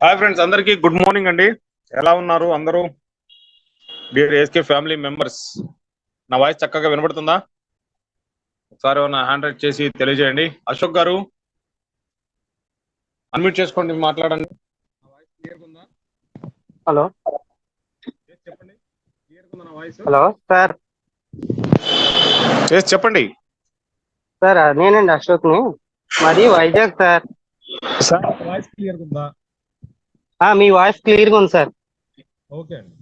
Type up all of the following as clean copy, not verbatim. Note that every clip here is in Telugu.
హాయ్ ఫ్రెండ్స్, అందరికీ గుడ్ మార్నింగ్ అండి. ఎలా ఉన్నారు అందరూ? డియర్ ఏఎస్కే ఫ్యామిలీ మెంబర్స్, నా వాయిస్ చక్కగా వినబడుతుందా? ఒకసారి ఏమైనా హ్యాండ్ రైట్ చేసి తెలియజేయండి. అశోక్ గారు అన్మ్యూట్ చేసుకోండి, మాట్లాడండి. నా వాయిస్ క్లియర్గా ఉందా? హలో చెప్పండి. క్లియర్గా ఉందా నా వాయిస్? Hello sir. చెప్పండి సార్ నేనండి అశోక్ని, మాది వైజాగ్ సార్. సార్, వాయిస్ క్లియర్గా ఉందా? మీ వాయిస్ క్లియర్గా ఉంది సార్. ఓకే అండి,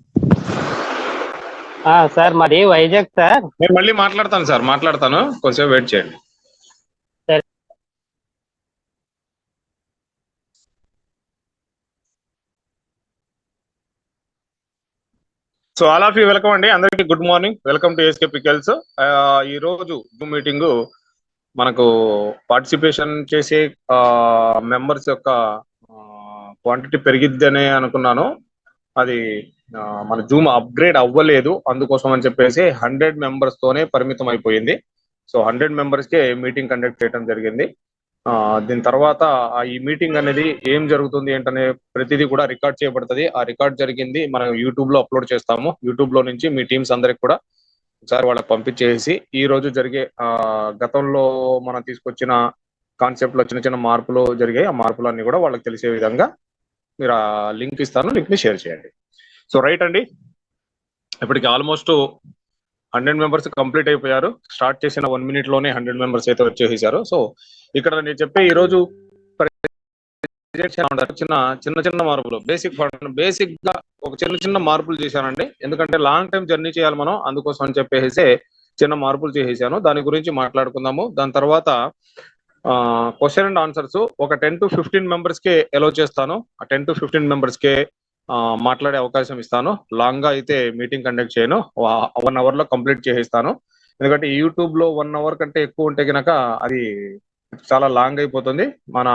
సార్ మాది వైజాగ్ సార్. నేను మళ్ళీ మాట్లాడతాను సార్, మాట్లాడతాను, కొంచెం వెయిట్ చేయండి. సరే. So all of you welcome అండి. అందరికీ good morning, welcome to ASK pickles. ఈ రోజు జూమ్ మీటింగ్ మనకు పార్టిసిపేషన్ చేసే మెంబర్స్ యొక్క క్వాంటిటీ పెరిగిద్దనే అనుకున్నాను. అది మన జూమ్ అప్గ్రేడ్ అవ్వలేదు, అందుకోసం అని చెప్పేసి 100 మెంబర్స్ తోనే పరిమితం అయిపోయింది. సో 100 మెంబర్స్ కే మీటింగ్ కండక్ట్ చేయడం జరిగింది. దీని తర్వాత ఈ మీటింగ్ అనేది ఏం జరుగుతుంది ఏంటనే ప్రతిదీ కూడా రికార్డ్ చేయబడుతుంది. ఆ రికార్డ్ జరిగింది మనం యూట్యూబ్ లో అప్లోడ్ చేస్తాము. యూట్యూబ్ లో నుంచి మీ టీమ్స్ అందరికి కూడా ఒకసారి వాళ్ళకి పంపించేసి ఈ రోజు జరిగే గతంలో మనం తీసుకొచ్చిన కాన్సెప్ట్ లో చిన్న చిన్న మార్పులు జరిగాయి. ఆ మార్పులన్నీ కూడా వాళ్ళకి తెలిసే విధంగా మీరు ఆ లింక్ ఇస్తాను, లింక్ ని షేర్ చేయండి. సో రైట్ అండి, ఇప్పటికి ఆల్మోస్ట్ 100 మెంబర్స్ కంప్లీట్ అయిపోయారు. స్టార్ట్ చేసిన 1 minute లోనే 100 మెంబర్స్ అయితే వచ్చేసారు. సో ఇక్కడ నేను చెప్పే ఈ రోజు చిన్న చిన్న మార్పులు, బేసిక్ గా ఒక చిన్న మార్పులు చేశానండి. ఎందుకంటే లాంగ్ టైం జర్నీ చేయాలి మనం, అందుకోసం అని చెప్పేసి చిన్న మార్పులు చేసేసాను. దాని గురించి మాట్లాడుకుందాము. దాని తర్వాత క్వశ్చన్ అండ్ ఆన్సర్స్ ఒక 10 to 15 మెంబర్స్ కే అలౌ చేస్తాను. ఆ 10 to 15 మెంబర్స్ కే మాట్లాడే అవకాశం ఇస్తాను. లాంగ్ గా అయితే మీటింగ్ కండక్ట్ చేయను, 1 hour లో కంప్లీట్ చేసేస్తాను. ఎందుకంటే యూట్యూబ్ లో 1 hour కంటే ఎక్కువ ఉంటే కనుక అది చాలా లాంగ్ అయిపోతుంది. మన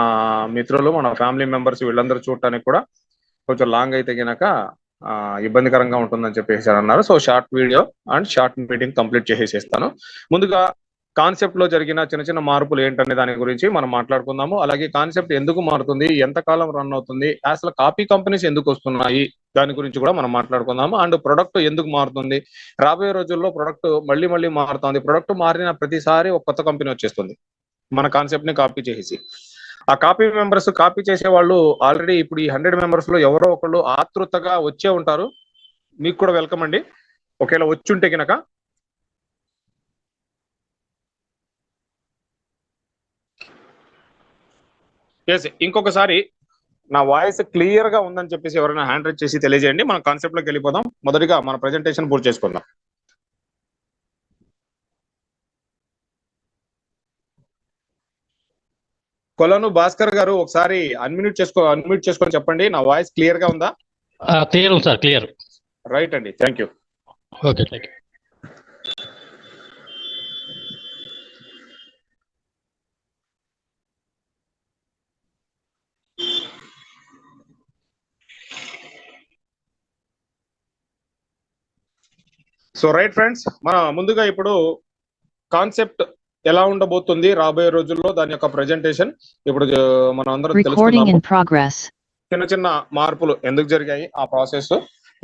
మిత్రులు, మన ఫ్యామిలీ మెంబర్స్ వీళ్ళందరూ చూడటానికి కూడా కొంచెం లాంగ్ అయితే కనుక ఇబ్బందికరంగా ఉంటుందని చెప్పేసి అన్నారు. So short video and short meeting complete చేసేస్తాను. ముందుగా కాన్సెప్ట్ లో జరిగిన చిన్న చిన్న మార్పులు ఏంటనే దాని గురించి మనం మాట్లాడుకుందాము. అలాగే కాన్సెప్ట్ ఎందుకు మారుతుంది, ఎంతకాలం రన్ అవుతుంది, అసలు కాపీ కంపెనీస్ ఎందుకు వస్తున్నాయి, దాని గురించి కూడా మనం మాట్లాడుకుందాము. అండ్ ప్రొడక్ట్ ఎందుకు మారుతుంది, రాబోయే రోజుల్లో ప్రొడక్ట్ మళ్ళీ మళ్ళీ మారుతుంది, ప్రొడక్ట్ మారిన ప్రతిసారి ఒక కొత్త కంపెనీ వచ్చేస్తుంది మన కాన్సెప్ట్ ని కాపీ చేసి. ఆ కాపీ మెంబర్స్, కాపీ చేసే వాళ్ళు ఆల్రెడీ ఇప్పుడు ఈ 100 మెంబర్స్ లో ఎవరో ఒకళ్ళు ఆతృతగా వచ్చే ఉంటారు. మీకు కూడా వెల్కమ్ అండి, ఒకవేళ వచ్చుంటే కనుక. ఇంకొకసారి నా వాయిస్ క్లియర్ గా ఉందని చెప్పేసి ఎవరైనా హ్యాండ్ రైజ్ చేసి తెలియజేయండి. మనం కాన్సెప్ట్ లోకి వెళ్ళిపోదాం. మొదటిగా మన ప్రెజెంటేషన్ పూర్తి చేసుకుందాం. కొలను భాస్కర్ గారు ఒకసారి అన్మ్యూట్ చేసుకొని చెప్పండి, నా వాయిస్ క్లియర్ గా ఉందా? క్లియర్ ఉంది సార్, క్లియర్. రైట్ అండి, thank you. Okay, thank you. So right friends, మన ముందుగా ఇప్పుడు కాన్సెప్ట్ ఎలా ఉండబోతుంది రాబోయే రోజుల్లో, దాని యొక్క ప్రెజెంటేషన్ ఇప్పుడు మనం అందరం తెలుసుకుందాము. చిన్న చిన్న మార్పులు ఎందుకు జరిగాయి, ఆ ప్రాసెస్,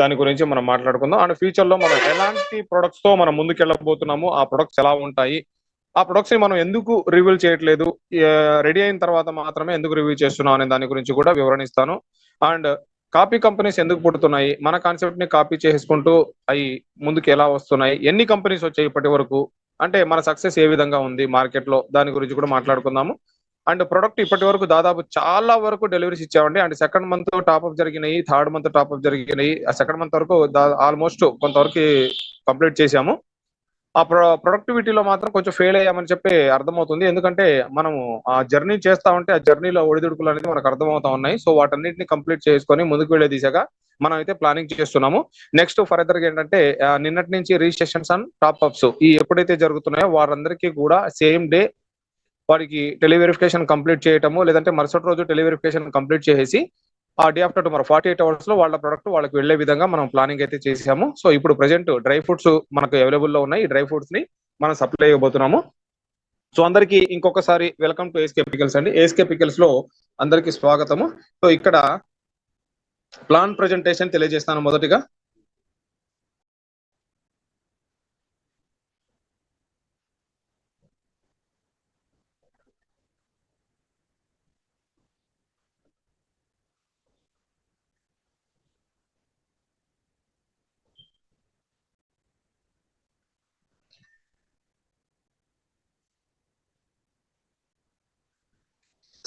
దాని గురించి మనం మాట్లాడుకుందాం. అండ్ ఫ్యూచర్ లో మనం ఎలాంటి ప్రొడక్ట్స్ తో మనం ముందుకు వెళ్ళబోతున్నాము, ఆ ప్రొడక్ట్స్ ఎలా ఉంటాయి, ఆ ప్రొడక్ట్స్ ని మనం ఎందుకు రివీల్ చేయట్లేదు, రెడీ అయిన తర్వాత మాత్రమే ఎందుకు రివ్యూ చేస్తున్నాం అనే దాని గురించి కూడా వివరణిస్తాను. అండ్ కాపీ కంపెనీస్ ఎందుకు పుడుతున్నాయి, మన కాన్సెప్ట్ ని కాపీ చేసుకుంటూ అవి ముందుకు ఎలా వస్తున్నాయి, ఎన్ని కంపెనీస్ వచ్చాయి ఇప్పటి వరకు, అంటే మన సక్సెస్ ఏ విధంగా ఉంది మార్కెట్ లో, దాని గురించి కూడా మాట్లాడుకుందాము. అండ్ ప్రొడక్ట్ ఇప్పటి వరకు దాదాపు చాలా వరకు డెలివరీస్ ఇచ్చామండి. అండ్ సెకండ్ మంత్ టాప్అప్ జరిగినాయి, థర్డ్ మంత్ టాప్అప్ జరిగినాయి. ఆ సెకండ్ మంత్ వరకు ఆల్మోస్ట్ కొంతవరకు కంప్లీట్ చేశాము. ఆ ప్రొడక్టివిటీలో మాత్రం కొంచెం ఫెయిల్ అయ్యామని చెప్పి అర్థమవుతుంది. ఎందుకంటే మనము ఆ జర్నీ చేస్తా ఉంటే ఆ జర్నీలో ఒడిదుడుకులు అనేది మనకు అర్థమవుతా ఉన్నాయి. సో వాటన్నిటిని కంప్లీట్ చేసుకొని ముందుకు వెళ్లే దిశగా మనం అయితే ప్లానింగ్ చేస్తున్నాము. నెక్స్ట్ ఫర్దర్ గా ఏంటంటే నిన్నటి నుంచి రిజిస్ట్రేషన్స్ అండ్ టాప్అప్స్ ఈ ఎప్పుడైతే జరుగుతున్నాయో వారందరికీ కూడా సేమ్ డే వారికి టెలివెరిఫికేషన్ కంప్లీట్ చేయటము, లేదంటే మరుసటి రోజు టెలివెరిఫికేషన్ కంప్లీట్ చేసి ఆ డే ఆఫ్టర్ టుమారో 48 hours లో వాళ్ళ ప్రొడక్ట్ వాళ్ళకి వెళ్లే విధంగా మనం ప్లానింగ్ అయితే చేసాము. సో ఇప్పుడు ప్రెసెంట్ డ్రై ఫ్రూట్స్ మనకు అవైలబుల్ లో ఉన్నాయి. ఈ డ్రై ఫ్రూట్స్ ని మనం సప్లై ఇవ్వబోతున్నాము. సో అందరికి ఇంకొకసారి వెల్కమ్ టు ఏఎస్కే పికల్స్ అండి. ఏఎస్కే పికల్స్ లో అందరికి స్వాగతము. సో ఇక్కడ ప్లాన్ ప్రజెంటేషన్ తెలియజేస్తాను మొదటిగా.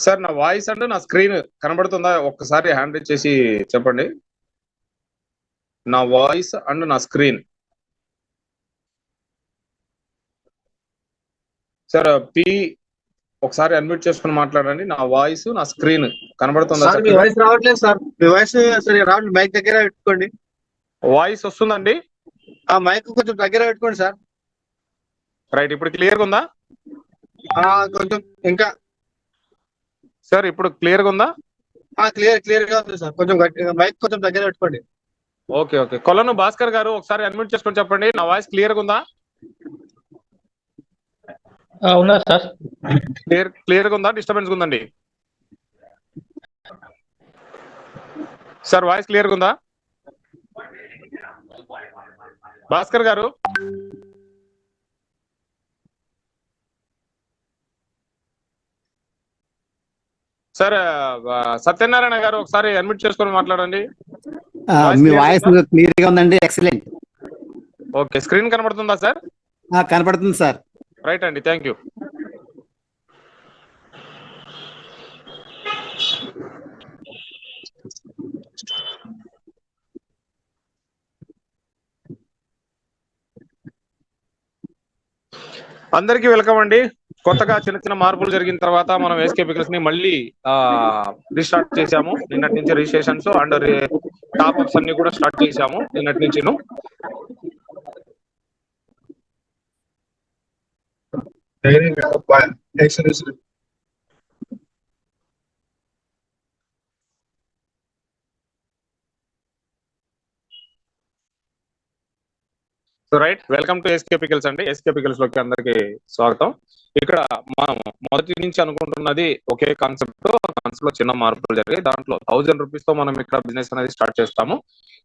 సార్ నా వాయిస్ అండ్ నా స్క్రీన్ కనబడుతుందా? ఒక్కసారి హ్యాండ్ రైజ్ చేసి చెప్పండి. నా వాయిస్ అండ్ నా స్క్రీన్. సార్ పి ఒకసారి అన్మ్యూట్ చేసుకుని మాట్లాడండి. నా వాయిస్ నా స్క్రీన్ కనబడుతుందా? సార్ మీ వాయిస్ రావట్లేదు సార్. మీ వాయిస్ సరిగా రావట్లేదు. మైక్ దగ్గర పెట్టుకోండి. వాయిస్ వస్తుందండి. ఆ మైక్ కొంచెం దగ్గర పెట్టుకోండి సార్. రైట్, ఇప్పుడు క్లియర్ గా ఉందా? కొంచెం ఇంకా సార్ ఇప్పుడు క్లియర్ గా ఉందా? క్లియర్ గా ఉంది సార్. కొంచెం మైక్ కొంచెం దగ్గర పెట్టుకోండి. Okay okay. కొలను భాస్కర్ గారు ఒకసారి అన్మ్యూట్ చేసుకొని చెప్పండి. నా వాయిస్ క్లియర్ గా ఉందా? ఉన్నా సార్. క్లియర్ గా ఉందా? డిస్టర్బెన్స్ ఉందండి సార్? వాయిస్ క్లియర్ గా ఉందా భాస్కర్ గారు? సార్ సత్యనారాయణ గారు ఒకసారి అడ్మిట్ చేసుకొని మాట్లాడండి. మీ వాయిస్ క్లియర్ గా ఉందండి. ఎక్సలెంట్. ఓకే, స్క్రీన్ కనబడుతుందా సార్? కనపడుతుంది సార్. రైట్ అండి, థ్యాంక్ యూ. అందరికీ వెల్కమ్ అండి. కొత్తగా చిన్న చిన్న మార్పులు జరిగిన తర్వాత మనం ఎస్కే పికల్స్ ని మళ్ళీ రీస్టార్ట్ చేశాము. నిన్నటి నుంచి రిజిస్ట్రేషన్స్ అండ్ టాప్ అప్స్ అన్ని కూడా స్టార్ట్ చేశాము నిన్నటి నుంచి. So right, welcome to SK pickles అండి. ఎస్కే పికల్స్ లోకి అందరికి స్వాగతం. ఇక్కడ మనం మొదటి నుంచి అనుకుంటున్నది ఒకే కాన్సెప్ట్. కాన్సెప్ట్ లో చిన్న మార్పులు జరిగాయి. దాంట్లో 1000 రూపీస్ తో మనం ఇక్కడ బిజినెస్ అనేది స్టార్ట్ చేస్తాము.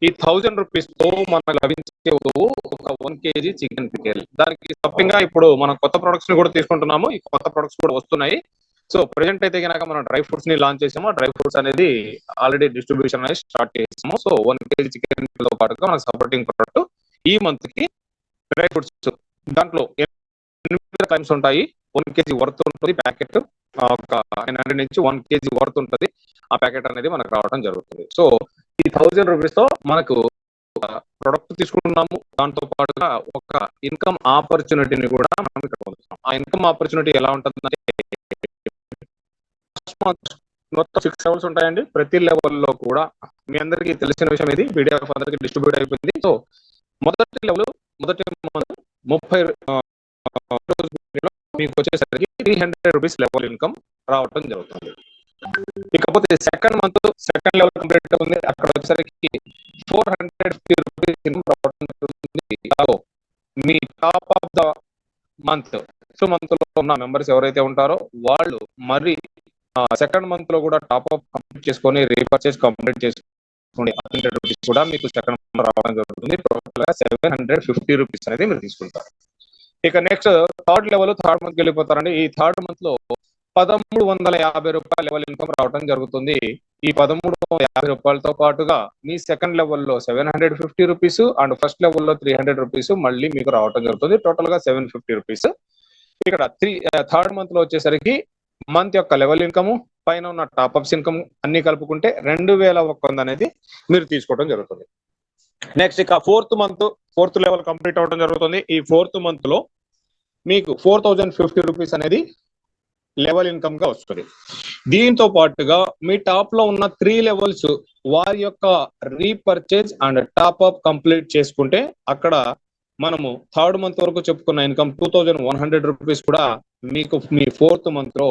ఈ 1000 రూపీస్ తో మనకు లభించే ఒక 1 kg చికెన్ పికెల్. దానికి సప్పింగ్ గా ఇప్పుడు మనం కొత్త ప్రొడక్ట్స్ ని కూడా తీసుకుంటున్నాము. ఈ కొత్త ప్రొడక్ట్స్ కూడా వస్తున్నాయి. సో ప్రెసెంట్ అయితే కనుక మనం డ్రై ఫ్రూట్స్ ని లాంచ్ చేసాము. డ్రై ఫ్రూట్స్ అనేది ఆల్రెడీ డిస్ట్రిబ్యూషన్ అనేది స్టార్ట్ చేసాము. సో 1 kg చికెన్ తో పాటుగా మనకు సపోర్టింగ్ ప్రొడక్ట్ ఈ మంత్ కి డ్రై ఫ్రూట్స్. దాంట్లో 8 టైమ్స్ ఉంటాయి. 1 kg వర్త్ ఉంటుంది ప్యాకెట్. ఒక 900 నుంచి 1 kg వర్త్ ఉంటుంది ఆ ప్యాకెట్ అనేది మనకు రావడం జరుగుతుంది. సో ఈ 1000 రూపీస్ తో మనకు ప్రొడక్ట్ తీసుకుంటున్నాము. దాంతో పాటుగా ఒక ఇన్కమ్ ఆపర్చునిటీని కూడా మనం ఇక్కడ పొందుతున్నాం. ఆ ఇన్కమ్ ఆపర్చునిటీ ఎలా ఉంటుందంటే మొత్తం 6 లెవెల్స్ ఉంటాయండి. ప్రతి లెవెల్లో కూడా మీ అందరికీ తెలిసిన విషయం ఇది, పీడిఎఫ్ అందరికి డిస్ట్రిబ్యూట్ అయిపోయింది. సో మొదటి లెవెల్ 30 మీకు వచ్చేసరికి 300 రూపీస్ లెవెల్ ఇన్కమ్ రావడం జరుగుతుంది. ఇకపోతే సెకండ్ లెవెల్ కంప్లీట్ అవుతుంది. అక్కడ వచ్చేసరికి 450 రూపీస్ ఇన్కమ్ రావడం జరుగుతుంది. మీ top of the month month లో ఉన్న మెంబర్స్ ఎవరైతే ఉంటారో వాళ్ళు మరి సెకండ్ మంత్ లో కూడా టాప్ అప్ కంప్లీట్ చేసుకొని రీపర్చేస్ కంప్లీట్ చేసుకోండి. 100 రూపీస్ కూడా మీకు సెకండ్ మంత్ రావడం జరుగుతుంది. టోటల్ గా 750 రూపీస్ అనేది మీరు తీసుకుంటారు. ఇక నెక్స్ట్ థర్డ్ మంత్ వెళ్ళిపోతారండి. ఈ థర్డ్ మంత్ లో 1350 రూపాయల లెవెల్ ఇన్కమ్ రావడం జరుగుతుంది. ఈ 1350 రూపాయలతో పాటుగా మీ సెకండ్ లెవెల్లో 750 రూపీస్ అండ్ ఫస్ట్ లెవెల్లో 300 రూపీస్ మళ్ళీ మీకు రావడం జరుగుతుంది. టోటల్ గా 750 రూపీస్. ఇక్కడ థర్డ్ మంత్ లో వచ్చేసరికి మంత్ యొక్క లెవెల్ ఇన్కమ్ పైన ఉన్న టాప్అప్స్ ఇన్కమ్ అన్ని కలుపుకుంటే 2100 అనేది మీరు తీసుకోవడం జరుగుతుంది. నెక్స్ట్ ఇక ఫోర్త్ లెవెల్ కంప్లీట్ అవ్వడం జరుగుతుంది. ఈ 4th మంత్ లో మీకు 4050 రూపీస్ అనేది లెవెల్ ఇన్కమ్ గా వస్తుంది. దీంతో పాటుగా మీ టాప్ లో ఉన్న 3 లెవెల్స్ వారి యొక్క రీపర్చేజ్ అండ్ టాప్అప్ కంప్లీట్ చేసుకుంటే అక్కడ మనము థర్డ్ మంత్ వరకు చెప్పుకున్న ఇన్కమ్ 2100 రూపీస్ కూడా మీకు మీ 4th మంత్ లో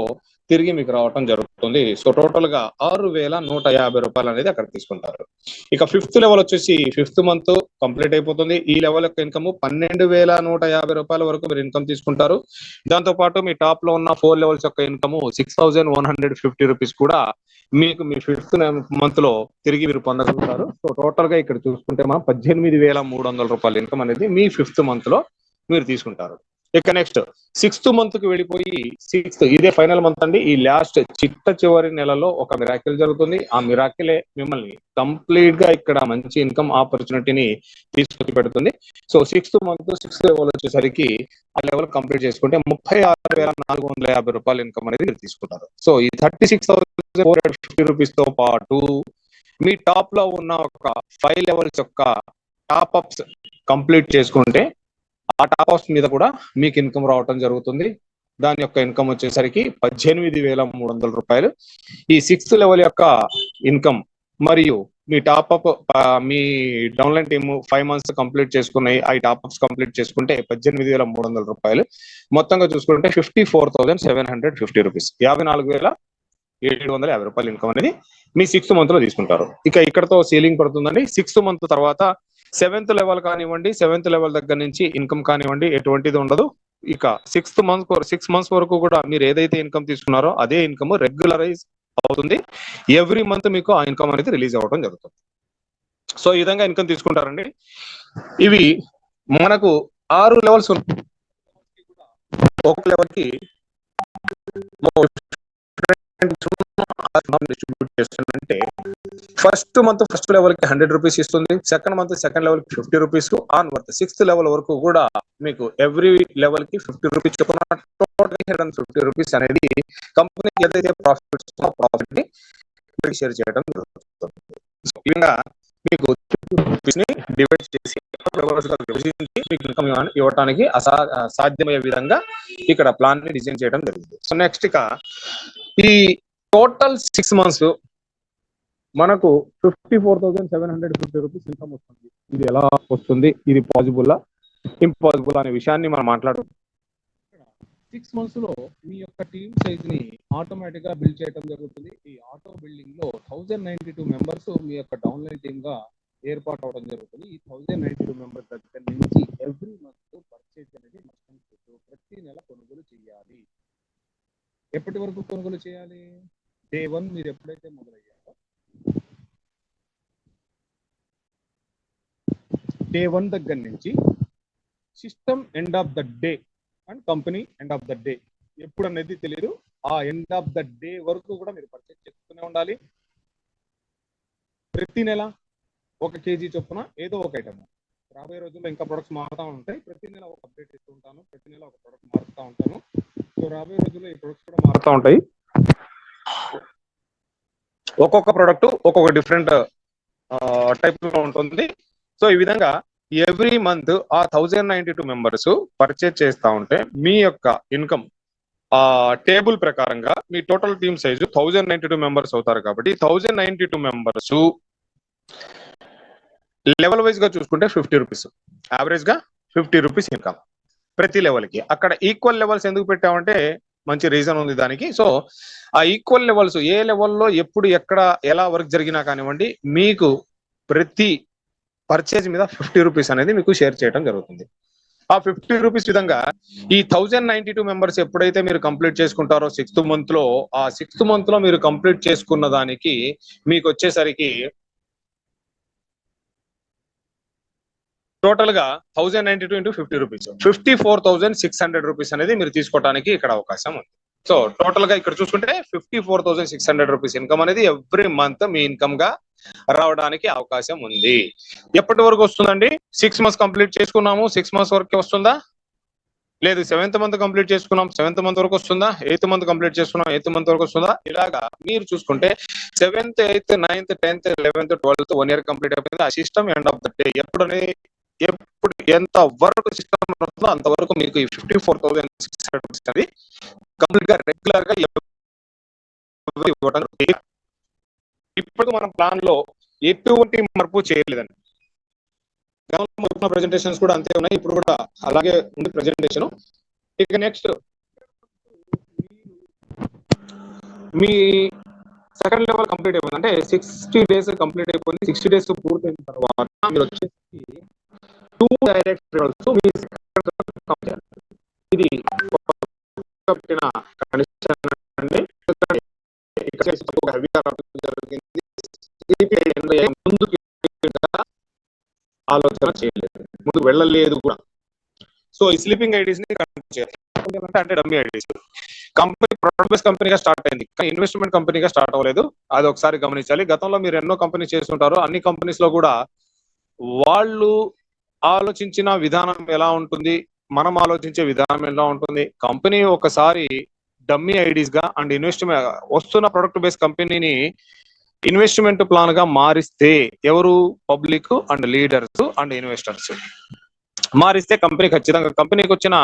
తిరిగి మీకు రావటం జరుగుతుంది. సో టోటల్ గా 6150 రూపాయలు అనేది అక్కడ తీసుకుంటారు. ఇక 5th లెవెల్ వచ్చేసి 5th మంత్ కంప్లీట్ అయిపోతుంది. ఈ లెవెల్ యొక్క ఇన్కమ్ 12150 రూపాయల వరకు మీరు ఇన్కమ్ తీసుకుంటారు. దాంతో పాటు మీ టాప్ లో ఉన్న 4 లెవెల్స్ యొక్క ఇన్కమ్ 6150 రూపీస్ కూడా మీకు మీ 5th మంత్ లో తిరిగి మీరు పొందగలుగుతారు. సో టోటల్ గా ఇక్కడ చూసుకుంటే మనం 18,300 రూపాయల ఇన్కమ్ అనేది మీ 5th మంత్ లో మీరు తీసుకుంటారు. ఇక నెక్స్ట్ 6th మంత్ కి వెళ్ళిపోయి 6th ఇదే ఫైనల్ మంత్ అండి. ఈ లాస్ట్ చివరి నెలలో ఒక మిరాకిల్ జరుగుతుంది. ఆ మిరాకిలే మిమ్మల్ని కంప్లీట్ గా ఇక్కడ మంచి ఇన్కమ్ ఆపర్చునిటీని తీసుకొచ్చి పెడుతుంది. So 6th month 6th level వచ్చేసరికి ఆ లెవెల్ కంప్లీట్ చేసుకుంటే 36,450 రూపాయల ఇన్కమ్ అనేది మీరు తీసుకుంటారు. సో ఈ 36,450 రూపీస్ తో పాటు మీ టాప్ లో ఉన్న ఒక 5 లెవెల్స్ యొక్క టాప్ అప్స్ కంప్లీట్ చేసుకుంటే ఆ టాప్ అప్స్ మీద కూడా మీకు ఇన్కమ్ రావటం జరుగుతుంది. దాని యొక్క ఇన్కమ్ వచ్చేసరికి 18,300 రూపాయలు. ఈ 6th లెవెల్ యొక్క ఇన్కమ్ మరియు మీ టాప్ అప్ మీ డౌన్లైన్ టీమ్ 5 మంత్స్ కంప్లీట్ చేసుకున్నాయి. ఆ టాప్ అప్స్ కంప్లీట్ చేసుకుంటే 18,300 రూపాయలు. మొత్తంగా చూసుకుంటే 54,750 రూపీస్, 54,750 రూపాయలు ఇన్కమ్ అనేది మీ 6th మంత్ లో తీసుకుంటారు. ఇక ఇక్కడతో సీలింగ్ పడుతుందండి. 6th మంత్ తర్వాత 7th లెవెల్ కానివ్వండి, 7th లెవెల్ దగ్గర నుంచి ఇన్కమ్ కానివ్వండి ఎటువంటిది ఉండదు. ఇక 6 మంత్స్ వరకు కూడా మీరు ఏదైతే ఇన్కమ్ తీసుకున్నారో అదే ఇన్కమ్ రెగ్యులరైజ్ అవుతుంది. ఎవ్రీ మంత్ మీకు ఆ ఇన్కమ్ అనేది రిలీజ్ అవ్వడం జరుగుతుంది. సో ఈ విధంగా ఇన్కమ్ తీసుకుంటారండి. ఇవి మనకు 6 లెవెల్స్ ఉన్నాయి. ఒక లెవెల్ కి డిస్ట్రిబ్యూట్ చేస్తుందంటే ఫస్ట్ మంత్ ఫస్ట్ లెవెల్ కి 100 రూపీస్ ఇస్తుంది. సెకండ్ మంత్ సెకండ్ లెవెల్ కి 50 rupees on worth 6th level వరకు కూడా మీకు ఎవ్రీ లెవెల్ కి 50 రూపీస్ చొప్పున టోటల్ 150 రూపీస్ అనేది కంపెనీ ఏదైతే ప్రాఫిట్ ని షేర్ చేయడం జరుగుతుంది. ఇలా మీకు డివైడ్ చేసి మీకు ఇన్కమ్ ఇవ్వడానికి సాధ్యమయ్యే విధంగా ఇక్కడ ప్లాన్ ని డిజైన్ చేయడం జరిగింది. సో నెక్స్ట్ ఇక ఈ టోటల్ 6 మంత్స్ మనకు 54,750 రూపీస్ ఇన్కమ్ వస్తుంది. ఇది ఎలా వస్తుంది, ఇది పాసిబుల్ ఇంపాసిబుల్ అనే విషయాన్ని మనం మాట్లాడుతున్నాం. 6 మంత్స్ లో మీ యొక్క టీమ్ సైజ్ ని ఆటోమేటిక్ గా బిల్డ్ చేయడం జరుగుతుంది. ఈ ఆటో బిల్డింగ్ లో 1092 మెంబర్స్ మీ యొక్క డౌన్లైన్ టీమ్ గా ఏర్పాటు అవడం జరుగుతుంది. ఈ 1092 మెంబర్స్ దగ్గర నుంచి ఎవ్రీ మంత్ పర్చేజ్ అనేది ప్రతి నెల కొనుగోలు చేయాలి. ఎప్పటి వరకు కొనుగోలు చేయాలి? డే 1 మీరు ఎప్పుడైతే మొదలయ్యారో డే 1 దగ్గర నుంచి system end of the day and company end of the day ఎప్పుడు అనేది తెలియదు. ఆ ఎండ్ ఆఫ్ ద డే వరకు కూడా మీరు పర్చేజ్ చేస్తూనే ఉండాలి. ప్రతి నెల 1 kg చొప్పున ఏదో ఒక ఐటమ్. రాబోయే రోజుల్లో ఇంకా ప్రొడక్ట్స్ మారుతూ ఉంటాయి. ప్రతి నెల ఒక అప్డేట్ ఇస్తూ ఉంటాను. ప్రతి నెల ఒక ప్రొడక్ట్ మారుతూ ఉంటాను. సో రాబోయే రోజుల్లో ఈ ప్రొడక్ట్స్ కూడా మారుతూ ఉంటాయి. ఒక్కొక్క ప్రొడక్ట్ ఒక్కొక్క డిఫరెంట్ టైప్ లో ఉంటుంది. సో ఈ విధంగా ఎవ్రీ మంత్ ఆ 1092 మెంబర్స్ పర్చేజ్ చేస్తా ఉంటే మీ యొక్క ఇన్కమ్ ఆ టేబుల్ ప్రకారంగా మీ టోటల్ టీమ్ సైజు 1092 మెంబర్స్ అవుతారు. కాబట్టి 1092 మెంబర్స్ లెవెల్ వైజ్ గా చూసుకుంటే 50 రూపీస్, యావరేజ్ గా 50 రూపీస్ ఇన్కమ్ ప్రతి లెవెల్ కి. అక్కడ ఈక్వల్ లెవెల్స్ ఎందుకు పెట్టామంటే మంచి రీజన్ ఉంది దానికి. సో ఆ ఈక్వల్ లెవెల్స్ ఏ లెవెల్లో ఎప్పుడు ఎక్కడ ఎలా వర్క్ జరిగినా కానివ్వండి మీకు ప్రతి పర్చేజ్ మీద 50 రూపీస్ అనేది మీకు షేర్ చేయడం జరుగుతుంది. ఆ 50 రూపీస్ విధంగా ఈ 1092 మెంబర్స్ ఎప్పుడైతే మీరు కంప్లీట్ చేసుకుంటారో 6th మంత్ లో, ఆ 6th మంత్ లో మీరు కంప్లీట్ చేసుకున్న దానికి మీకు వచ్చేసరికి టోటల్ గా 1092 ఇంటూ 50 రూపీస్ 54,600 రూపీస్ అనేది మీరు తీసుకోవడానికి ఇక్కడ అవకాశం ఉంది. సో టోటల్ గా ఇక్కడ చూసుకుంటే 54,600 రూపీస్ ఇన్కమ్ అనేది ఎవ్రీ మంత్ మీ ఇన్కమ్ గా రావడానికి అవకాశం ఉంది. ఎప్పటి వరకు వస్తుందండి? 6 మంత్స్ కంప్లీట్ చేసుకున్నాము, 6 మంత్స్ వరకు వస్తుందా? లేదు 7th మంత్ కంప్లీట్ చేసుకున్నాం, 7th మంత్ వరకు వస్తుందా? 8th మంత్ కంప్లీట్ చేసుకున్నాం, 8th మంత్ వరకు వస్తుందా? ఇలాగా మీరు చూసుకుంటే 7th, 8th, 9th, 10th, 11th, 12th 1 year complete అయిపోయింది. ఆ system end of the day ఎప్పుడు ఎంత వరకు సిస్టమ్ ఉంటుందో అంతవరకు మీకు ఈ 54,600 రూపీస్ అనేది కంప్లీట్ గా రెగ్యులర్ గా ఇవ్వడం. ఇప్పుడు మనం ప్లాన్ లో ఎటువంటి మార్పు చేయలేదండి. ప్రెజెంటేషన్స్ కూడా అంతే ఉన్నాయి, ఇప్పుడు కూడా అలాగే ఉంది ప్రెజెంటేషన్. ఇక నెక్స్ట్ మీ సెకండ్ లెవెల్ కంప్లీట్ అయిపోయింది అంటే 60 days కంప్లీట్ అయిపోయింది. 60 days పూర్తయిన తర్వాత మీరు వచ్చేసి 2 డైరెక్ట్ లెవెల్స్ మీ ఇది కండిషన్ అండి. హెవీగా రావడం జరిగింది. ముందుకు ఆలోచన చేయలేదు, ముందుకు వెళ్ళలేదు కూడా. సో ఈ స్లీపింగ్ ఐడీస్ ని కంట్రోల్ చేయాలి. అంటే dummy IDs. Company product base కంపెనీగా స్టార్ట్ అయింది, కానీ ఇన్వెస్ట్మెంట్ కంపెనీగా స్టార్ట్ అవ్వలేదు. అది ఒకసారి గమనించాలి. గతంలో మీరు ఎన్నో కంపెనీ చేస్తుంటారు, అన్ని కంపెనీస్ లో కూడా వాళ్ళు ఆలోచించిన విధానం ఎలా ఉంటుంది, మనం ఆలోచించే విధానం ఎలా ఉంటుంది. కంపెనీ ఒకసారి డమ్మీ ఐడీస్ గా అండ్ ఇన్వెస్ట్మెంట్ వస్తున్న ప్రొడక్ట్ బేస్ కంపెనీని ఇన్వెస్ట్మెంట్ ప్లాన్ గా మారిస్తే ఎవరు, public and leaders and investors మారిస్తే కంపెనీ ఖచ్చితంగా, కంపెనీకి వచ్చిన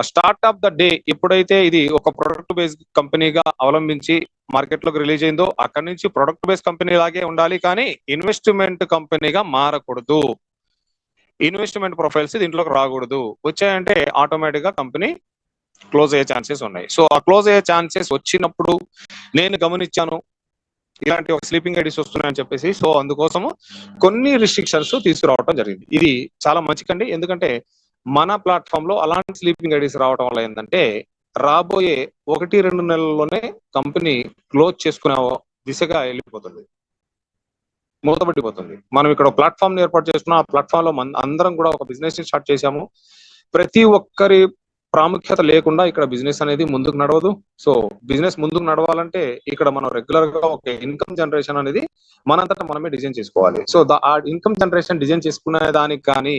స్టార్ట్ ఆఫ్ ద డే ఎప్పుడైతే ఇది ఒక ప్రొడక్ట్ బేస్ కంపెనీగా అవలంబించి మార్కెట్ లోకి రిలీజ్ అయిందో అక్కడి నుంచి ప్రొడక్ట్ బేస్ కంపెనీ లాగే ఉండాలి, కానీ ఇన్వెస్ట్మెంట్ కంపెనీగా మారకూడదు. ఇన్వెస్ట్మెంట్ ప్రొఫైల్స్ దీంట్లోకి రాకూడదు. వచ్చాయంటే ఆటోమేటిక్ గా కంపెనీ క్లోజ్ అయ్యే ఛాన్సెస్ ఉన్నాయి. సో ఆ క్లోజ్ అయ్యే ఛాన్సెస్ వచ్చినప్పుడు నేను గమనించాను ఇలాంటి ఒక స్లీపింగ్ ఐడీస్ వస్తున్నాయని చెప్పేసి. సో అందుకోసము కొన్ని రిస్ట్రిక్షన్స్ తీసుకురావడం జరిగింది. ఇది చాలా మంచికండి, ఎందుకంటే మన ప్లాట్ఫామ్ లో అలాంటి స్లీపింగ్ ఐడీస్ రావడం వల్ల ఏంటంటే రాబోయే 1-2 నెలల్లోనే కంపెనీ క్లోజ్ చేసుకునే దిశగా వెళ్ళిపోతుంది, మూతపట్టిపోతుంది. మనం ఇక్కడ ప్లాట్ఫామ్ ఏర్పాటు చేసుకున్న ఆ ప్లాట్ఫామ్ లో అందరం కూడా ఒక బిజినెస్ ని స్టార్ట్ చేశాము. ప్రతి ఒక్కరి ప్రాముఖ్యత లేకుండా ఇక్కడ బిజినెస్ అనేది ముందుకు నడవదు. సో బిజినెస్ ముందుకు నడవాలంటే ఇక్కడ మనం రెగ్యులర్ గా ఒక ఇన్కమ్ జనరేషన్ అనేది మనంతటా మనమే డిజైన్ చేసుకోవాలి. సో ఆ ఇన్కమ్ జనరేషన్ డిజైన్ చేసుకునే దానికి కానీ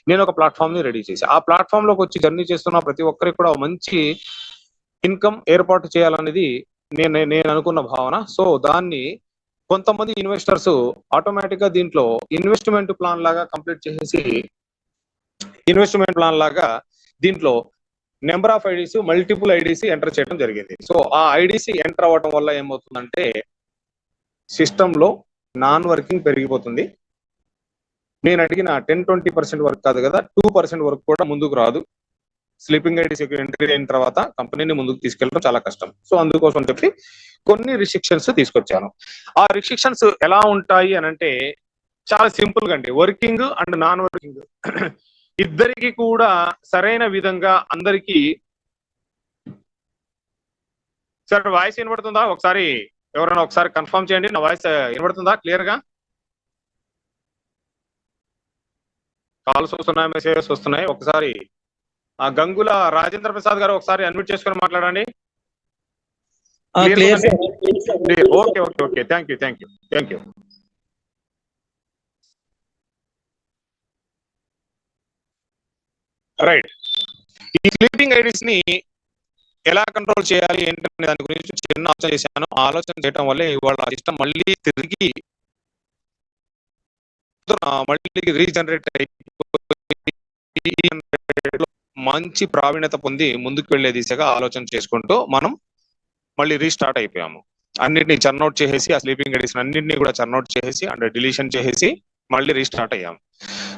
నేను ఒక ప్లాట్ఫామ్ ని రెడీ చేసి ఆ ప్లాట్ఫామ్ లోకి వచ్చి జర్నీ చేస్తున్న ప్రతి ఒక్కరికి కూడా మంచి ఇన్కమ్ ఏర్పాటు చేయాలనేది నేను అనుకున్న భావన. సో దాన్ని కొంతమంది ఇన్వెస్టర్స్ ఆటోమేటిక్ గా దీంట్లో ఇన్వెస్ట్మెంట్ ప్లాన్ లాగా దీంట్లో number of IDs, multiple IDs enter చేయడం జరిగింది. సో ఆ ఐడీస్ ఎంటర్ అవ్వడం వల్ల ఏమవుతుందంటే సిస్టమ్ లో నాన్ వర్కింగ్ పెరిగిపోతుంది. నేను అడిగిన 10-20% వర్క్ కాదు కదా, 2% వర్క్ కూడా ముందుకు రాదు. స్లీపింగ్ ఐడీస్ ఎంట్రీ అయిన తర్వాత కంపెనీని ముందుకు తీసుకెళ్ళడం చాలా కష్టం. సో అందుకోసం చెప్పి కొన్ని రిస్ట్రిక్షన్స్ తీసుకొచ్చాను. ఆ రిస్ట్రిక్షన్స్ ఎలా ఉంటాయి అని అంటే చాలా సింపుల్ గా అండి. వర్కింగ్ అండ్ నాన్ వర్కింగ్ ఇద్దరికి కూడా సరైన విధంగా అందరికి. సార్ వాయిస్ వినబడుతుందా? ఒకసారి ఎవరైనా ఒకసారి కన్ఫర్మ్ చేయండి, నా వాయిస్ వినబడుతుందా క్లియర్ గా? కాల్స్ వస్తున్నాయి, మెసేజెస్ వస్తున్నాయి. ఒకసారి గంగుల రాజేంద్ర ప్రసాద్ గారు ఒకసారి అన్మ్యూట్ చేసుకొని మాట్లాడండి. Okay okay okay, thank you. Right. ఈ స్లీపింగ్ ఐడీస్ ని ఎలా కంట్రోల్ చేయాలి ఏంటనే దాని గురించి చిన్న ఆలోచన చేశాను. ఆలోచన చేయడం వల్లే ఇవాళ సిస్టమ్ మళ్ళీ తిరిగి రీజనరేట్ అయిపోయి మంచి ప్రావీణ్యత పొంది ముందుకు వెళ్లే దిశగా ఆలోచన చేసుకుంటూ మనం మళ్ళీ రీస్టార్ట్ అయిపోయాము. అన్నిటిని చర్నౌట్ చేసేసి ఆ స్లీపింగ్ ఐడీస్ అన్నింటినీ కూడా చర్నౌట్ చేసేసి అండ్ డిలీషన్ చేసేసి మళ్ళీ రీస్టార్ట్ అయ్యాము.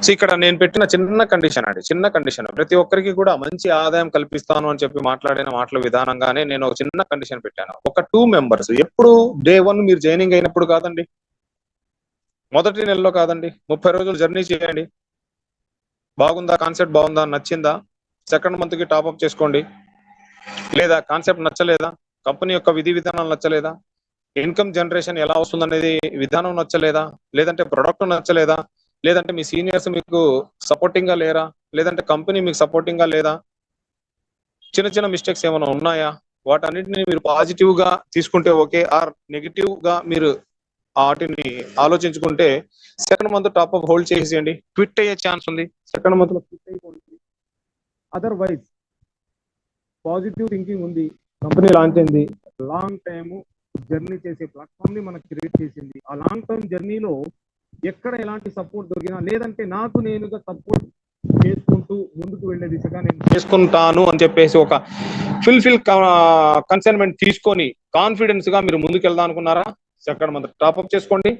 సో ఇక్కడ నేను పెట్టిన చిన్న కండిషన్ ప్రతి ఒక్కరికి కూడా మంచి ఆదాయం కల్పిస్తాను అని చెప్పి మాట్లాడిన మాటల విధానంగానే నేను ఒక చిన్న కండిషన్ పెట్టాను. ఒక 2 మెంబర్స్ ఎప్పుడు డే 1 మీరు జాయినింగ్ అయినప్పుడు కాదండి, మొదటి నెలలో కాదండి, 30 రోజులు జర్నీ చేయండి. బాగుందా, కాన్సెప్ట్ బాగుందా, నచ్చిందా, సెకండ్ మంత్ కి టాప్అప్ చేసుకోండి. లేదా కాన్సెప్ట్ నచ్చలేదా, కంపెనీ యొక్క విధి విధానాలు నచ్చలేదా, ఇన్కమ్ జనరేషన్ ఎలా వస్తుందనేది విధానం నచ్చలేదా, లేదంటే ప్రొడక్ట్ నచ్చలేదా, లేదంటే మీ సీనియర్స్ మీకు సపోర్టింగ్ గా లేరా, లేదంటే కంపెనీ మీకు సపోర్టింగ్ గా లేదా, చిన్న మిస్టేక్స్ ఏమైనా ఉన్నాయా, వాటన్నిటిని మీరు పాజిటివ్ గా తీసుకుంటే ఓకే, ఆర్ నెగిటివ్ గా మీరు వాటిని ఆలోచించుకుంటే సెకండ్ మంత్ టాప్అప్ హోల్డ్ చేసేయండి. క్విట్ అయ్యే ఛాన్స్ ఉంది, సెకండ్ మంత్ లో క్విట్ అయిపోండి. అదర్వైజ్ పాజిటివ్ థింకింగ్ ఉంది, కంపెనీ లాంచ్ అయింది, లాంగ్ టైమ్ జర్నీ చేసే ప్లాట్ఫామ్ ని మనకు క్రియేట్ చేసింది. ఆ లాంగ్ టర్మ్ జర్నీలో ఎక్కడ ఎలాంటి సపోర్ట్ దొరికినా, లేదంటే నాకు నేనుగా సపోర్ట్ చేసుకుంటూ ముందుకు వెళ్లే దిశగా నేను చేసుకుంటాను అని చెప్పేసి ఒక ఫుల్ఫిల్ కన్సైన్మెంట్ తీసుకొని కాన్ఫిడెన్స్ గా మీరు ముందుకు వెళ్దాం అనుకున్నారా, సెకండ్ మంత్ టాప్అప్ చేసుకోండి.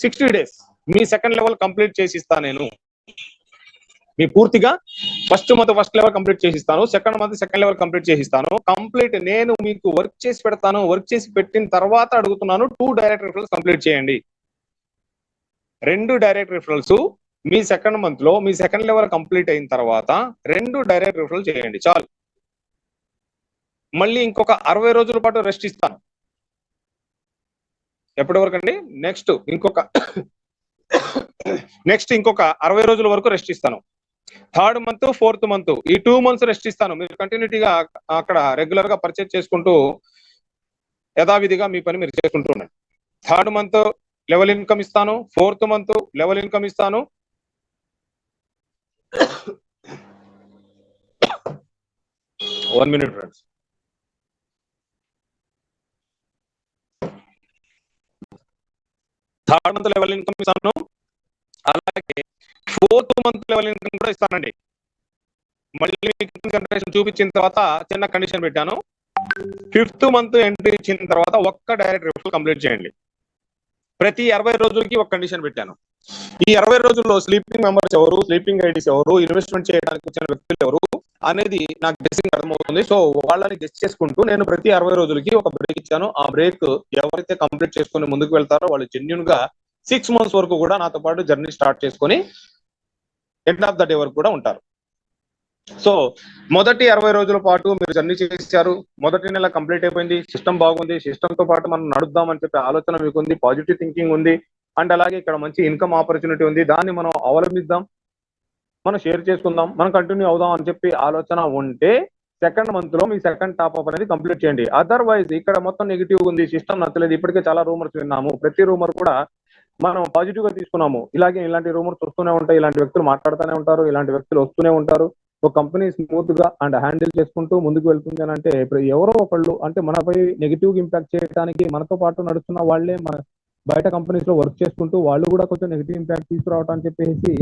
60 days మీ సెకండ్ లెవెల్ కంప్లీట్ చేసి ఇస్తాను. నేను మీ పూర్తిగా first month first level complete చేసి ఇస్తాను, second month second level complete చేసి ఇస్తాను. కంప్లీట్ నేను మీకు వర్క్ చేసి పెడతాను. వర్క్ చేసి పెట్టిన తర్వాత అడుగుతున్నాను 2 డైరెక్ట్ రిఫరల్స్ కంప్లీట్ చేయండి. 2 డైరెక్ట్ రిఫరల్స్ మీ సెకండ్ మంత్ లో మీ సెకండ్ లెవెల్ కంప్లీట్ అయిన తర్వాత 2 డైరెక్ట్ రిఫరల్ చేయండి చాలు. మళ్ళీ ఇంకొక 60 రోజుల పాటు రెస్ట్ ఇస్తాను. ఎప్పటి వరకు అండి? నెక్స్ట్ ఇంకొక 60 రోజుల వరకు రెస్ట్ ఇస్తాను. 3rd మంత్ 4th మంత్ ఈ 2 months రెస్ట్ ఇస్తాను. మీరు కంటిన్యూటీగా అక్కడ రెగ్యులర్ గా పర్చేజ్ చేసుకుంటూ యథావిధిగా మీ పని మీరు చేసుకుంటూ ఉండండి. 3rd మంత్ లెవెల్ ఇన్కమ్ ఇస్తాను, 4th మంత్ లెవెల్ ఇన్కమ్ ఇస్తాను. One minute friends. Third month level income ఇస్తాను, అలాగే 4th మంత్ లెవెల్ ఇన్కమ్ కూడా ఇస్తానండి. మళ్ళీ జనరేషన్ చూపించిన తర్వాత చిన్న కండిషన్ పెట్టాను. 5th మంత్ ఎంట్రీ ఇచ్చిన తర్వాత ఒక్క డైరెక్ట్ రిఫరల్ కంప్లీట్ చేయండి. ప్రతి 60 రోజులకి ఒక కండిషన్ పెట్టాను. ఈ 60 రోజుల్లో స్లీపింగ్ మెంబర్స్ ఎవరు, స్లీపింగ్ ఐడీస్ ఎవరు, ఇన్వెస్ట్మెంట్ చేయడానికి వచ్చిన వ్యక్తులు ఎవరు అనేది నాకు గెస్సింగ్ అర్థమవుతుంది. సో వాళ్ళని గెస్ చేసుకుంటూ నేను ప్రతి 60 రోజులకి ఒక బ్రేక్ ఇచ్చాను. ఆ బ్రేక్ ఎవరైతే కంప్లీట్ చేసుకుని ముందుకు వెళ్తారో వాళ్ళు జెన్యున్ గా 6 months వరకు కూడా నాతో పాటు జర్నీ స్టార్ట్ చేసుకొని ఎండ్ ఆఫ్ ద డే వరకు కూడా ఉంటారు. సో మొదటి 60 రోజుల పాటు మీరు జర్నీ చేశారు. మొదటి నెల కంప్లీట్ అయిపోయింది. సిస్టమ్ బాగుంది. సిస్టమ్ తో పాటు మనం నడుద్దాం అని చెప్పి ఆలోచన మీకు ఉంది, పాజిటివ్ థింకింగ్ ఉంది, అండ్ అలాగే ఇక్కడ మంచి ఇన్కమ్ ఆపర్చునిటీ ఉంది. దాన్ని మనం అవలంబిద్దాం, మనం షేర్ చేసుకుందాం, మనం కంటిన్యూ అవుదాం అని చెప్పి ఆలోచన ఉంటే 2nd month లో మీ సెకండ్ టాప్ అప్ అనేది కంప్లీట్ చేయండి. అదర్వైజ్ ఇక్కడ మొత్తం నెగిటివ్ ఉంది, సిస్టమ్ నచ్చలేదు, ఇప్పటికే చాలా రూమర్స్ విన్నాము, ప్రతి రూమర్ కూడా మనం పాజిటివ్ గా తీసుకున్నాము. ఇలాంటి రూమర్స్ వస్తూనే ఉంటాయి, ఇలాంటి వ్యక్తులు మాట్లాడుతూనే ఉంటారు, ఇలాంటి వ్యక్తులు వస్తూనే ఉంటారు. ఒక కంపెనీ స్మూత్ గా అండ్ హ్యాండిల్ చేసుకుంటూ ముందుకు వెళ్తుంది అని అంటే ఎవరో ఒకళ్ళు అంటే మనపై నెగిటివ్ ఇంపాక్ట్ చేయడానికి మనతో పాటు నడుస్తున్న వాళ్ళే మన బయట కంపెనీస్ లో వర్క్ చేసుకుంటూ వాళ్ళు కూడా కొంచెం నెగిటివ్ ఇంపాక్ట్ తీసుకురావటం అని చెప్పేసి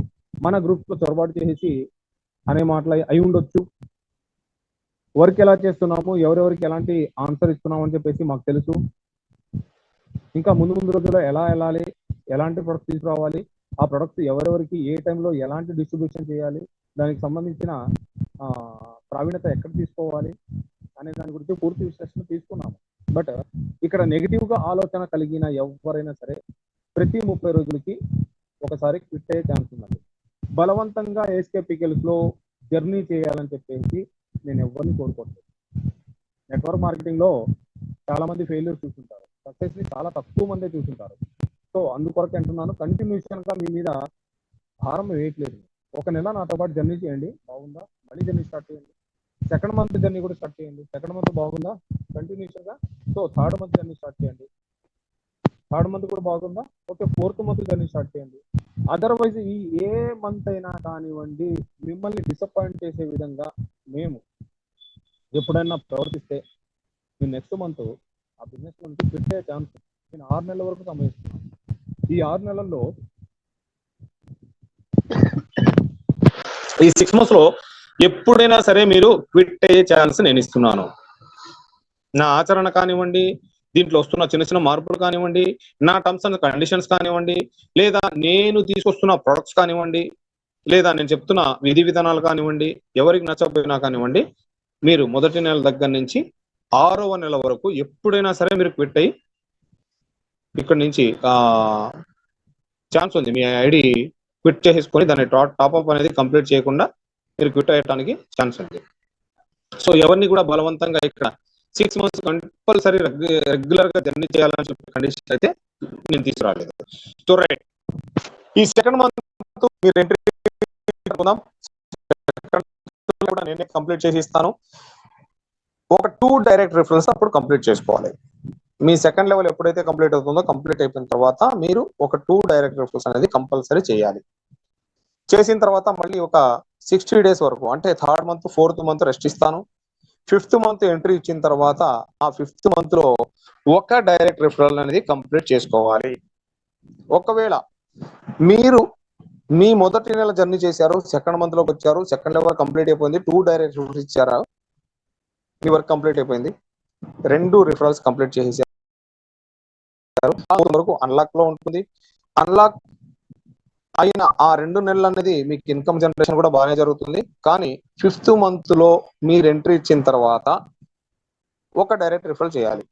మన గ్రూప్స్ లో చొరబాటు చేసి అనే మాటలు అయి ఉండొచ్చు. వర్క్ ఎలా చేస్తున్నాము, ఎవరెవరికి ఎలాంటి ఆన్సర్ ఇస్తున్నాము అని చెప్పేసి మాకు తెలుసు. ఇంకా ముందు రోజుల్లో ఎలా వెళ్ళాలి, ఎలాంటి ప్రొడక్ట్స్ తీసుకురావాలి, ఆ ప్రొడక్ట్స్ ఎవరెవరికి ఏ టైంలో ఎలాంటి డిస్ట్రిబ్యూషన్ చేయాలి, దానికి సంబంధించిన ప్రావీణ్యత ఎక్కడ తీసుకోవాలి అనే దాని గురించి పూర్తి విశ్లేషణ తీసుకున్నాము. బట్ ఇక్కడ నెగిటివ్ గా ఆలోచన కలిగిన ఎవరైనా సరే ప్రతి 30 రోజులకి ఒకసారి క్విట్ అయ్యే ఛాన్స్ ఉందండి. బలవంతంగా ఎస్కేపికల్స్ లో జర్నీ చేయాలని చెప్పేసి నేను ఎవరిని కోరుకోవట్లేదు. నెట్వర్క్ మార్కెటింగ్ లో చాలా మంది ఫెయిల్యూర్ చూస్తుంటారు, సక్సెస్ ని చాలా తక్కువ మందే చూస్తుంటారు. సో అందుకొరకు అంటున్నాను, కంటిన్యూషన్ గా మీ మీద భారం వేయట్లేదు. 1 నెల నాతో పాటు జర్నీ చేయండి, బాగుందా మళ్ళీ జర్నీ స్టార్ట్ చేయండి. 2nd month జర్నీ కూడా స్టార్ట్ చేయండి. 2nd month బాగుందా కంటిన్యూషన్ గా, so 3rd month journey start చేయండి. 3rd month కూడా బాగుందా, okay 4th month journey start చేయండి. అదర్వైజ్ ఈ ఏ మంత్ అయినా కానివ్వండి మిమ్మల్ని డిసప్పాయింట్ చేసే విధంగా మేము ఎప్పుడైనా ప్రవర్తిస్తే మీ నెక్స్ట్ మంత్ ఆ బిజినెస్ నుంచి పెట్టే ఛాన్స్ నేను 6 నెలల వరకు సమయిస్తున్నాను. ఈ 6 నెలల్లో ఈ 6 months లో ఎప్పుడైనా సరే మీరు క్విట్ అయ్యే ఛాన్స్ నేను ఇస్తున్నాను. నా ఆచరణ కానివ్వండి, దీంట్లో వస్తున్న చిన్న మార్పులు కానివ్వండి, నా టర్మ్స్ అండ్ కండిషన్స్ కానివ్వండి, లేదా నేను తీసుకొస్తున్న ప్రొడక్ట్స్ కానివ్వండి, లేదా నేను చెప్తున్న విధి విధానాలు కానివ్వండి, ఎవరికి నచ్చకపోయినా కానివ్వండి, మీరు మొదటి నెల దగ్గర నుంచి 6వ నెల వరకు ఎప్పుడైనా సరే మీరు క్విట్ అయ్యి ఇక్కడ నుంచి ఛాన్స్ ఉంది. మీ ఐడి క్విట్ చేసుకొని దాన్ని టాప్అప్ అనేది కంప్లీట్ చేయకుండా మీరు క్విట్ అయ్యడానికి ఛాన్స్ ఉంది. సో ఎవరిని కూడా బలవంతంగా ఇక్కడ 6 months కంపల్సరీ రెగ్యులర్ గా జర్నీ చేయాలని చెప్పే కండిషన్ అయితే నేను తీసుకురాలేదు. సో రైట్, ఈ 2nd month మీరు ఎంట్రీ కూడా నేనే కంప్లీట్ చేసి ఇస్తాను. ఒక 2 డైరెక్ట్ రిఫరెన్స్ అప్పుడు కంప్లీట్ చేసుకోవాలి. మీ 2nd లెవెల్ ఎప్పుడైతే కంప్లీట్ అవుతుందో కంప్లీట్ అయిపోయిన తర్వాత మీరు ఒక 2 డైరెక్ట్ రిఫరెన్స్ అనేది కంపల్సరీ చేయాలి. చేసిన తర్వాత మళ్ళీ ఒక 60 days వరకు అంటే 3rd month 4th month rest ఇస్తాను. 5th month ఎంట్రీ ఇచ్చిన తర్వాత ఆ 5th month లో ఒక డైరెక్ట్ రిఫరల్ అనేది కంప్లీట్ చేసుకోవాలి. ఒకవేళ మీరు మీ మొదటి నెల జర్నీ చేశారు, 2nd month లోకి వచ్చారు, 2nd లెవెల్ కంప్లీట్ అయిపోయింది, 2 డైరెక్ట్ రిఫరల్స్ ఇచ్చారా, మీ వర్క్ కంప్లీట్ అయిపోయింది, 2 రిఫరల్స్ కంప్లీట్ చేసేసారు, వరకు అన్లాక్ లో ఉంటుంది. అన్లాక్ అయిన ఆ 2 నెలలు అనేది మీకు ఇన్కమ్ జనరేషన్ కూడా బాగానే జరుగుతుంది. కానీ 5th month లో మీరు ఎంట్రీ ఇచ్చిన తర్వాత ఒక డైరెక్ట్ రిఫరల్ చేయాలి.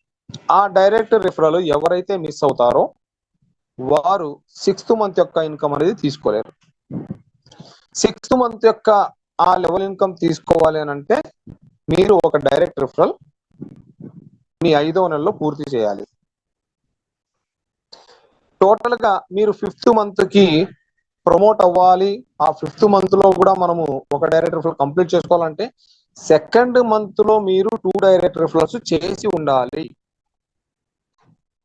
ఆ డైరెక్ట్ రిఫరల్ ఎవరైతే మిస్ అవుతారో వారు 6th month యొక్క ఇన్కమ్ అనేది తీసుకోలేరు. 6th month యొక్క ఆ లెవెల్ ఇన్కమ్ తీసుకోవాలి అని అంటే మీరు ఒక డైరెక్ట్ రిఫరల్ మీ 5వ నెలలో పూర్తి చేయాలి. టోటల్ గా మీరు 5th మంత్ కి ప్రమోట్ అవ్వాలి. ఆ 5th మంత్ లో కూడా మనము ఒక డైరెక్ట్ రిఫరల్ కంప్లీట్ చేసుకోవాలంటే 2nd మంత్ లో మీరు 2 డైరెక్ట్ రిఫరల్స్ చేసి ఉండాలి.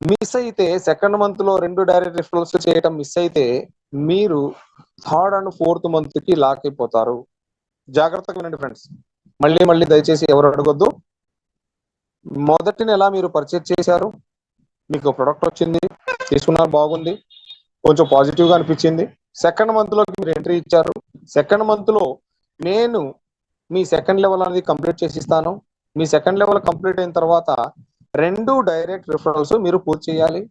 మిస్ అయితే 2nd మంత్ లో 2 డైరెక్ట్ రిఫరల్స్ చేయటం మిస్ అయితే మీరు 3rd and 4th మంత్ కి లాక్ అయిపోతారు. జాగ్రత్తగా వినండి ఫ్రెండ్స్, మళ్ళీ దయచేసి ఎవరు అడగొద్దు. మొదటి నెల మీరు పర్చేజ్ చేశారు, మీకు ప్రొడక్ట్ వచ్చింది, తీసుకున్నారు, బాగుంది, కొంచెం పాజిటివ్ గా అనిపించింది. 2nd మంత్ లో మీరు ఎంట్రీ ఇచ్చారు. 2nd మంత్ లో నేను మీ 2nd లెవెల్ అనేది కంప్లీట్ చేసి ఇస్తాను. మీ 2nd లెవెల్ కంప్లీట్ అయిన తర్వాత 2 డైరెక్ట్ రిఫరల్స్ మీరు పూర్తి చేయాలి.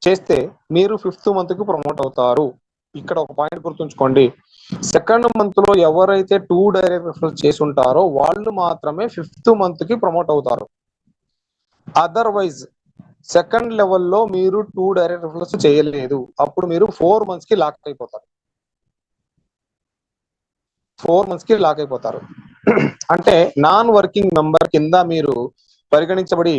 చేస్తే మీరు 5th మంత్ కి ప్రమోట్ అవుతారు. ఇక్కడ ఒక పాయింట్ గుర్తుంచుకోండి, 2nd మంత్ లో ఎవరైతే 2 డైరెక్ట్ రిఫరల్స్ చేసి ఉంటారో వాళ్ళు మాత్రమే 5th మంత్ కి ప్రమోట్ అవుతారు. అదర్వైజ్ 2nd లెవెల్లో మీరు 2 డైరెక్ట్ రిఫరల్స్ చేయలేదు, అప్పుడు మీరు 4 మంత్స్ కి లాక్ అయిపోతారు. 4 మంత్స్ కి లాక్ అయిపోతారు. అంటే నాన్ వర్కింగ్ మెంబర్ కింద మీరు పరిగణించబడి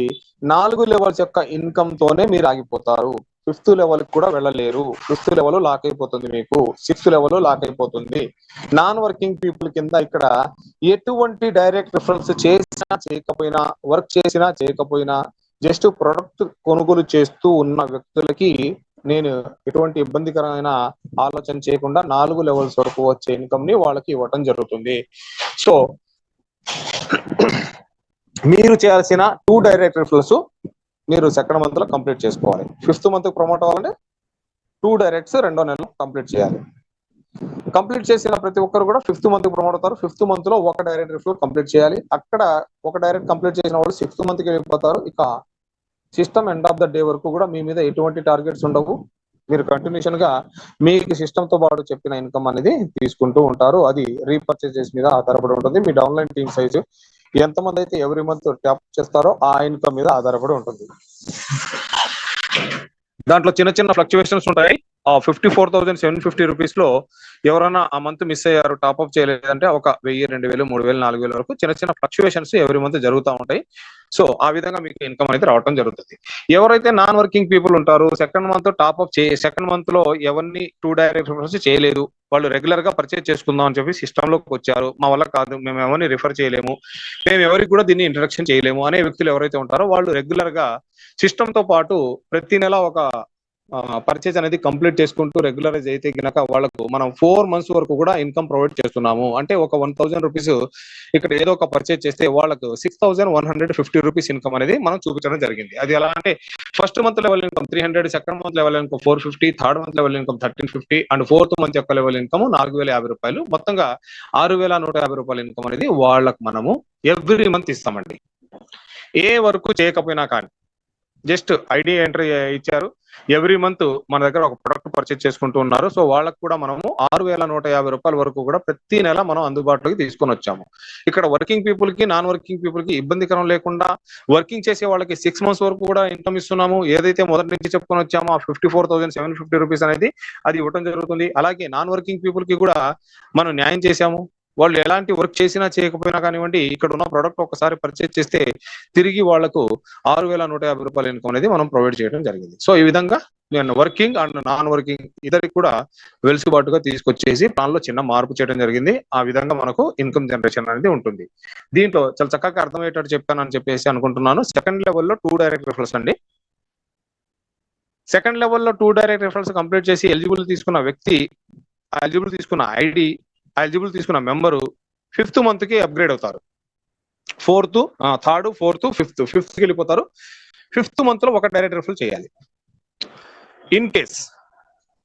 4 లెవెల్స్ యొక్క ఇన్కమ్ తోనే మీరు ఆగిపోతారు. 5th లెవెల్ కూడా వెళ్ళలేరు. 5th లెవెల్ లాక్ అయిపోతుంది, మీకు 6th లెవెల్ లాక్ అయిపోతుంది. నాన్ వర్కింగ్ పీపుల్ కింద ఇక్కడ ఎటువంటి డైరెక్ట్ రిఫరల్స్ చేసినా చేయకపోయినా, వర్క్ చేసినా చేయకపోయినా, జస్ట్ ప్రొడక్ట్ కొనుగోలు చేస్తూ ఉన్న వ్యక్తులకి నేను ఎటువంటి ఇబ్బందికరమైన ఆలోచన చేయకుండా 4 లెవెల్స్ వరకు వచ్చే ఇన్కమ్ ని వాళ్ళకి ఇవ్వటం జరుగుతుంది. సో మీరు చేయాల్సిన 2 డైరెక్ట్ రిఫరల్స్ మీరు 2nd మంత్ లో కంప్లీట్ చేసుకోవాలి. 5th మంత్ ప్రమోట్ అవ్వాలంటే 2 డైరెక్ట్స్ 2వ నెలలో కంప్లీట్ చేయాలి. కంప్లీట్ చేసిన ప్రతి ఒక్కరు కూడా 5th మంత్ ప్రమోట్ అవుతారు. 5th మంత్ లో ఒక డైరెక్ట్ రిఫరల్ కంప్లీట్ చేయాలి. అక్కడ ఒక డైరెక్ట్ కంప్లీట్ చేసిన వాళ్ళు 6th మంత్ కి వెళ్ళిపోతారు. ఇక system end of the day వరకు కూడా మీ మీద ఎటువంటి టార్గెట్స్ ఉండవు. మీరు కంటిన్యూషన్ గా మీకు సిస్టమ్ తో పాటు చెప్పిన ఇన్కమ్ అనేది తీసుకుంటూ ఉంటారు. అది రీపర్చేజెస్ మీద ఆధారపడి ఉంటుంది. మీ డౌన్లైన్ టీమ్ సైజు ఎంతమంది అయితే ఎవ్రీ మంత్ ట్యాప్ చేస్తారో ఆ ఇన్కమ్ మీద ఆధారపడి ఉంటుంది. దాంట్లో చిన్న ఫ్లక్చువేషన్స్ ఉంటాయి. ఆ 54,750 రూపీస్ లో ఎవరైనా ఆ మంత్ మిస్ అయ్యారు, టాప్అప్ చేయలేదంటే ఒక 1000, 2000, 3000, 4000 వరకు చిన్న ఫ్లక్చువేషన్స్ ఎవ్రీ మంత్ జరుగుతూ ఉంటాయి. సో ఆ విధంగా మీకు ఇన్కమ్ అనేది రావడం జరుగుతుంది. ఎవరైతే నాన్ వర్కింగ్ పీపుల్ ఉంటారో 2nd month top-up 2nd month లో ఎవరిని 2 డైరెక్ట్ రిఫరల్స్ చేయలేదు, వాళ్ళు రెగ్యులర్ గా పర్చేజ్ చేసుకుందాం అని చెప్పి సిస్టమ్ లోకి వచ్చారు, మా వల్ల కాదు, మేము ఎవరిని రిఫర్ చేయలేము, మేము ఎవరికి కూడా దీన్ని ఇంట్రడక్షన్ చేయలేము అనే వ్యక్తులు ఎవరైతే ఉంటారో వాళ్ళు రెగ్యులర్ గా సిస్టమ్ తో పాటు ప్రతి నెల ఒక పర్చేజ్ అనేది కంప్లీట్ చేసుకుంటూ రెగ్యులరైజ్ అయితే కనుక వాళ్ళకు మనం 4 మంత్స్ వరకు కూడా ఇన్కమ్ ప్రొవైడ్ చేస్తున్నాము. అంటే ఒక 1000 రూపీస్ ఇక్కడ ఏదో ఒక పర్చేజ్ చేస్తే వాళ్ళకు 6150 రూపీస్ ఇన్కమ్ అనేది మనం చూపించడం జరిగింది. అది ఎలా అంటే 1st month level income 300, 2nd month level income 450, 3rd month level income 1350 and 4th month యొక్క లెవెల్ ఇన్కమ్ 4050 రూపాయలు, మొత్తంగా 6150 రూపాయల ఇన్కమ్ అనేది వాళ్ళకు మనము ఎవ్రీ మంత్ ఇస్తామండి. ఏ వర్క్ చేయకపోయినా కానీ జస్ట్ ఐడి ఎంట్రీ ఇచ్చారు, ఎవ్రీ మంత్ మన దగ్గర ఒక ప్రొడక్ట్ పర్చేజ్ చేసుకుంటూ ఉన్నారు. సో వాళ్ళకు కూడా మనము 6150 రూపాయల వరకు కూడా ప్రతి నెల మనం అందుబాటులోకి తీసుకొని వచ్చాము. ఇక్కడ వర్కింగ్ పీపుల్ కి, నాన్ వర్కింగ్ పీపుల్ కి ఇబ్బందికరం లేకుండా వర్కింగ్ చేసే వాళ్ళకి 6 మంత్స్ వరకు కూడా ఇన్కమ్ ఇస్తున్నాము. ఏదైతే మొదటి నుంచి చెప్పుకొని వచ్చామో ఆ 54,750 రూపీస్ అనేది అది ఇవ్వడం జరుగుతుంది. అలాగే నాన్ వర్కింగ్ పీపుల్ కి కూడా మనం న్యాయం చేశాము. వాళ్ళు ఎలాంటి వర్క్ చేసినా చేయకపోయినా కానివ్వండి, ఇక్కడ ఉన్న ప్రొడక్ట్ ఒకసారి పర్చేజ్ చేస్తే తిరిగి వాళ్లకు 6150 రూపాయల ఇన్కమ్ అనేది మనం ప్రొవైడ్ చేయడం జరిగింది. సో ఈ విధంగా నేను వర్కింగ్ అండ్ నాన్ వర్కింగ్ ఇద్దరికి కూడా వెలుసుబాటుగా తీసుకొచ్చేసి ప్లాన్ లో చిన్న మార్పు చేయడం జరిగింది. ఆ విధంగా మనకు ఇన్కమ్ జనరేషన్ అనేది ఉంటుంది. దీంట్లో చాలా చక్కగా అర్థమయ్యేటట్టు చెప్పానని చెప్పేసి అనుకుంటున్నాను. 2nd లెవెల్లో 2 డైరెక్ట్ రిఫరల్స్ అండి. 2nd లెవెల్లో 2 డైరెక్ట్ రిఫరల్స్ కంప్లీట్ చేసి ఎలిజిబుల్ తీసుకున్న వ్యక్తి, ఎలిజిబుల్ తీసుకున్న ఐడి, ఎలిజిబుల్ తీసుకున్న మెంబరు 5th మంత్ కి అప్గ్రేడ్ అవుతారు. 4th, 3rd, 4th, 5th కి వెళ్ళిపోతారు. 5th మంత్ లో ఒక డైరెక్ట్ రిఫరల్ చేయాలి. ఇన్ కేస్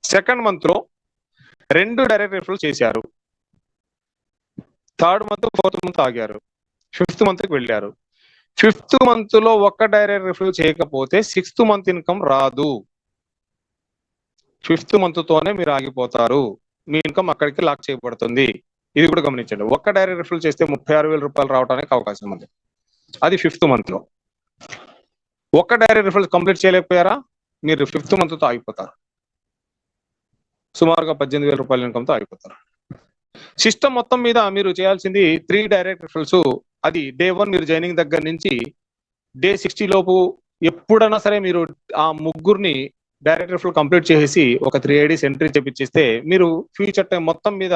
2nd మంత్ లో 2 డైరెక్ట్ రిఫరల్ చేశారు, 3rd మంత్ 4th మంత్ ఆగారు, 5th మంత్ కి వెళ్ళారు, 5th మంత్ లో ఒక డైరెక్ట్ రిఫరల్ చేయకపోతే 6th మంత్ ఇన్కమ్ రాదు. 5th మంత్ తోనే మీరు ఆగిపోతారు, మీ ఇన్కమ్ అక్కడికి లాక్ చేయబడుతుంది. ఇది కూడా గమనించండి. ఒక్క డైరెక్ట్ రిఫరల్ చేస్తే 36,000 రూపాయలు రావడానికి అవకాశం ఉంది. అది 5th మంత్ లో. ఒక్క డైరెక్ట్ రిఫరల్ కంప్లీట్ చేయలేకపోయారా, మీరు 5th మంత్ తో ఆగిపోతారు. సుమారుగా 18,000 రూపాయల ఇన్కమ్ తో ఆగిపోతారు. సిస్టమ్ మొత్తం మీద మీరు చేయాల్సింది 3 డైరెక్ట్ రిఫరల్స్. అది డే 1 మీరు జాయినింగ్ దగ్గర నుంచి డే 60 లోపు ఎప్పుడైనా సరే మీరు ఆ ముగ్గురిని డైరెక్ట్ రిఫరల్ కంప్లీట్ చేసి ఒక 3 ఐడీస్ ఎంట్రీ చేపించేస్తే మీరు ఫ్యూచర్ టైం మొత్తం మీద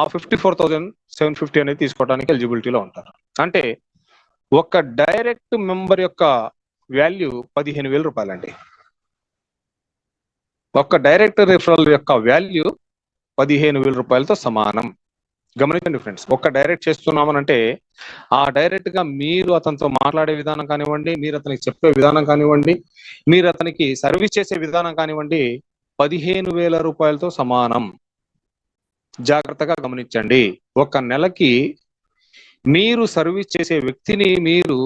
ఆ 54,750 అనేది తీసుకోవడానికి ఎలిజిబిలిటీలో ఉంటారు. అంటే ఒక డైరెక్ట్ మెంబర్ యొక్క వాల్యూ 15,000 రూపాయలండి. ఒక డైరెక్ట్ రిఫరల్ యొక్క వాల్యూ 15,000 రూపాయలతో సమానం. గమనించండి ఫ్రెండ్స్, ఒక్క డైరెక్ట్ చేస్తున్నామనంటే ఆ డైరెక్ట్ గా మీరు అతనితో మాట్లాడే విధానం కానివ్వండి, మీరు అతనికి చెప్పే విధానం కానివ్వండి, మీరు అతనికి సర్వీస్ చేసే విధానం కానివ్వండి, 15,000 రూపాయలతో సమానం. జాగ్రత్తగా గమనించండి. ఒక నెలకి మీరు సర్వీస్ చేసే వ్యక్తిని మీరు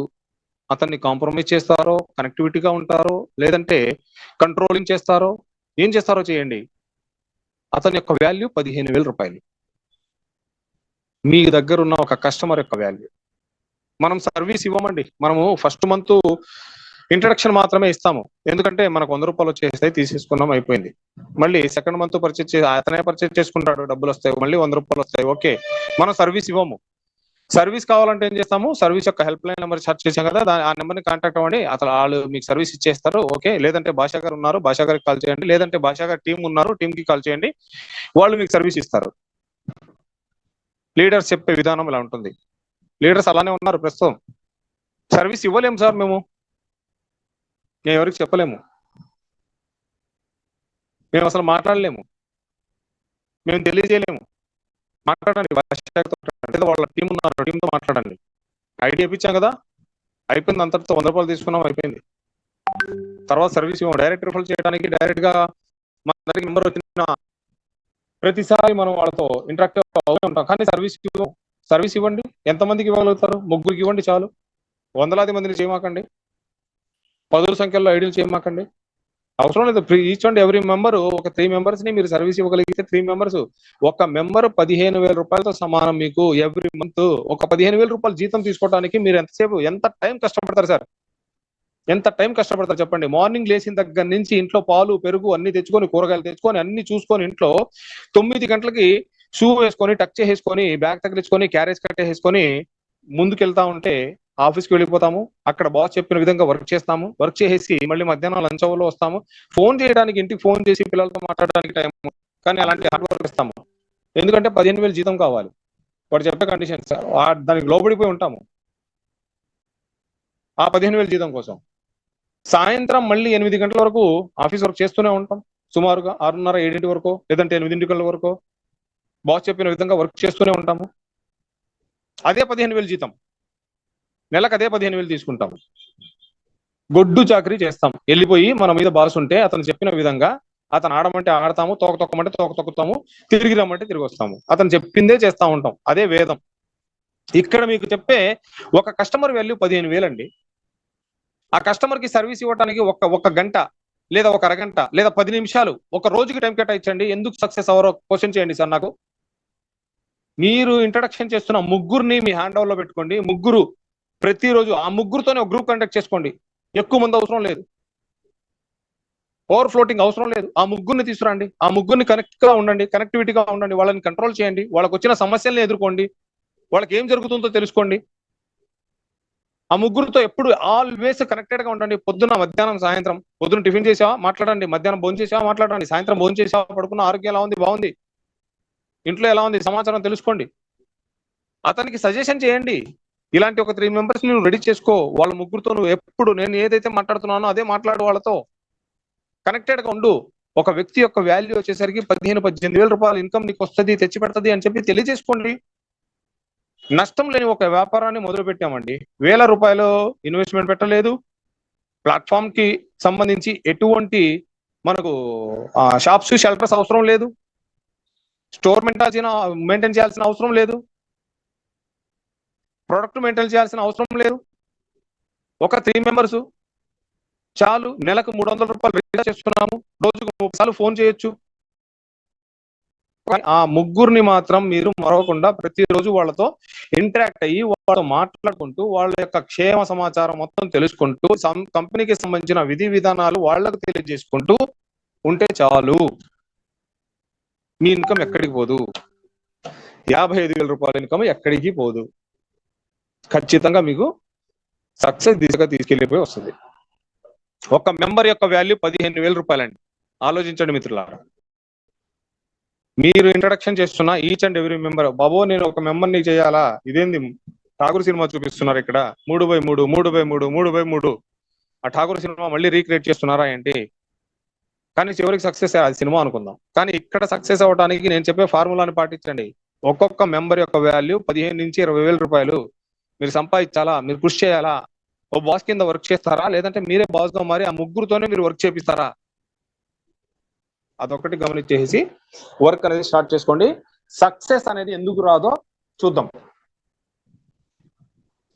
అతన్ని కాంప్రమైజ్ చేస్తారో, కనెక్టివిటీగా ఉంటారో, లేదంటే కంట్రోలింగ్ చేస్తారో, ఏం చేస్తారో చేయండి, అతని యొక్క వాల్యూ 15,000 రూపాయలు. మీ దగ్గర ఉన్న ఒక కస్టమర్ యొక్క వాల్యూ. మనం సర్వీస్ ఇవ్వమండి. మనము ఫస్ట్ మంత్ ఇంట్రడక్షన్ మాత్రమే ఇస్తాము. ఎందుకంటే మనకు 100 రూపాయలు వచ్చేస్తాయి, తీసేసుకున్నాం, అయిపోయింది. మళ్ళీ సెకండ్ మంత్ పర్చేజ్ చేసి అతనే పర్చేజ్ చేసుకుంటాడు, డబ్బులు వస్తాయి, మళ్ళీ 100 రూపాయలు వస్తాయి. ఓకే, మనం సర్వీస్ ఇవ్వము. సర్వీస్ కావాలంటే ఏం చేస్తాము, సర్వీస్ యొక్క హెల్ప్ లైన్ నెంబర్ సెర్చ్ చేసాం కదా, ఆ నెంబర్ని కాంటాక్ట్ అవ్వండి, అసలు వాళ్ళు మీకు సర్వీస్ ఇచ్చేస్తారు. ఓకే, లేదంటే భాషా గారు ఉన్నారు, భాషా గారికి కాల్ చేయండి, లేదంటే భాషా గారి టీం ఉన్నారు, టీంకి కాల్ చేయండి, వాళ్ళు మీకు సర్వీస్ ఇస్తారు. లీడర్స్ చెప్పే విధానం ఇలా ఉంటుంది. లీడర్స్ అలానే ఉన్నారు ప్రస్తుతం. సర్వీస్ ఇవ్వలేము సార్, మేము ఎవరికి చెప్పలేము, మేము అసలు మాట్లాడలేము, మేము తెలియజేయలేము. మాట్లాడండి, వాళ్ళ టీం ఉన్నారు, టీంతో మాట్లాడండి. ఐడి ఇప్పించాం కదా, అయిపోయింది, అంతటితో 100 రూపాయలు తీసుకున్నాం, అయిపోయింది. తర్వాత సర్వీస్ ఇవ్వం. డైరెక్ట్ రిఫర్ చేయడానికి డైరెక్ట్ గా మన దగ్గరికి నెంబర్ వచ్చిన ప్రతిసారి మనం వాళ్ళతో ఇంటరాక్టివ్ అవుతూ ఉంటాం, కానీ సర్వీస్ ఇవ్వండి. ఎంతమందికి ఇవ్వగలుగుతారు? 3 ఇవ్వండి చాలు. 100 మందిని చేయమాకండి, 10 సంఖ్యలో ఐడీలు చేయమాకండి, అవసరం లేదు. ఈచ్ అండ్ ఎవ్రీ మెంబర్ ఒక 3 మెంబర్స్ ని మీరు సర్వీస్ ఇవ్వగలిగితే 3 మెంబర్స్, ఒక మెంబర్ 15,000 రూపాయలతో సమానం. మీకు ఎవ్రీ మంత్ ఒక 15,000 రూపాయలు జీతం తీసుకోవడానికి మీరు ఎంత టైం కష్టపడతారు సార్? ఎంత టైం కష్టపడతారు చెప్పండి? మార్నింగ్ లేచిన దగ్గర నుంచి ఇంట్లో పాలు, పెరుగు అన్ని తెచ్చుకొని, కూరగాయలు తెచ్చుకొని, అన్ని చూసుకొని, ఇంట్లో 9 గంటలకి షూ వేసుకొని, టక్ చేసేసుకొని, బ్యాగ్ తగిలించుకొని, క్యారేజ్ కట్టేసుకొని ముందుకెళ్తా ఉంటే ఆఫీస్కి వెళ్ళిపోతాము. అక్కడ బాస్ చెప్పిన విధంగా వర్క్ చేస్తాము. వర్క్ చేసి మళ్ళీ మధ్యాహ్నం లంచ్ అవర్లో వస్తాము. ఫోన్ చేయడానికి, ఇంటికి ఫోన్ చేసి పిల్లలతో మాట్లాడడానికి టైం, కానీ అలాంటి హార్డ్ వర్క్ ఇస్తాము. ఎందుకంటే 15,000 జీతం కావాలి. వాడు చెప్పే కండిషన్స్, దానికి లోబడిపోయి ఉంటాము ఆ 15,000 జీతం కోసం. సాయంత్రం మళ్ళీ 8 గంటల వరకు ఆఫీస్ వర్క్ చేస్తూనే ఉంటాం, సుమారుగా 6:30, 7 వరకు, లేదంటే 8 గంటల వరకు బాస్ చెప్పిన విధంగా వర్క్ చేస్తూనే ఉంటాము. అదే 15,000 జీతం, నెలకు అదే 15,000 తీసుకుంటాము. గొడ్డు చాకరీ చేస్తాం. వెళ్ళిపోయి మన మీద బాస్ ఉంటే అతను చెప్పిన విధంగా, అతను ఆడమంటే ఆడతాము, తొక్కమంటే తొక్కుతాము, తిరిగి రమ్మంటే తిరిగి వస్తాము. అతను చెప్పిందే చేస్తా ఉంటాం. అదే వేదం. ఇక్కడ మీకు చెప్పే ఒక కస్టమర్ వాల్యూ 15,000 అండి. ఆ కస్టమర్ కి సర్వీస్ ఇవ్వడానికి ఒక గంట, లేదా ఒక అరగంట, లేదా 10 నిమిషాలు ఒక రోజుకి టైం కేటాయించండి. ఎందుకు సక్సెస్ అవ్వరో క్వశ్చన్ చేయండి సార్ నాకు. మీరు ఇంట్రడక్షన్ చేస్తున్న 3 మీ హ్యాండ్ ఓవర్ లో పెట్టుకోండి. 3 ప్రతిరోజు ఆ 3తోనే ఒక గ్రూప్ కండక్ట్ చేసుకోండి. ఎక్కువ మంది అవసరం లేదు, ఓవర్ ఫ్లోటింగ్ అవసరం లేదు. ఆ 3ని తీసుకురండి. ఆ 3ని కనెక్ట్గా ఉండండి, కనెక్టివిటీగా ఉండండి, వాళ్ళని కంట్రోల్ చేయండి, వాళ్ళకి వచ్చిన సమస్యల్ని ఎదుర్కోండి, వాళ్ళకి ఏం జరుగుతుందో తెలుసుకోండి. ఆ 3తో ఎప్పుడు ఆల్వేస్ కనెక్టెడ్ గా ఉండండి. పొద్దున, మధ్యాహ్నం, సాయంత్రం. పొద్దున టిఫిన్ చేసావా, మాట్లాడండి. మధ్యాహ్నం భోజనం చేసావా, మాట్లాడండి. సాయంత్రం భోజనం చేసావా, పడుకున్న ఆరోగ్యం ఎలా ఉంది, బాగుంది, ఇంట్లో ఎలా ఉంది, సమాచారం తెలుసుకోండి. అతనికి సజెషన్ చేయండి. ఇలాంటి ఒక 3 మెంబర్స్ నువ్వు రెడీ చేసుకో. వాళ్ళ 3తో నువ్వు ఎప్పుడు నేను ఏదైతే మాట్లాడుతున్నానో అదే మాట్లాడు, వాళ్ళతో కనెక్టెడ్ గా ఉండు. ఒక వ్యక్తి యొక్క వాల్యూ వచ్చేసరికి 15,000-18,000 రూపాయలు ఇన్కమ్ నీకు వస్తుంది, తెచ్చి పెడుతుంది అని చెప్పి తెలియజేసుకోండి. నష్టం లేని ఒక వ్యాపారాన్ని మొదలు పెట్టామండి. 1,000 రూపాయలు ఇన్వెస్ట్మెంట్ పెట్టలేదు. ప్లాట్ఫామ్ కి సంబంధించి ఎటువంటి మనకు షాప్స్, షెల్టర్స్ అవసరం లేదు. స్టోర్ మెయింటైన్ చేయాల్సిన అవసరం లేదు. ప్రొడక్ట్ మెయింటైన్ చేయాల్సిన అవసరం లేదు. ఒక 3 మెంబర్స్ చాలు. నెలకు 300 రూపాయలు రీఛార్జ్ చేస్తున్నాము. రోజుకు 30 సార్లు ఫోన్ చేయొచ్చు. ఆ 3ని మాత్రం మీరు మరవకుండా ప్రతిరోజు వాళ్ళతో ఇంటరాక్ట్ అయ్యి, వాళ్ళతో మాట్లాడుకుంటూ, వాళ్ళ యొక్క క్షేమ సమాచారం మొత్తం తెలుసుకుంటూ, కంపెనీకి సంబంధించిన విధి విధానాలు వాళ్ళకు తెలియజేసుకుంటూ ఉంటే చాలు. మీ ఇన్కమ్ ఎక్కడికి పోదు. 55,000 రూపాయల ఇన్కమ్ ఎక్కడికి పోదు. ఖచ్చితంగా మీకు సక్సెస్ దిశగా తీసుకెళ్ళిపోయి వస్తుంది. ఒక మెంబర్ యొక్క వాల్యూ 15,000 రూపాయలండి. ఆలోచించండి మిత్రులారా. మీరు ఇంట్రడక్షన్ చేస్తున్న ఈచ్ అండ్ ఎవ్రీ మెంబర్, బాబో నేను ఒక మెంబర్ని చేయాలా, ఇదేంది ఠాగూర్ సినిమా చూపిస్తున్నారు ఇక్కడ 3/3 3/3 3/3, ఆ ఠాగూర్ సినిమా మళ్ళీ రీక్రియేట్ చేస్తున్నారా ఏంటి? కానీ చివరికి సక్సెస్ అది సినిమా అనుకుందాం. కానీ ఇక్కడ సక్సెస్ అవ్వడానికి నేను చెప్పే ఫార్ములాని పాటించండి. ఒక్కొక్క మెంబర్ యొక్క వాల్యూ 15 నుంచి 20,000 రూపాయలు మీరు సంపాదించాలా, మీరు కృషి చేయాలా. ఓ బాస్ కింద వర్క్ చేస్తారా, లేదంటే మీరే బాస్ గా మారి ఆ ముగ్గురుతోనే మీరు వర్క్ చేపిస్తారా? అదొకటి గమనించేసి వర్క్ అనేది స్టార్ట్ చేసుకోండి. సక్సెస్ అనేది ఎందుకు రాదో చూద్దాం.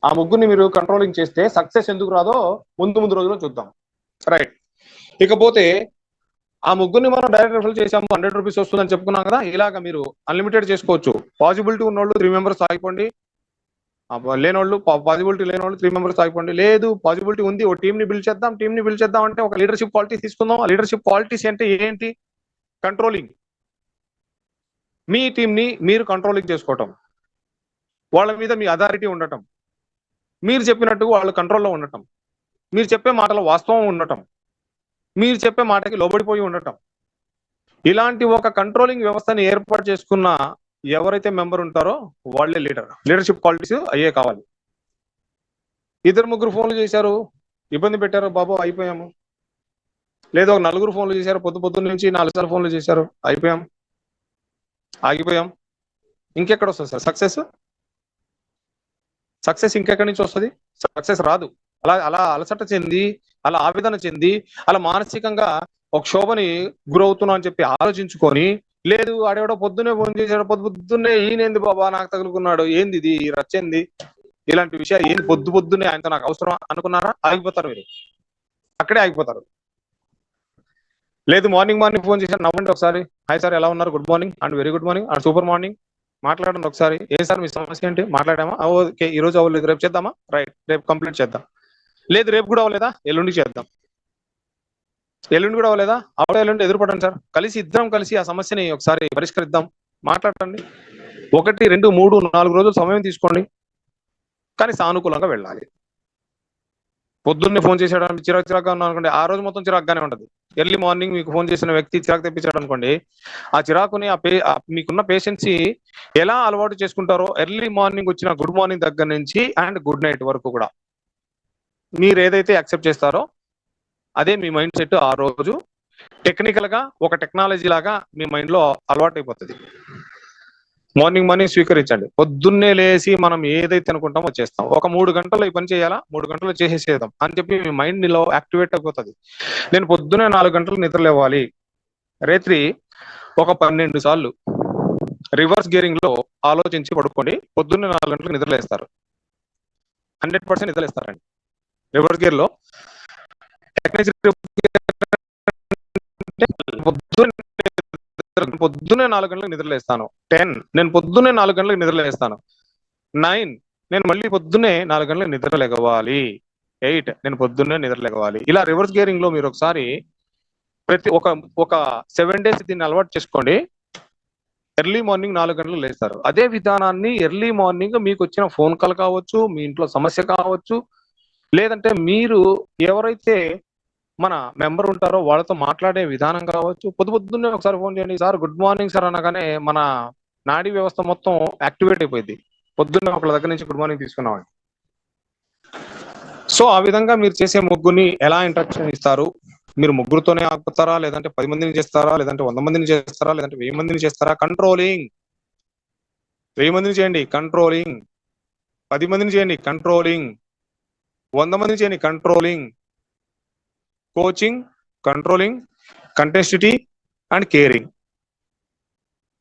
ఆ ముగ్గురిని మీరు కంట్రోలింగ్ చేస్తే సక్సెస్ ఎందుకు రాదో ముందు రోజుల్లో చూద్దాం. రైట్. ఇకపోతే ఆ ముగ్గురిని మనం డైరెక్ట్ రిఫర్ చేసాము, 100 రూపీస్ వస్తుందని చెప్పుకున్నాం కదా. ఇలాగ మీరు అన్లిమిటెడ్ చేసుకోవచ్చు. పాసిబిలిటీ ఉన్నోళ్ళు 3 మెంబర్స్ ఆగిపోండి, లేనోళ్ళు పాసిబిలిటీ లేనోళ్ళు 3 మెంబర్స్ ఆగిపోండి. లేదు పాసిబిలిటీ ఉంది, ఒక టీం ని బిల్డ్ చేద్దాం అంటే ఒక లీడర్షిప్ క్వాలిటీస్ తీసుకుందాం. ఆ లీడర్షిప్ క్వాలిటీస్ అంటే ఏంటి? కంట్రోలింగ్. మీ టీం ని మీరు కంట్రోలింగ్ చేసుకోవటం, వాళ్ళ మీద మీ అథారిటీ ఉండటం, మీరు చెప్పినట్టు వాళ్ళు కంట్రోల్లో ఉండటం, మీరు చెప్పే మాటలో వాస్తవం ఉండటం, మీరు చెప్పే మాటకి లోబడిపోయి ఉండటం. ఇలాంటి ఒక కంట్రోలింగ్ వ్యవస్థని ఏర్పాటు చేసుకున్న ఎవరైతే మెంబర్ ఉంటారో వాళ్ళే లీడర్. లీడర్షిప్ క్వాలిటీస్ అయ్యే కావాలి. 2-3 ఫోన్లు చేశారు, ఇబ్బంది పెట్టారు, బాబు అయిపోయాము. లేదా ఒక 4 ఫోన్లు చేశారు, పొద్దున్న నుంచి 4 సార్లు ఫోన్లు చేశారు, అయిపోయాం, ఆగిపోయాం. ఇంకెక్కడ వస్తుంది సార్ సక్సెస్ ఇంకెక్కడి నుంచి వస్తుంది? సక్సెస్ రాదు. అలా అలసట చెంది, అలా ఆవేదన చెంది, అలా మానసికంగా ఒక శోభని గురవుతున్నా అని చెప్పి ఆలోచించుకొని, లేదు ఆడేవాడో పొద్దున్నే ఫోన్ చేశాడు, పొద్దున్నే ఈయనేంది బాబా నాకు తగులుకున్నాడు, ఏంది ఇది రచ్చింది, ఇలాంటి విషయాలు ఏంది పొద్దున్నే ఆయనతో నాకు అవసరం అనుకున్నారా? ఆగిపోతారు, మీరు అక్కడే ఆగిపోతారు. లేదు మార్నింగ్ ఫోన్ చేశారు, నవ్వండి ఒకసారి, హాయ్ సార్ ఎలా ఉన్నారు, good morning and very good morning and super morning, మాట్లాడండి ఒకసారి, ఏ సార్ మీ సమస్య ఏంటి, మాట్లాడామా, ఓకే ఈ రోజు అవ్వలేదు, రేపు చేద్దామా, రైట్ రేపు కంప్లీట్ చేద్దాం. లేదు రేపు కూడా అవ్వలేదా, ఎల్లుండి చేద్దాం. ఎల్లుండి కూడా అవ్వలేదా, ఎల్లుండి ఎదురుపడండి సార్, ఇద్దరం కలిసి ఆ సమస్యని ఒకసారి పరిష్కరిద్దాం, మాట్లాడండి. 1, 2, 3, 4 రోజులు సమయం తీసుకోండి, కానీ సానుకూలంగా వెళ్ళాలి. పొద్దున్నే ఫోన్ చేసాడు చిరాకుగా ఉన్నాను అనుకోండి, ఆ రోజు మొత్తం చిరాకుగానే ఉంటుంది. ఎర్లీ మార్నింగ్ మీకు ఫోన్ చేసిన వ్యక్తి చిరాకు తెప్పించాడు అనుకోండి, ఆ చిరాకుని మీకున్న పేషెన్సీ ఎలా అలవాటు చేసుకుంటారో, ఎర్లీ మార్నింగ్ వచ్చిన గుడ్ మార్నింగ్ దగ్గర నుంచి అండ్ గుడ్ నైట్ వరకు కూడా మీరు ఏదైతే యాక్సెప్ట్ చేస్తారో అదే మీ మైండ్ సెట్ ఆ రోజు టెక్నికల్ గా ఒక టెక్నాలజీ లాగా మీ మైండ్ లో అలవాటు అయిపోతుంది. మార్నింగ్ స్వీకరించండి. పొద్దున్నే లేసి మనం ఏదైతే అనుకుంటామో చేస్తాం. ఒక 3 గంటలు ఈ పని చేయాలా, 3 గంటలు చేసేసేద్దాం అని చెప్పి మీ మైండ్ లో యాక్టివేట్ అయిపోతుంది. నేను పొద్దున్నే 4 గంటలు నిద్రలేవాలి, రాత్రి ఒక 12 సార్లు రివర్స్ గేరింగ్ లో ఆలోచించి పడుకోండి. పొద్దున్నే 4 గంటలకు నిద్రలేస్తారు, 100% నిద్రలేస్తారండి. రివర్స్ గేర్ లో పొద్దున్నే 4 గంటలకు నిద్రలేస్తాను. 10 నేను పొద్దున్నే 4 గంటలకు నిద్రలేస్తాను. 9 నేను మళ్ళీ పొద్దున్నే 4 గంటలకు నిద్రలేగవాలి. 8 నేను పొద్దున్నే నిద్రలేగవాలి. ఇలా రివర్స్ గేరింగ్ లో మీరు ఒకసారి ప్రతి ఒక 7 days దీన్ని అలవాటు చేసుకోండి. ఎర్లీ మార్నింగ్ 4 గంటలకు లేస్తారు. అదే విధానాన్ని ఎర్లీ మార్నింగ్ మీకు వచ్చిన ఫోన్ కాల్ కావచ్చు, మీ ఇంట్లో సమస్య కావచ్చు, లేదంటే మీరు ఎవరైతే మన మెంబర్ ఉంటారో వాళ్ళతో మాట్లాడే విధానం కావచ్చు, పొద్దున్నే ఒకసారి ఫోన్ చేయండి, సార్ గుడ్ మార్నింగ్ సార్ అనగానే మన నాడీ వ్యవస్థ మొత్తం యాక్టివేట్ అయిపోయింది. పొద్దున్నే ఒకళ్ళ దగ్గర నుంచి గుడ్ మార్నింగ్ తీసుకున్నామండి. సో ఆ విధంగా మీరు చేసే ముగ్గురిని ఎలా ఇంట్రక్షన్ ఇస్తారు? మీరు ముగ్గురుతోనే ఆపుతారా, లేదంటే 10 మందిని చేస్తారా, లేదంటే 100 మందిని చేస్తారా, లేదంటే 1000 మందిని చేస్తారా? కంట్రోలింగ్. 1000 మందిని చేయండి, కంట్రోలింగ్. 10 మందిని చేయండి, కంట్రోలింగ్. 100 మందిని చేయండి, కంట్రోలింగ్. కోచింగ్, కంట్రోలింగ్, కంటెస్టిటీ అండ్ కేరింగ్.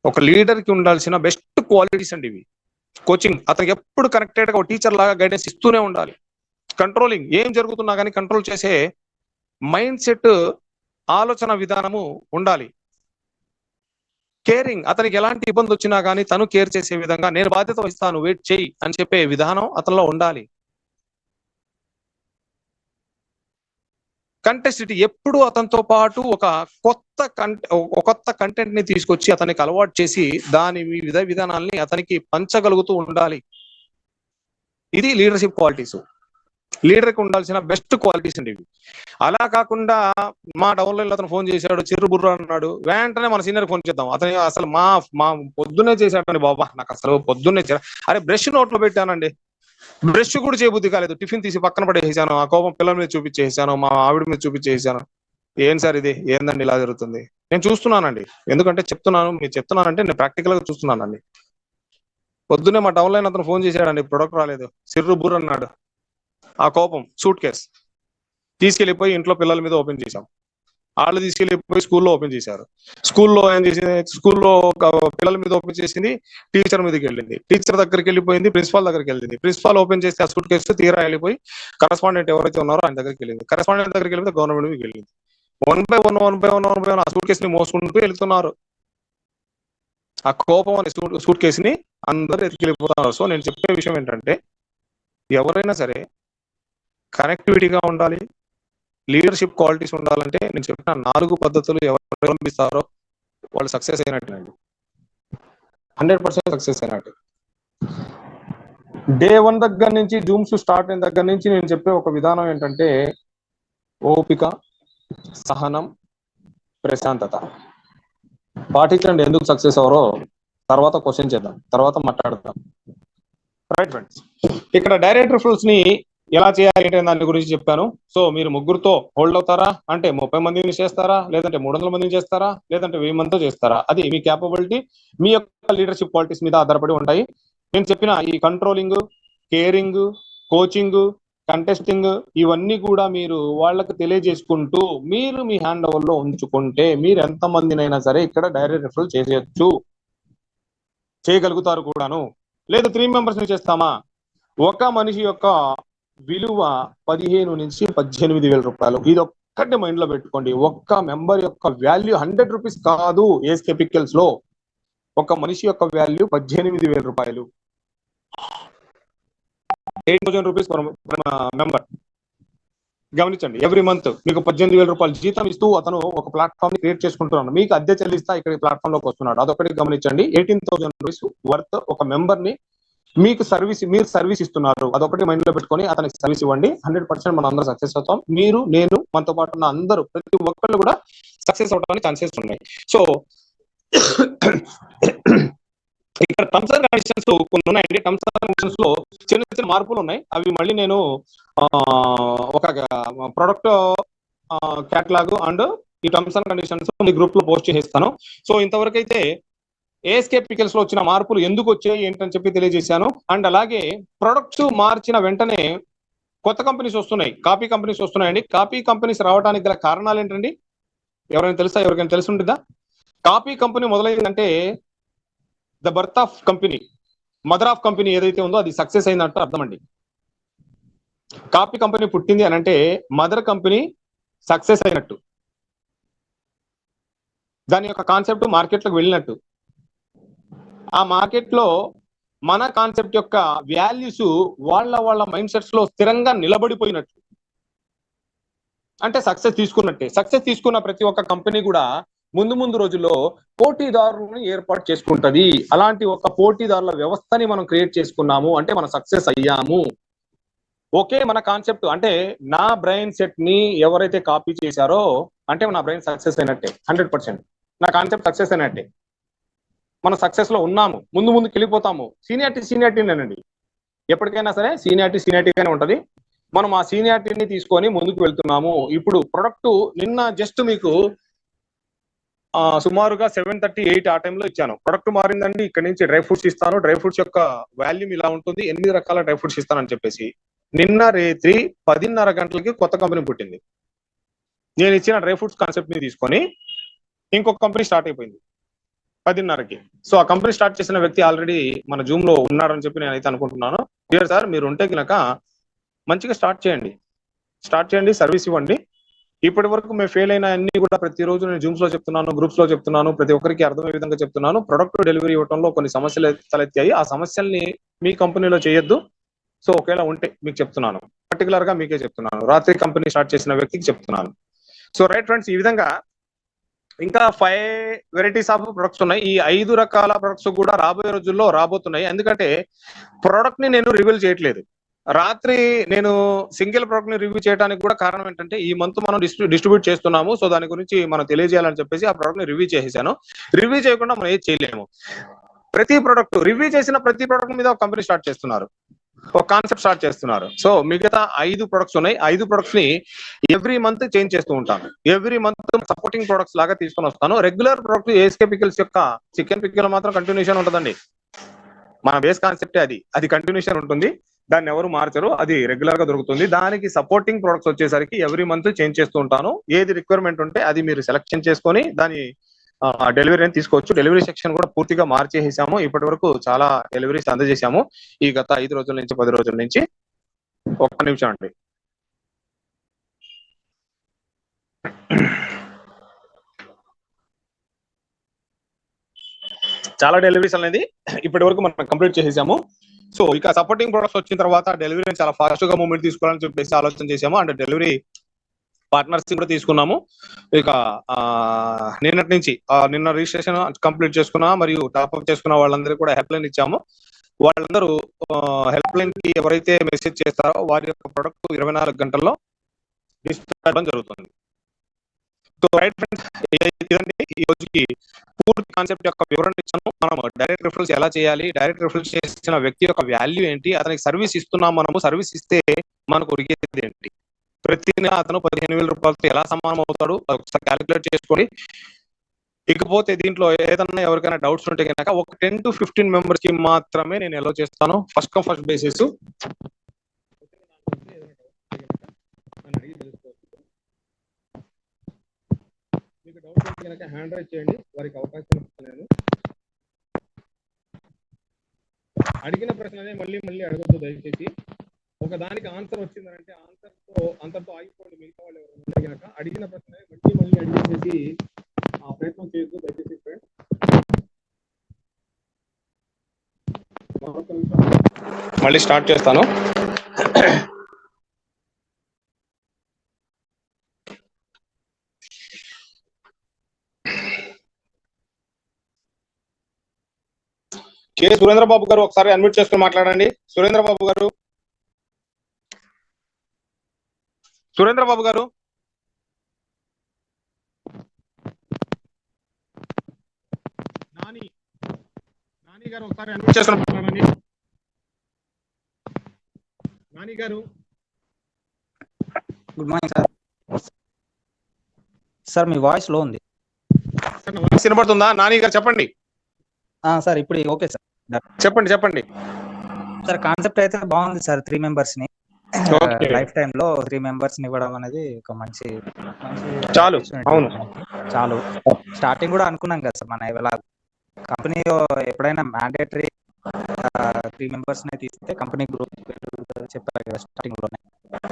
ఒక లీడర్ కి ఉండాల్సిన బెస్ట్ క్వాలిటీస్ అండి ఇవి. కోచింగ్, అతనికి ఎప్పుడు కనెక్టెడ్ గా ఒక టీచర్ లాగా గైడెన్స్ ఇస్తూనే ఉండాలి. కంట్రోలింగ్, ఏం జరుగుతున్నా కానీ కంట్రోల్ చేసే మైండ్ సెట్, ఆలోచన విధానము ఉండాలి. కేరింగ్, అతనికి ఎలాంటి ఇబ్బంది వచ్చినా కానీ తను కేర్ చేసే విధంగా, నేను బాధ్యత వహిస్తాను వెయిట్ చేయి అని చెప్పే విధానం అతనిలో ఉండాలి. కంటెస్టిటీ, ఎప్పుడు అతనితో పాటు ఒక కొత్త కంటెంట్ ని తీసుకొచ్చి అతనికి అలవాటు చేసి దాని విధానాల్ని అతనికి పంచగలుగుతూ ఉండాలి. ఇది లీడర్షిప్ క్వాలిటీస్. లీడర్కి ఉండాల్సిన బెస్ట్ క్వాలిటీస్ అండి ఇవి. అలా కాకుండా మా డౌన్లైన్ లో అతను ఫోన్ చేశాడు, చిర్రు బుర్ర అన్నాడు, వెంటనే మన సీనియర్ ఫోన్ చేద్దాం. అతను అసలు మా పొద్దున్నే చేశాడండి బాబా, నాకు అసలు పొద్దున్నే అరే బ్రష్ నోట్లో పెట్టానండి, బ్రష్ కూడా చేయబుద్ధి కాలేదు, టిఫిన్ తీసి పక్కన పడేసాను, ఆ కోపం పిల్లల మీద చూపించేసాను, మా ఆవిడ మీద చూపించేసాను. ఏం సార్ ఇది, ఏందండి ఇలా జరుగుతుంది? నేను చూస్తున్నానండి, ఎందుకంటే చెప్తున్నాను, మీరు చెప్తున్నానంటే నేను ప్రాక్టికల్ గా చూస్తున్నానండి. పొద్దున్నే మా డౌన్లైన్ అతను ఫోన్ చేశాడండి, ప్రొడక్ట్ రాలేదు, సిర్రు బుర్ర అన్నాడు. ఆ కోపం సూట్ కేస్ తీసుకెళ్లిపోయి ఇంట్లో పిల్లల మీద ఓపెన్ చేశాం. వాళ్ళు తీసుకెళ్లిపోయి స్కూల్లో ఓపెన్ చేశారు. స్కూల్లో ఏం చేసింది, స్కూల్లో పిల్లల మీద ఓపెన్ చేసింది, టీచర్ మీదకి వెళ్ళింది, టీచర్ దగ్గరికి వెళ్ళిపోయింది, ప్రిన్సిపాల్ దగ్గరికి వెళ్ళింది, ప్రిన్సిపాల్ ఓపెన్ చేస్తే ఆ సూట్ కేసు తీరా వెళ్ళిపోయి కరెస్పాండెంట్ ఎవరైతే ఉన్నారో ఆయన దగ్గరికి వెళ్ళింది, కరెస్పాండెంట్ దగ్గరికి వెళ్ళితే గవర్నమెంట్ మీదకి వెళ్ళింది. వన్ బై వన్ ఆ సూట్ కేసుని మోసుకుంటూ వెళ్తున్నారు. ఆ కోపం అనే సూట్ కేసుని అందరూ ఎత్తుకెళ్ళిపోతున్నారు. సో నేను చెప్పే విషయం ఏంటంటే, ఎవరైనా సరే కనెక్టివిటీగా ఉండాలి, లీడర్షిప్ క్వాలిటీస్ ఉండాలంటే నేను చెప్పిన 4 పద్ధతులు ఎవరు అవలంబిస్తారో వాళ్ళు సక్సెస్ అయినట్టేనండి, 100% సక్సెస్ అయినట్టు. డే 1 దగ్గర నుంచి జూమ్స్ స్టార్ట్ అయిన దగ్గర నుంచి నేను చెప్పే ఒక విధానం ఏంటంటే, ఓపిక, సహనం, ప్రశాంతత పాటించండి. ఎందుకు సక్సెస్ అవరో తర్వాత క్వశ్చన్ చేద్దాం, తర్వాత మాట్లాడదాం. రైట్ ఫ్రెండ్స్, ఇక్కడ డైరెక్ట్ రిఫరల్స్ ని ఎలా చేయాలి అంటే దాని గురించి చెప్పాను. సో మీరు ముగ్గురుతో హోల్డ్ అవుతారా అంటే 30 మందిని చేస్తారా, లేదంటే 300 మందిని చేస్తారా, లేదంటే 1000 మందితో చేస్తారా, అది మీ క్యాపబిలిటీ, మీ యొక్క లీడర్షిప్ క్వాలిటీస్ మీద ఆధారపడి ఉంటాయి. నేను చెప్పిన ఈ కంట్రోలింగ్, కేరింగ్, కోచింగ్, కంటెస్టింగ్ ఇవన్నీ కూడా మీరు వాళ్ళకి తెలియజేసుకుంటూ మీరు మీ హ్యాండ్ ఓవర్ లో ఉంచుకుంటే మీరు ఎంత మందినైనా సరే ఇక్కడ డైరెక్ట్ రిఫరల్ చేయగలుగుతారు కూడాను. లేదు 3 మెంబర్స్ ని చేస్తామా, ఒక మనిషి యొక్క విలువ 15 నుంచి 18,000 రూపాయలు. ఇది ఒక్కటి మైండ్ లో పెట్టుకోండి. ఒక్క మెంబర్ యొక్క వాల్యూ 100 రూపీస్ కాదు. ఏఎస్కే పికిల్స్ లో ఒక మనిషి యొక్క వాల్యూ 18,000 రూపాయలు, 8,000 రూపీస్ పర్ మెంబర్. గమనించండి, ఎవ్రీ మంత్ మీకు 18,000 రూపాయలు జీతం ఇస్తూ అతను ఒక ప్లాట్ఫామ్ ని క్రియేట్ చేసుకుంటున్నాడు. మీకు అద్దె చెల్లిస్తా ఇక్కడ ప్లాట్ఫామ్ లోకి వస్తున్నాడు. అదొకటి గమనించండి. 18,000 రూపీస్ వర్త్ ఒక మెంబర్ ని మీకు మీరు సర్వీస్ ఇస్తున్నారు. అదొకటి మైండ్ లో పెట్టుకొని అతనికి సర్వీస్ ఇవ్వండి. 100% మనం అందరూ సక్సెస్ అవుతాం. మీరు, నేను, మనతో పాటు ఉన్న అందరూ, ప్రతి ఒక్కళ్ళు కూడా సక్సెస్ అవడానికి ఛాన్సెస్ ఉన్నాయి. సో ఇక్కడ టర్మ్స్ అండ్ కండిషన్స్ కొన్ని ఉన్నాయండి. టర్మ్స్ అండ్ కండిషన్స్ లో చిన్న చిన్న మార్పులు ఉన్నాయి. అవి మళ్ళీ నేను ఒక ప్రొడక్ట్ క్యాటలాగ్ అండ్ ఈ terms and conditions me group లో పోస్ట్ చేస్తాను. సో ఇంతవరకు అయితే ఏఎస్కే పికిల్స్ లో వచ్చిన మార్పులు ఎందుకు వచ్చాయి ఏంటని చెప్పి తెలియజేశాను. అండ్ అలాగే ప్రొడక్ట్స్ మార్చిన వెంటనే కొత్త కంపెనీస్ వస్తున్నాయి, కాపీ కంపెనీస్ వస్తున్నాయండి. కాపీ కంపెనీస్ రావడానికి గల కారణాలు ఏంటండి, ఎవరైనా తెలుసా? ఎవరికైనా తెలిసి ఉంటుందా? కాపీ కంపెనీ మొదలైందంటే the birth of company, mother of company ఏదైతే ఉందో అది సక్సెస్ అయిందంటే అర్థం అండి. కాపీ కంపెనీ పుట్టింది అని అంటే మదర్ కంపెనీ సక్సెస్ అయినట్టు, దాని యొక్క కాన్సెప్ట్ మార్కెట్లోకి వెళ్ళినట్టు, ఆ మార్కెట్ లో మన కాన్సెప్ట్ యొక్క వాల్యూస్ వాళ్ళ మైండ్ సెట్స్ లో స్థిరంగా నిలబడిపోయినట్టు, అంటే సక్సెస్ తీసుకున్నట్టే. సక్సెస్ తీసుకున్న ప్రతి ఒక్క కంపెనీ కూడా ముందు రోజుల్లో పోటీదారులను ఏర్పాటు చేసుకుంటది. అలాంటి ఒక పోటీదారుల వ్యవస్థని మనం క్రియేట్ చేసుకున్నాము అంటే మనం సక్సెస్ అయ్యాము. ఓకే, మన కాన్సెప్ట్ అంటే నా బ్రెయిన్ సెట్ ని ఎవరైతే కాపీ చేశారో అంటే నా బ్రెయిన్ సక్సెస్ అయినట్టే, 100%. నా కాన్సెప్ట్ సక్సెస్ అయినట్టే, మనం సక్సెస్ లో ఉన్నాము. ముందుకు వెళ్ళిపోతాము. సీనియారిటీనేనండి, ఎప్పటికైనా సరే సీనియారిటీగానే ఉంటది. మనం ఆ సీనియారిటీని తీసుకొని ముందుకు వెళ్తున్నాము. ఇప్పుడు ప్రొడక్ట్ నిన్న జస్ట్ మీకు సుమారుగా 7:38 ఆ టైంలో ఇచ్చాను. ప్రొడక్ట్ మారిందండి. ఇక్కడ నుంచి డ్రై ఫ్రూట్స్ ఇస్తాను, డ్రై ఫ్రూట్స్ యొక్క వాల్యూమ్ ఇలా ఉంటుంది, 8 రకాల డ్రై ఫ్రూట్స్ ఇస్తానని చెప్పేసి నిన్న రాత్రి 10:30 గంటలకి కొత్త కంపెనీ పుట్టింది. నేను ఇచ్చిన డ్రై ఫ్రూట్స్ కాన్సెప్ట్ ని తీసుకొని ఇంకొక కంపెనీ స్టార్ట్ అయిపోయింది 10:30కి. సో ఆ కంపెనీ స్టార్ట్ చేసిన వ్యక్తి ఆల్రెడీ మన జూమ్ లో ఉన్నారని చెప్పి నేనైతే అనుకుంటున్నాను. డియర్ సార్, మీరు ఉంటే కనుక మంచిగా స్టార్ట్ చేయండి, సర్వీస్ ఇవ్వండి. ఇప్పటి వరకు మేము ఫెయిల్ అయిన అన్ని కూడా ప్రతిరోజు నేను జూమ్స్ లో చెప్తున్నాను, గ్రూప్స్ లో చెప్తున్నాను, ప్రతి ఒక్కరికి అర్థమయ్యే విధంగా చెప్తున్నాను. ప్రొడక్ట్ డెలివరీ ఇవ్వడంలో కొన్ని సమస్యలు తలెత్తాయి. ఆ సమస్యల్ని మీ కంపెనీలో చేయొద్దు. సో ఒకవేళ ఉంటే మీకు చెప్తున్నాను, పర్టికులర్ గా మీకే చెప్తున్నాను, రాత్రి కంపెనీ స్టార్ట్ చేసిన వ్యక్తికి చెప్తున్నాను. సో రైట్ ఫ్రెండ్స్, ఈ విధంగా ఇంకా 5 వెరైటీస్ ఆఫ్ ప్రొడక్ట్స్ ఉన్నాయి. ఈ 5 రకాల ప్రొడక్ట్స్ కూడా రాబోయే రోజుల్లో రాబోతున్నాయి. ఎందుకంటే ప్రొడక్ట్ ని నేను రివీల్ చేయట్లేదు, రాత్రి నేను సింగిల్ ప్రోడక్ట్ ని రివ్యూ చేయడానికి కూడా కారణం ఏంటంటే ఈ మంత్ మనం డిస్ట్రిబ్యూట్ చేస్తున్నాము, సో దాని గురించి మనం తెలియజేయాలని చెప్పేసి ఆ ప్రోడక్ట్ ని రివ్యూ చేసేసాను. రివ్యూ చేయకుండా మనం ఏది చేయలేము. ప్రతి ప్రోడక్ట్ రివ్యూ చేసిన ప్రతి ప్రోడక్ట్ మీద ఒక కంపెనీ స్టార్ట్ చేస్తున్నారు, ఒక కాన్సెప్ట్ స్టార్ట్ చేస్తున్నారు. సో మిగతా 5 ప్రొడక్ట్స్ ఉన్నాయి. 5 ప్రొడక్ట్స్ ని ఎవ్రీ మంత్ చేంజ్ చేస్తూ ఉంటాను. ఎవ్రీ మంత్ సపోర్టింగ్ ప్రొడక్ట్స్ లాగా తీసుకొని వస్తాను. రెగ్యులర్ ప్రొడక్ట్ ఏఎస్కే పికిల్స్ యొక్క చికెన్ పికిల్ మాత్రం కంటిన్యూషన్ ఉంటుందండి. మన బేస్ కాన్సెప్టే అది కంటిన్యూషన్ ఉంటుంది, దాన్ని ఎవరు మార్చరు, అది రెగ్యులర్ గా దొరుకుతుంది. దానికి సపోర్టింగ్ ప్రొడక్ట్స్ వచ్చేసరికి ఎవ్రీ మంత్ చేంజ్ చేస్తూ ఉంటాను. ఏది రిక్వైర్మెంట్ ఉంటే అది మీరు సెలెక్షన్ చేసుకొని దాని డెలివరీ అని తీసుకోవచ్చు. డెలివరీ సెక్షన్ కూడా పూర్తిగా మార్చేసాము. ఇప్పటి వరకు చాలా డెలివరీస్ అందజేశాము ఈ గత 5 రోజుల నుంచి 10 రోజుల నుంచి. ఒక్క నిమిషం అండి. చాలా డెలివరీస్ అనేది ఇప్పటి వరకు మనం కంప్లీట్ చేసేసాము. సో ఇక సపోర్టింగ్ ప్రొడక్ట్స్ వచ్చిన తర్వాత డెలివరీ చాలా ఫాస్ట్ గా మూవ్మెంట్ తీసుకోవాలని చెప్పేసి ఆలోచన చేసాము. అండ్ డెలివరీ పార్ట్నర్స్ కూడా తీసుకున్నాము. ఇక నిన్నటి నుంచి నిన్న రిజిస్ట్రేషన్ కంప్లీట్ చేసుకున్నా మరియు టాప్అప్ చేసుకున్న వాళ్ళందరికీ కూడా హెల్ప్ లైన్ ఇచ్చాము. వాళ్ళందరూ హెల్ప్ లైన్ కి ఎవరైతే మెసేజ్ చేస్తారో వారి యొక్క ప్రొడక్ట్ 24 గంటల్లో డిస్పాచ్ అవ్వడం జరుగుతుంది. సో రైట్ ఫ్రెండ్స్, ఇదండి ఈ రోజుకి పూర్తి కాన్సెప్ట్ యొక్క వివరణ ఇచ్చాను. మనం డైరెక్ట్ రిఫరల్స్ ఎలా చేయాలి, డైరెక్ట్ రిఫరల్స్ చేసిన వ్యక్తి యొక్క వాల్యూ ఏంటి, అతనికి సర్వీస్ ఇస్తున్నాం, మనము సర్వీస్ ఇస్తే మనకు ఒరిగేది ఏంటి, ప్రతి నెల అతను 15,000 రూపాయలతో ఎలా సమానం అవుతాడు ఒకసారి క్యాలిక్యులేట్ చేసుకోండి. ఇకపోతే దీంట్లో ఏదన్నా ఎవరికైనా డౌట్స్ ఉంటే కనుక ఒక 10 to 15 మెంబర్స్ కి మాత్రమే నేను ఎలా చేస్తాను, ఫస్ట్ కమ్ ఫస్ట్ బేసిస్. మీకు డౌట్ ఉంటే కనుక హ్యాండ్ రైజ్ చేయండి, వారికి అవకాశం ఇస్తాను. అడిగిన ప్రశ్ననే మళ్ళీ అడగద్దు దయచేసి. ఒక దానికి ఆన్సర్ వచ్చిందంటే అంతర్తో ఆగిపోండి. మిగతా వాళ్ళు ఎవరైనా ఉంటే కనుక అడిగిన ప్రశ్న మళ్ళీ అడిగేసేసి ఆ ప్రయత్నం చేయొద్దు దయచేసి ఫ్రెండ్. మళ్ళీ స్టార్ట్ చేస్తాను. కె సురేంద్ర బాబు గారు ఒకసారి అన్మ్యూట్ చేసుకుని మాట్లాడండి. సురేంద్ర బాబు గారు, సురేంద్ర బాబు గారు, నాని గారు ఒకసారి అన్మ్యూట్ చేసుకుని మాట్లాడండి. నాని గారు, గుడ్ మార్నింగ్ సార్. సార్ మీ వాయిస్ లో ఉంది. వాయిస్ వినపడుతుందా? నాని గారు చెప్పండి. సార్ ఇప్పుడు ఓకే సార్, చెప్పండి. సార్ కాన్సెప్ట్ అయితే బాగుంది సార్. 3 మెంబర్స్ ని లైఫ్ టైమ్ లో 3 మెంబర్స్ ని ఇవ్వడం అనేది ఒక మంచి చాలు. అవును, చాలు. స్టార్టింగ్ కూడా అనుకున్నాం కదా సార్, మన ఇలా కంపెనీ ఎప్పుడైనా మ్యాండేటరీ 3 మెంబర్స్ ని తీస్తే కంపెనీ గ్రోత్ చెప్పారు కదా స్టార్టింగ్ లోనే.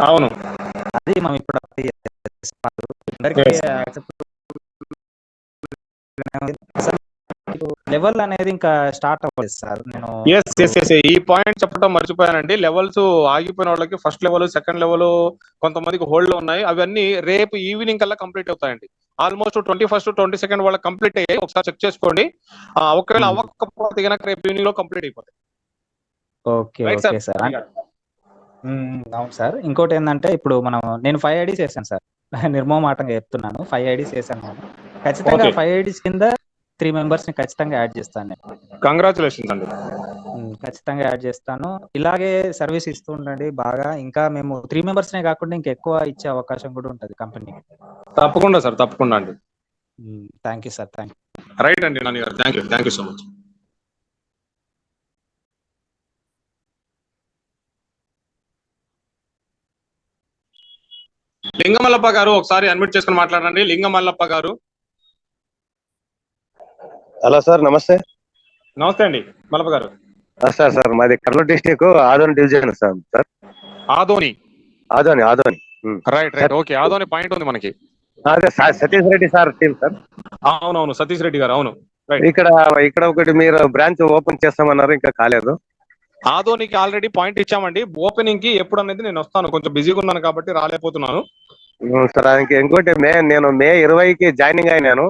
అవును, అది మనం ఇప్పుడు అందరికీ లెవెల్ అనేది ఇంకా స్టార్ట్ అవ్వలేదు సార్. నేను ఈ పాయింట్ చెప్పడం మర్చిపోయానండి. లెవెల్స్ ఆగిపోయిన వాళ్ళకి ఫస్ట్ లెవెల్, సెకండ్ లెవెల్ కొంతమందికి హోల్డ్ లో ఉన్నాయి. అవన్నీ రేపు ఈవినింగ్ కల్లా కంప్లీట్ అవుతాయండి. ఆల్మోస్ట్ 21st 22nd వాళ్ళకి కంప్లీట్ అయ్యాయి. ఒకసారి చెక్ చేసుకోండి. ఒకవేళ అవ్వకపోతే కనుక రేపు ఈవినింగ్ లో కంప్లీట్ అయిపోతాయి. Okay sir. అవును సార్. ఇంకోటి ఏంటంటే ఇప్పుడు నేను 5 ఐడీస్ వేసాను సార్. నిర్మోహమాటంగా చెప్తున్నాను, 5 ఐడీస్ వేసాను నేను. ఖచ్చితంగా 5 ఐడీస్ కింద 3 మెంబర్స్ ని ఖచ్చితంగా యాడ్ చేస్తాను నేను. కంగ్రాచులేషన్స్ అండి. ఖచ్చితంగా యాడ్ చేస్తాను. ఇలాగే సర్వీస్ ఇస్తూ ఉండండి బాగా. ఇంకా మేము 3 మెంబర్స్ నే కాకుండా ఇంకా ఎక్కువ ఇచ్చే అవకాశం కూడా ఉంటది కంపెనీ. తప్పకుండా సార్, తప్పకుండా అండి. Thank you sir. Thank you. Right అండి నాని గారు, థ్యాంక్ యూ సో మచ్. లింగమల్లప్ప గారు ఒకసారి అన్మ్యూట్ చేసుకుని మాట్లాడండి. లింగమల్లప్ప గారు. హలో సార్, నమస్తే. నమస్తే అండి మల్లప్ప గారు. సార్ మాది Kurnool district Adoni division sir. Adoni. Right. Okay, Adoni point ఉంది మనకి. అదే Satish Reddy sir team sir. అవునవును, సతీష్ రెడ్డి గారు. అవును, ఇక్కడ ఒకటి మీరు బ్రాంచ్ ఓపెన్ చేస్తామన్నారు, ఇంకా కాలేదు. ఆదోనికి ఆల్రెడీ పాయింట్ ఇచ్చామండి. ఓపెనింగ్ కి ఎప్పుడు అనేది నేను వస్తాను, కొంచెం బిజీగా ఉన్నాను కాబట్టి రాలేకపోతున్నాను సార్. ఇంకోటి నేను మే 20కి జాయినింగ్ అయినాను.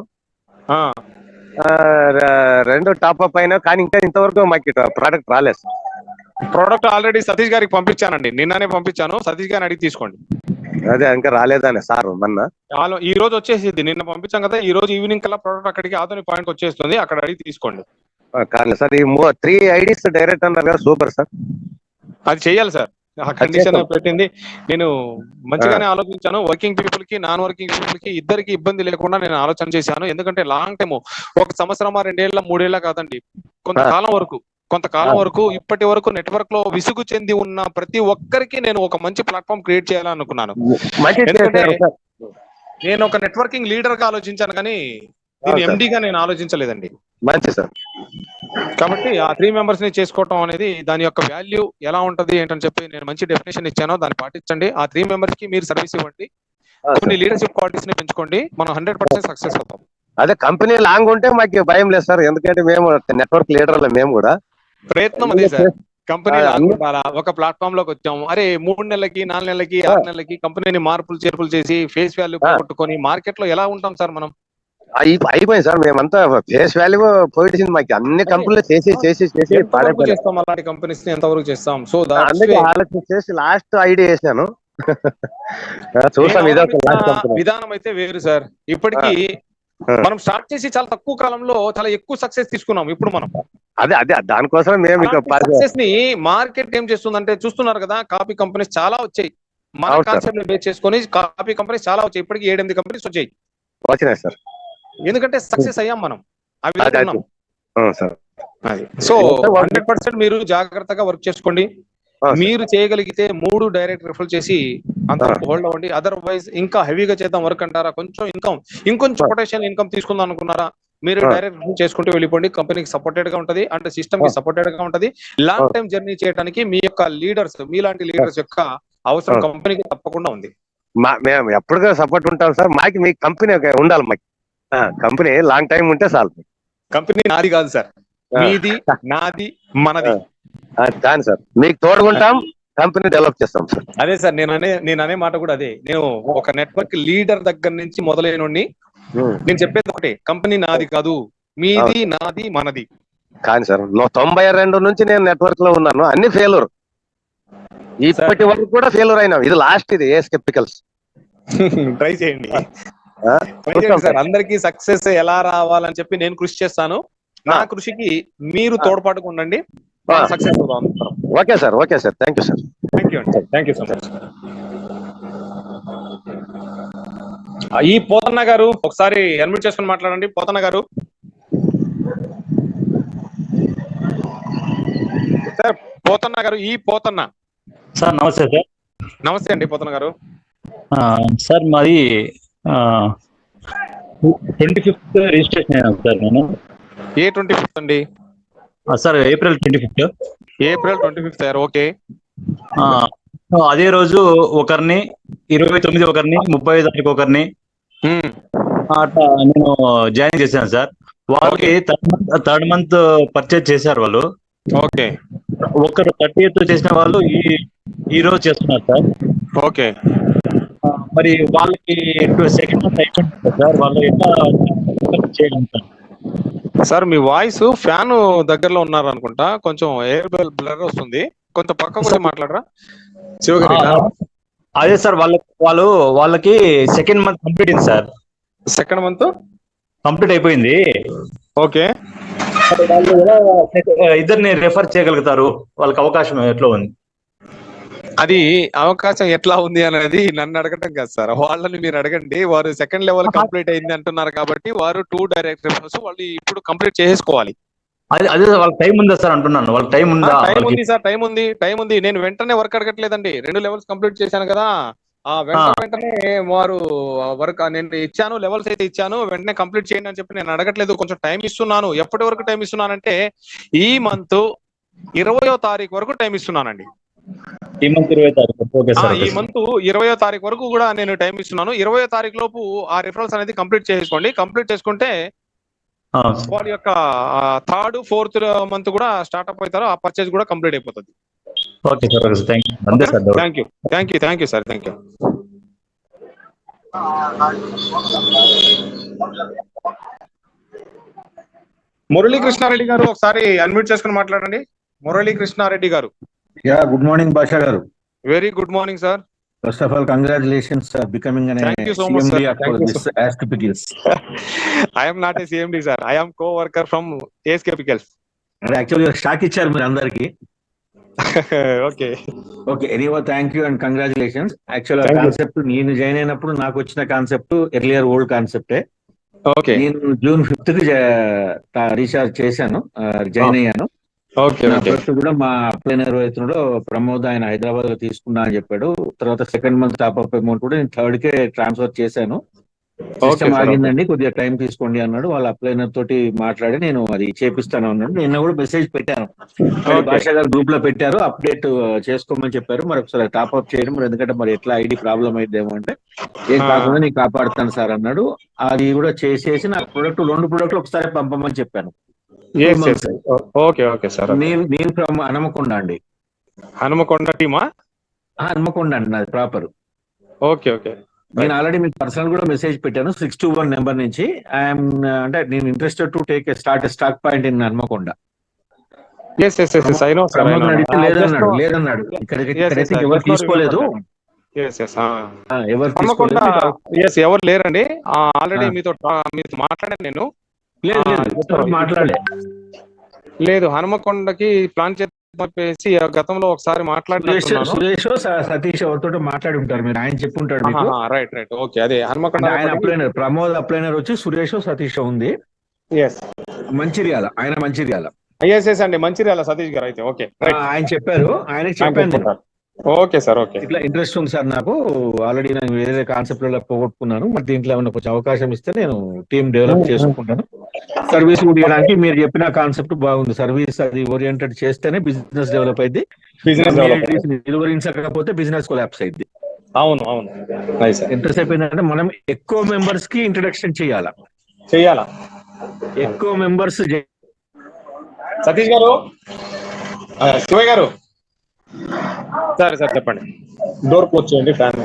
2 టాప్అప్ అయినా కానీ ఇంకా ఇంతవరకు మాకు ప్రోడక్ట్ రాలేదు సార్. ప్రోడక్ట్ ఆల్రెడీ సతీష్ గారికి పంపించానండి, నిన్ననే పంపించాను. సతీష్ గారిని అడిగి తీసుకోండి. అదే ఇంకా రాలేదనే సార్ మొన్న. ఈ రోజు వచ్చేసింది, నిన్న పంపించాం కదా, ఈ రోజు ఈవినింగ్ కల్లా ప్రోడక్ట్ అక్కడికి ఆధునిక పాయింట్ వచ్చేస్తుంది, అక్కడ అడిగి తీసుకోండి. కానీ సార్ ఈ 3 IDs డైరెక్ట్ అన్నారు కదా, సూపర్ సార్. అది చెయ్యాలి సార్, ఆ కండిషన్ పెట్టింది. నేను మంచిగానే ఆలోచించాను. వర్కింగ్ పీపుల్ కి, నాన్ వర్కింగ్ పీపుల్ కి ఇద్దరికి ఇబ్బంది లేకుండా నేను ఆలోచన చేశాను. ఎందుకంటే లాంగ్ టైమ్, 1 సంవత్సరమా 2 ఏళ్ళ 3 ఏళ్ళ కాదండి, కొంతకాలం వరకు ఇప్పటి వరకు నెట్వర్క్ లో విసుగు చెంది ఉన్న ప్రతి ఒక్కరికి నేను ఒక మంచి ప్లాట్ఫామ్ క్రియేట్ చేయాలనుకున్నాను. ఎందుకంటే నేను ఒక నెట్వర్కింగ్ లీడర్ గా ఆలోచించాను, కానీ దీని ఎండిగా నేను ఆలోచించలేదండి. మంచి సార్. కాబట్టి ఆ 3 మెంబర్స్ ని చేసుకోవటం అనేది దాని యొక్క వాల్యూ ఎలా ఉంటది ఏంటని చెప్పి నేను మంచి డెఫినేషన్ ఇచ్చాను, దాన్ని పాటించండి. ఆ 3 మెంబర్స్ కి మీరు సర్వీస్ ఇవ్వండి, కొన్ని లీడర్షిప్ క్వాలిటీస్ ని పెంచుకోండి, మనం 100% సక్సెస్ అవుతాం. అదే కంపెనీ లాంగ్ ఉంటే మాకు భయం లేదు సార్, ఎందుకంటే మేము నెట్వర్క్ లీడర్లు, మేము కూడా ప్రయత్నం అదే సార్. కంపెనీ ఉండాలా, ఒక ప్లాట్ఫామ్ లోకి వచ్చాము, అరే 3 నెలలకి 4 నెలలకి 6 నెలలకి కంపెనీని మార్పులు చేర్పులు చేసి ఫేస్ వాల్యూ పోగొట్టుకొని మార్కెట్ లో ఎలా ఉంటాం సార్ మనం? అయిపోయింది సార్, మేమంతా ఫేస్ వాల్యూ పోయింది మాకు, అన్ని కంపెనీలు చేసి చేస్తాం అలాంటి కంపెనీస్ ని ఎంతవరకు చేస్తాం. సో అందుకే ఆలోచన చేసి లాస్ట్ ఐడియా వేసాను. చూసాం, విధానం అయితే వేరు సార్. ఇప్పటికీ మనం స్టార్ట్ చేసి చాలా తక్కువ కాలంలో చాలా ఎక్కువ సక్సెస్ తీసుకున్నాం. ఇప్పుడు మనం అదే దానికోసం మేము సక్సెస్ ని మార్కెట్ ఏం చేస్తుందంటే చూస్తున్నారు కదా, కాపీ కంపెనీస్ చాలా వచ్చాయి. మన కాన్సెప్ట్ బేస్ చేసుకొని కాపీ కంపెనీస్ చాలా వచ్చాయి, ఇప్పటికి 7-8 కంపెనీస్ వచ్చినాయి సార్. ఎందుకంటే సక్సెస్ అయ్యాం మనం. సో 100% మీరు జాగ్రత్తగా వర్క్ చేసుకోండి. మీరు చేయగలిగితే 3 డైరెక్ట్ రిఫర్ చేసి అంత హోల్డ్ అవ్వండి. అదర్వైజ్ ఇంకా హెవీగా చేద్దాం వర్క్ అంటారా, ఇంకొంచెం పొటెన్షియల్ ఇన్కమ్ తీసుకుందాం అనుకున్నారా, మీరు డైరెక్ట్ చేసుకుంటూ వెళ్ళిపోండి. కంపెనీకి సపోర్టెడ్ గా ఉంటది, అంటే సిస్టమ్ కి సపోర్టెడ్ గా ఉంటది. లాంగ్ టైం జర్నీ చేయడానికి మీ యొక్క లీడర్స్, మీలాంటి లీడర్స్ యొక్క అవసరం కంపెనీకి తప్పకుండా ఉంది. మేము ఎప్పటికీ సపోర్ట్ ఉంటాం సార్. మాకు మీ కంపెనీ ఉండాలి, మాకు కంపెనీ లాంగ్ టైం ఉంటే చాలు. కంపెనీ నాది కాదు సార్, మీది, నాది, మనది. కానీ సార్ మీకు తోడుకుంటాం, కంపెనీ డెవలప్ చేస్తాం సార్. అదే సార్, నేను అనే మాట కూడా అదే. నేను ఒక నెట్వర్క్ లీడర్ దగ్గర నుంచి మొదలైన నేను చెప్పేది ఒకటే, కంపెనీ నాది కాదు, మీది, నాది, మనది. కానీ సార్ 92 నుంచి నేను నెట్వర్క్ లో ఉన్నాను, అన్ని ఫెయిల్యూర్, ఇప్పటి వరకు కూడా ఫెయిల్యూర్ అయినా. ఇది లాస్ట్, ఇది ఏ స్కెప్టికల్స్. ట్రై చేయండి సార్, అందరికీ సక్సెస్ ఎలా రావాలని చెప్పి నేను కృషి చేస్తాను. నా కృషికి మీరు తోడ్పాటుగా ఉండండి, సక్సెస్ అవుతాం. Okay sir, okay sir, thank you sir. Thank you so much. ఈ పోతన్న గారు ఒకసారి అన్మ్యూట్ చేసుకుని మాట్లాడండి. పోతన్న గారు సార్, పోతన్న గారు, ఈ పోతన్న సార్. నమస్తే సార్. నమస్తే అండి పోతన్న గారు. సార్ మాది 25th రిజిస్ట్రేషన్ అయ్యాను సార్. నేను ఏ 25th అండి? Sir April 25th. April 25th sir. Okay. అదే రోజు ఒకరిని 29 ఒకరిని 35 తారీఖు ఒకరిని అట్లా నేను జాయిన్ చేశాను సార్. వాళ్ళకి థర్డ్ మంత్ పర్చేజ్ చేశారు వాళ్ళు. ఓకే. ఒకరు 30th చేసిన వాళ్ళు ఈ రోజు చేస్తున్నారు సార్. ఓకే. మరి వాళ్ళకి సెకండ్ మంత్ అయిపోయింది సార్, వాళ్ళు ఎట్లా చేయగలుగుతారు సార్? మీ వాయిస్ ఫ్యాన్ దగ్గరలో ఉన్నారు అనుకుంటా, కొంచెం ఎయిర్ బ్లర్ వస్తుంది, కొంత పక్క కూడా మాట్లాడరా శివగారి? అదే సార్, వాళ్ళకి సెకండ్ మంత్ కంప్లీట్ అయింది సార్. సెకండ్ మంత్ కంప్లీట్ అయిపోయింది. ఓకే. వాళ్ళు ఇద్దరిని రెఫర్ చేయగలుగుతారు, వాళ్ళకి అవకాశం ఎట్లా ఉంది? అది అవకాశం ఎట్లా ఉంది అనేది నన్ను అడగటం కాదు సార్, వాళ్ళని మీరు అడగండి. వారు సెకండ్ లెవెల్ కంప్లీట్ అయింది అంటున్నారు కాబట్టి వారు 2 డైరెక్ట్ రిఫర్స్ వాళ్ళు ఇప్పుడు కంప్లీట్ చేసుకోవాలి. అదే వాళ్ళకి టైం ఉందా సార్ అంటున్నాను. వాళ్ళకి టైం ఉందా? టైం ఉంది సార్, టైం ఉంది. నేను వెంటనే వర్క్ అడగట్లేదండి, 2 లెవెల్స్ కంప్లీట్ చేశాను కదా, ఆ వెంటనే వారు వర్క్ నేను ఇచ్చాను, లెవెల్స్ అయితే ఇచ్చాను, వెంటనే కంప్లీట్ చేయండి అని చెప్పి నేను అడగట్లేదు, కొంచెం టైం ఇస్తున్నాను. ఎప్పటి వరకు టైం ఇస్తున్నానంటే ఈ మంత్ 20వ తారీఖు వరకు టైం ఇస్తున్నానండి. ఈ మంత్ 20వ తారీఖు. ఈ మంత్ 20వ తారీఖు వరకు కూడా నేను టైం ఇస్తున్నాను. 20వ తారీఖు లోపు ఆ రిఫరల్స్ అనేది కంప్లీట్ చేసుకోండి. కంప్లీట్ చేసుకుంటే వాళ్ళ యొక్క 3rd, 4th మంత్ కూడా స్టార్ట్అప్ అవుతారు, ఆ పర్చేజ్ కూడా కంప్లీట్ అయిపోతుంది. Okay sir, thank you sir, thank you. Murali Krishna Reddy గారు ఒకసారి అన్మ్యూట్ చేసుకుని మాట్లాడండి. మురళీ కృష్ణారెడ్డి గారు. యా గుడ్ మార్నింగ్ భాషా గారు. Very good morning sir. First of all congratulations becoming an Thank you so much, CMD sir. for Thank you, this Askepicals. I am not a CMD sir. I am co-worker from Askepicals. అంటే యాక్చువల్గా స్టాక్ ఇచ్చారు మీరు అందరికి. Okay okay anyway thank you and congratulations. Actual Thank you. Concept నేను జాయిన్ అయినప్పుడు నాకు వచ్చిన కాన్సెప్ట్ ఎర్లియర్ ఓల్డ్ కాన్సెప్టే. ఓకే నేను June 5th కి రీఛార్జ్ చేశాను, జాయిన్ అయ్యాను. ఓకే నా ఓకే ఫస్ట్ కూడా మా అప్లైనర్ రైతులో ప్రమోద్ ఆయన హైదరాబాద్ లో తీసుకున్నా అని చెప్పాడు. తర్వాత second month top up amount కూడా నేను 3rd కే ట్రాన్స్ఫర్ చేశాను. సిస్టమ్ sir, ఆగిందండి, కొద్దిగా టైం తీసుకోండి అన్నాడు. వాళ్ళ అప్లైనర్ తోటి మాట్లాడి నేను అది చేపిస్తాను అన్నాడు. నిన్న కూడా మెసేజ్ పెట్టాను, Okay. భాషా గారు గ్రూప్ లో పెట్టారు, అప్డేట్ చేసుకోమని చెప్పారు. మరి ఒకసారి టాప్ అప్ చేయడం, మరి ఎందుకంటే మరి ఎట్లా ఐడి ప్రాబ్లం అయిద్దేమో అంటే ఏం కాకుండా నేను కాపాడుతాను సార్ అన్నాడు. అది కూడా చేసేసి నా రెండు ప్రొడక్ట్లు ఒకసారి పంపమని చెప్పాను. Okay okay sir. నేను ఫ్రమ్ హనుమకొండ అండి. హనుమకొండ టీమా? హనుమకొండ అండి నాది ప్రాపర్. ఓకే ఓకే నేను ఆల్రెడీ మీకు పర్సనల్ కూడా మెసేజ్ పెట్టాను 621 నెంబర్ నుంచి. ఐఎమ్ అంటే నేను interested to take stock point in Hanumakonda. Yes yes yes I know sir. Pramod అడిగితే లేదన్నాడు. ఇక్కడైతే ఎవరు తీసుకోలేదు, ఎవరు హనుమకొండ తీసుకోలేదు. ఎవరు లేరండి. ఆల్రెడీ మీతో మాట్లాడాను నేను. మాట్లాడలే. లేదు, హనుమకొండకి ప్లాన్ చెప్పేసి గతంలో ఒకసారి మాట్లాడుతున్నాను. సురేష్ సతీష్ ఎవరితో మాట్లాడి ఉంటారు, మీరు ఆయన చెప్పుంటాడు మీకు. Right right okay. అదే హనుమకొండ ఆయన అప్లైనర్, ప్రమోద్ అప్లైనర్ వచ్చి సురేష్ సతీష్ ఉంది. ఎస్ మంచిర్యాల, ఆయన మంచిర్యాల. ఎస్ ఎస్ అండి, మంచిర్యాల సతీష్ గారు. అయితే ఓకే ఆయన చెప్పారు, ఆయనకి చెప్పాను నేను. Okay sir. ఓకే ఇట్లా ఇంట్రెస్ట్ ఉంది సార్ నాకు, ఆల్రెడీ నేను వేరే కాన్సెప్ట్ లో పోగొట్టుకున్నాను, మరి దీంట్లో ఏమైనా కొంచెం అవకాశం ఇస్తే నేను టీమ్ డెవలప్ చేసుకుంటాను. సర్వీస్ ఇవ్వడానికి మీరు చెప్పిన కాన్సెప్ట్ బాగుంది. సర్వీస్ అది ఓరియంటెడ్ చేస్తేనే బిజినెస్ డెవలప్ అయింది. డెలివరించకపోతే బిజినెస్ కొలాప్స్ అయింది. అవును అవును. ఎంతసేపు ఏంటంటే మనం ఎక్కువ మెంబర్స్ కి ఇంట్రడక్షన్ చేయాలా. ఎక్కువ మెంబర్స్. సతీష్ గారు, శివయ్య గారు, సరే సార్ చెప్పండి. డోర్ క్లోజ్ చేయండి, ఫ్యాన్.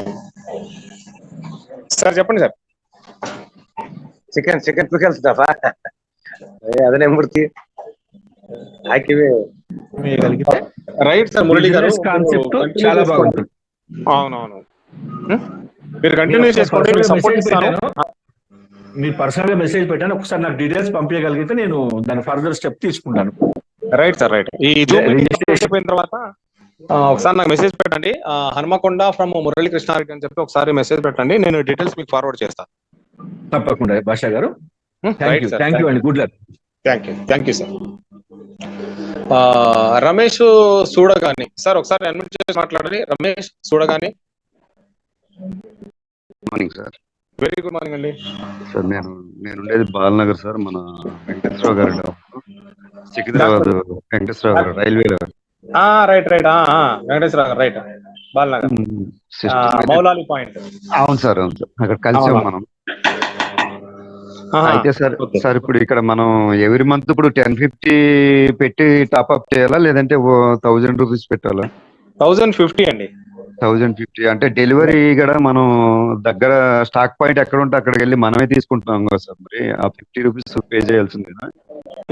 సార్ చెప్పండి సార్. ಚಿಕನ್ ಪಿಕಲ್ಸ್ ದಫಾ ಅದನ್ನೇ ಮೂರ್ತಿ ಹಾಕಿವಿ. రైట్ సార్ మురళి గారు, కాన్సెప్ట్ చాలా బాగుంటుంది. అవునవును, మీరు కంటిన్యూ చేసుకోండి, సపోర్ట్ ఇస్తాను. మీరు పర్సనల్ గా మెసేజ్ పెట్టాను, ఒకసారి నాకు డీటెయిల్స్ పంపించగలిగితే నేను దాని ఫర్దర్ స్టెప్ తీసుకుంటాను. Right sir right. ఈ అయిపోయిన తర్వాత ఒకసారి నాకు మెసేజ్ పెట్టండి. హనుమకొండ ఫ్రమ్ మురళీ కృష్ణారెడ్డి అని చెప్పి ఒకసారి మెసేజ్ పెట్టండి, నేను డీటెయిల్స్ మీకు ఫార్వర్డ్ చేస్తాను. తప్పకుండా భాషా గారు. థ్యాంక్ యూ అండి, good luck. Thank you sir. Ramesh చూడగాని సార్, ఒకసారి అడ్మిట్ చేసి మాట్లాడండి. రమేష్ చూడగాని. Morning sir. Very good morning అండి సార్. నేను ఉండేది బాలనగర్ సార్. మన వెంకటేశ్వరరావు గారు, సికింద్రాబాద్ వెంకటేశ్వరరావు గారు, రైల్వేలో. రైట్ రైట్ వెంకటేశ్వర గారు, రైట్. బాలనగర్ మౌలాలి పాయింట్. అవును సార్, అవును సార్, అక్కడ కలిసాం మనం. అయితే సార్ ఇప్పుడు ఇక్కడ మనం ఎవ్రీ మంత్ ఇప్పుడు 1050 పెట్టి టాప్అప్ చేయాలా, లేదంటే 1000 రూపీస్ పెట్టాలా? 1050 అండి. 1050 అంటే డెలివరీ కూడా మనం దగ్గర స్టాక్ పాయింట్ ఎక్కడ ఉంటే అక్కడికి వెళ్ళి మనమే తీసుకుంటున్నాం కదా సార్. మరి ఆ 50 రూపీస్ పే చేయాల్సిందే.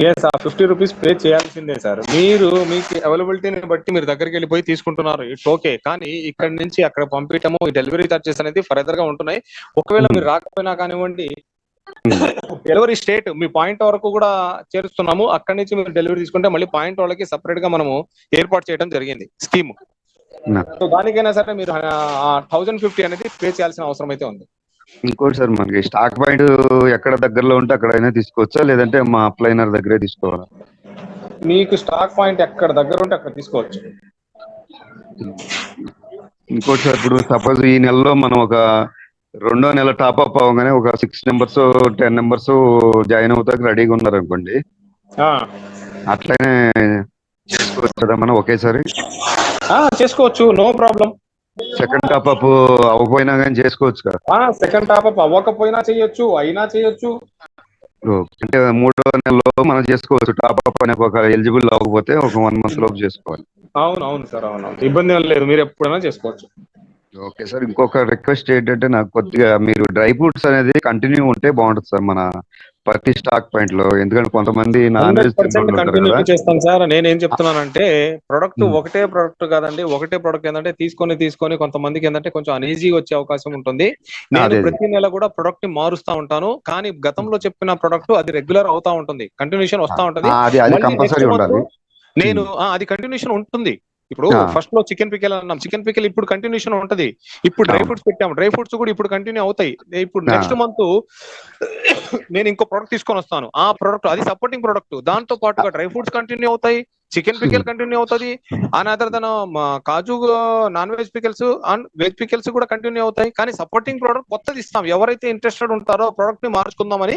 ఎస్, ఆ 50 రూపీస్ పే చేయాల్సిందే సార్. మీకు అవైలబిలిటీని బట్టి మీరు దగ్గరికి వెళ్ళిపోయి తీసుకుంటున్నారు, ఇట్స్ ఓకే. కానీ ఇక్కడ నుంచి అక్కడ పంపించడము, ఈ డెలివరీ చార్జెస్ అనేది ఫర్దర్ గా ఉంటున్నాయి. ఒకవేళ మీరు రాకపోయినా కానివ్వండి, డెలివరీ స్టేట్ మీ పాయింట్ వరకు కూడా చేరుస్తున్నాము. అక్కడి నుంచి మీరు డెలివరీ తీసుకుంటే మళ్ళీ పాయింట్ వాళ్ళకి సపరేట్ గా మనము ఏర్పాటు చేయడం జరిగింది స్కీమ్. సో దానికైనా సరే మీరు 1050 అనేది పే చేయాల్సిన అవసరం అయితే ఉంది. ఇంకోటి సార్, మనకి స్టాక్ పాయింట్ ఎక్కడ దగ్గరలో ఉంటే అక్కడైనా తీసుకోవచ్చా, లేదంటే మా అప్లైనర్ దగ్గరే తీసుకోవాలా? మీకు స్టాక్ పాయింట్ ఎక్కడ దగ్గర ఉంటే అక్కడ తీసుకోవచ్చు. ఇంకోటి సార్, ఇప్పుడు సపోజ్ ఈ నెలలో మనం ఒక 2వ నెల టాప్అప్ అవగానే ఒక 6 మెంబర్స్ 10 మెంబర్స్ జాయిన్ అవుతాకి రెడీగా ఉన్నారు అనుకోండి, అట్లనే చేసుకోవచ్చు కదా మనం ఒకేసారి? చేసుకోవచ్చు, నో ప్రాబ్లం. సెకండ్ టాప్అప్ అవ్వకపోయినా కానీ చేసుకోవచ్చు కదా? సెకండ్ టాప్అప్ అవ్వకపోయినా చేయొచ్చు, అయినా చేయొచ్చు. అంటే 3వ నెలలో మనం చేసుకోవచ్చు. టాప్అప్ అనే ఒక ఎలిజిబుల్ అవ్వకపోతే ఒక 1 మంత్ లోపు చేసుకోవాలి. అవును సార్, అవును, ఇబ్బంది ఏం లేదు, మీరు ఎప్పుడైనా చేసుకోవచ్చు. Okay sir. ఇంకొక రిక్వెస్ట్ ఏంటంటే, నాకు కొద్దిగా మీరు డ్రై ఫ్రూట్స్ అనేది కంటిన్యూ ఉంటే బాగుంటుంది సార్. మన ప్రతి స్టాక్ పాయింట్ లో, ఎందుకంటే కొంతమంది నాన్ వెజ్ 100% తిన్నోళ్ళు ఉంటారు కంటిన్యూ కదా. చేస్తాను సార్. నేనేం చెప్తున్నానంటే ప్రొడక్ట్ ఒకటే ప్రొడక్ట్ కాదండి, ఒకటే ప్రొడక్ట్ ఏంటంటే తీసుకొని కొంతమందికి ఏంటంటే కొంచెం అన్ఈజీగా వచ్చే అవకాశం ఉంటుంది. నేను అదే ప్రతి నెల కూడా ప్రొడక్ట్ ని మారుస్తా ఉంటాను, కానీ గతంలో చెప్పిన ప్రొడక్ట్ అది రెగ్యులర్ అవుతా ఉంటుంది, కంటిన్యూషన్ వస్తా ఉంటది. అది మళ్ళీ కంపల్సరీ నెక్స్ట్ మంత్ ఉండాలి. నేను అది కంటిన్యూషన్ ఉంటుంది. ఇప్పుడు ఫస్ట్ లో చికెన్ పికెల్ అన్నాం, చికెన్ పికెల్ ఇప్పుడు కంటిన్యూషన్ ఉంటది. ఇప్పుడు డ్రై ఫ్రూట్స్ పెట్టాం, డ్రై ఫ్రూట్స్ కూడా ఇప్పుడు కంటిన్యూ అవుతాయి. ఇప్పుడు నెక్స్ట్ మంత్ నేను ఇంకో ప్రొడక్ట్ తీసుకొని వస్తాను, ఆ ప్రొడక్ట్ అది సపోర్టింగ్ ప్రొడక్ట్, దాంతో పాటుగా డ్రై ఫ్రూట్స్ కంటిన్యూ అవుతాయి, చికెన్ పికెల్ కంటిన్యూ అవుతుంది, అనదర్ దన్ కాజు non veg pickles and veg pickles కూడా కంటిన్యూ అవుతాయి. కానీ సపోర్టింగ్ ప్రోడక్ట్ కొత్తది ఇస్తాం, ఎవరైతే ఇంట్రెస్టెడ్ ఉంటారో ప్రొడక్ట్ ని మార్చుకుందామని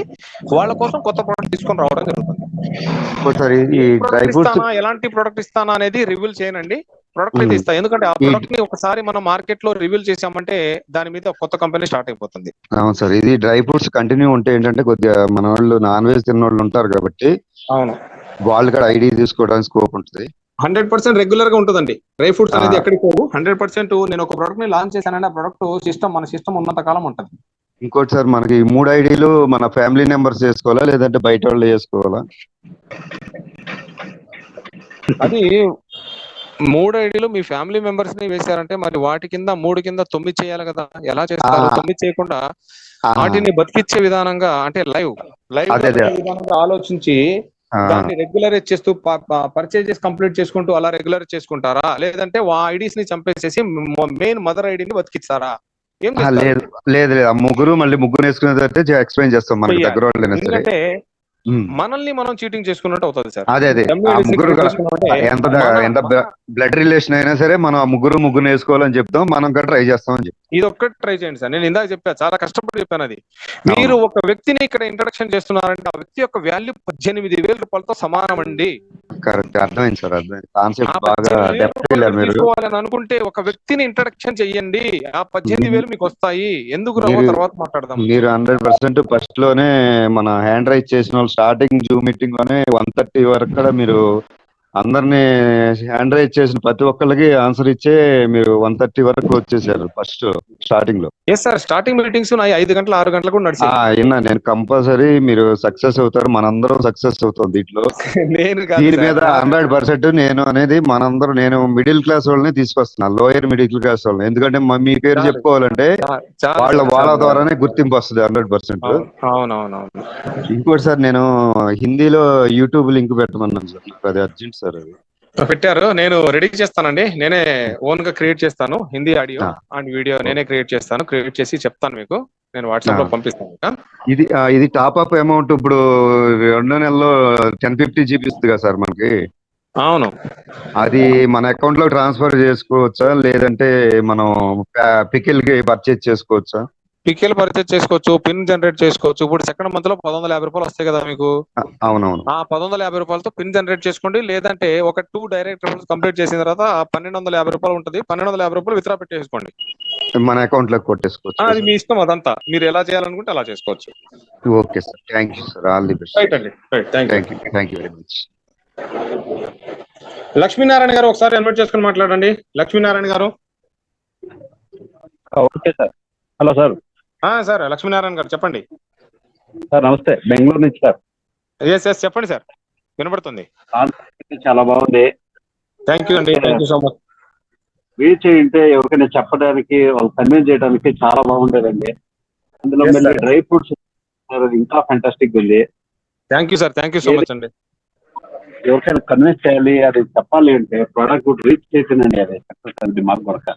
వాళ్ళ కోసం కొత్త ప్రోడక్ట్ తీసుకొని రావడం జరుగుతుంది. ఇంకోసారి ఈ డ్రై ప్రొడక్ట్ ఫ్రూట్స్ ఇస్తానా, ఎలాంటి ప్రొడక్ట్ ఇస్తానా అనేది రివీల్ చేయనండి. ప్రొడక్ట్ అయితే ఇస్తా, ఎందుకంటే ఆ ప్రొడక్ట్ ని ఒకసారి మనం మార్కెట్ లో రివీల్ చేసామంటే దాని మీద కొత్త కంపెనీ స్టార్ట్ అయిపోతుంది. అవును సార్, ఇది డ్రై ఫ్రూట్స్ కంటిన్యూ ఉంటే ఏంటంటే కొద్దిగా మన వాళ్ళు నాన్ వెజ్ తిన్నోళ్ళు ఉంటారు కాబట్టి అవును, వాళ్ళు కూడా ఐడి తీసుకోవడానికి స్కోప్ ఉంటుంది. 100% రెగ్యులర్ గా ఉంటుందండి. డ్రై ఫ్రూట్స్ అనేది ఎక్కడికి పోవు. 100% నేను ఒక ప్రొడక్ట్ ని లాంచ్ చేశానంటే ఆ ప్రొడక్ట్ మన సిస్టమ్ ఉన్నంత కాలం ఉంటుంది. ఇంకోటి సార్, మనకి 3 ఐడీలు మన ఫ్యామిలీ మెంబర్స్ చేసుకోవాలా లేదంటే బయట వాళ్ళు చేసుకోవాలా? అది 3 ఐడీలు మీ ఫ్యామిలీ మెంబర్స్ ని వేశారంటే మరి వాటి కింద 3 కింద 9 చేయాలి కదా. ఎలా చేస్తారు? 9 చేయకుండా వాటిని బతికిచ్చే విధానంగా, అంటే లైవ్ విధానంగా ఆలోచించి దాన్ని రెగ్యులరైజ్ చేస్తూ పర్చేజెస్ కంప్లీట్ చేసుకుంటూ అలా రెగ్యులర్ చేసుకుంటారా, లేదంటే ఆ ఐడీస్ ని చంపేసేసి మెయిన్ మదర్ ఐడిని బతికిస్తారా? ఏం లేదు లేదు, ఆ ముగ్గురు వేసుకునే తర్వాత ఎక్స్ప్లెయిన్ చేస్తాం మనకి దగ్గర వాళ్ళైనా సరే. ఎందుకంటే మనల్ని మనం చీటింగ్ చేసుకున్నట్టు అవుతుంది సార్. అదే ఆ ముగ్గురు ఎంత బ్లడ్ రిలేషన్ అయినా సరే మనం ఆ ముగ్గురు వేసుకోవాలని చెప్తాం, మనం కూడా ట్రై చేస్తాం అని చెప్తాం. ఇది ఒక్కటి ట్రై చేయండి సార్. నేను ఇందాక చెప్పా, చాలా కష్టపడి చెప్పాను. అది మీరు ఒక వ్యక్తిని ఇక్కడ ఇంట్రడక్షన్ చేస్తున్నారంటే ఆ వ్యక్తి యొక్క వాల్యూ 18,000 రూపాయలతో సమానం అండి. కరెక్ట్, అర్థమైంది సార్, అర్థమైంది. కాన్సెప్ట్ బాగా డెప్త్ వెళ్ళారు మీరు. తీసుకోవాలని అనుకుంటే ఒక వ్యక్తిని ఇంట్రడక్షన్ చెయ్యండి, ఆ 18,000 మీకు వస్తాయి. ఎందుకు రావో తర్వాత మాట్లాడదాం. మీరు 100% ఫస్ట్ లోనే మన హ్యాండ్ రైజ్ చేసిన వాళ్ళు స్టార్టింగ్ జూమ్ మీటింగ్ లోనే 130 వరకు కూడా మీరు అందరినీ హ్యాండ్ రైజ్ చేసిన ప్రతి ఒక్కరికి ఆన్సర్ ఇచ్చే మీరు 130 వరకు వచ్చేసారు ఫస్ట్ స్టార్టింగ్ లో. ఎస్ సార్, స్టార్టింగ్ మీటింగ్స్ 5 గంటలు 6 గంటలకు కూడా నడిచాయి. నేను కంపల్సరీ మీరు సక్సెస్ అవుతారు, మనందరం సక్సెస్ అవుతాం దీంట్లో. దీని మీద 100% నేను మిడిల్ క్లాస్ వాళ్ళని తీసుకొస్తున్నా, లోయర్ మిడిల్ క్లాస్ వాళ్ళని. ఎందుకంటే మీ పేరు చెప్పుకోవాలంటే వాళ్ళ ద్వారానే గుర్తింపు వస్తుంది 100%. అవునవునవును. ఇంకోటి సార్, నేను హిందీలో యూట్యూబ్ లింక్ పెట్టమన్నాను సార్, అది అర్జెంట్ సార్. అది పెట్టారు, నేను రెడీ చేస్తానండి. నేనే ఓన్ గా క్రియేట్ చేస్తాను, హిందీ ఆడియో అండ్ వీడియో నేనే క్రియేట్ చేస్తాను. క్రియేట్ చేసి చెప్తాను మీకు, నేను వాట్సాప్ లో పంపిస్తాను. ఇది టాప్ అప్ అమౌంట్ ఇప్పుడు 2 నెలల్లో 1050 GB ఇస్తుంది కదా సార్ మనకి. అవును, అది మన అకౌంట్ లో ట్రాన్స్ఫర్ చేసుకోవచ్చా లేదంటే మనం పికిల్ కి పర్చేజ్ చేసుకోవచ్చా? పికెల్ పర్చేజ్ చేసుకోవచ్చు, పిన్ జనరేట్ చేసుకోవచ్చు. ఇప్పుడు సెకండ్ మంత్ లో 1150 రూపాయలు వస్తాయి కదా మీకు. అవునవును, ఆ 1150 రూపాయలతో పిన్ జనరేట్ చేసుకోండి, లేదంటే ఒక 2 డైరెక్ట్ కంప్లీట్ చేసిన తర్వాత 1250 రూపాయలు ఉంటుంది, 1250 రూపాయలు విత్డ్రా పెట్టేసుకోండి, మన అకౌంట్ లో కొట్టేసుకోవచ్చు. అది మీ ఇష్టం, అదంతా మీరు ఎలా చేయాలనుకుంటే అలా చేసుకోవచ్చు. Okay sir, thank you sir, all the best. Right అండి, right, thank you very much. Lakshminarayana గారు ఒకసారి అన్మ్యూట్ చేసుకుని మాట్లాడండి. లక్ష్మీనారాయణ గారు. Okay sir. Hello sir. Sir Lakshminarayana గారు చెప్పండి. సార్ నమస్తే, బెంగళూరు నుంచి సార్. ఎస్ చెప్పండి సార్, వినపడుతుంది. చాలా బాగుంది. థ్యాంక్ యూ అండి, thank you so much. Reach అయ్యింటే ఎవరికైనా చెప్పడానికి, వాళ్ళు కన్విన్స్ చేయడానికి చాలా బాగుండేదండి. అందులో మళ్ళీ డ్రై ఫ్రూట్స్ ఇంకా ఫెంటాస్టిక్ ఉంది. Thank you sir, thank you so much అండి. ఎవరికైనా కన్విన్స్ చేయాలి, అది చెప్పాలి అంటే ప్రోడక్ట్ కూడా రీచ్ చేసిందండి, అది సక్సెస్ అండి మాకు కూడా.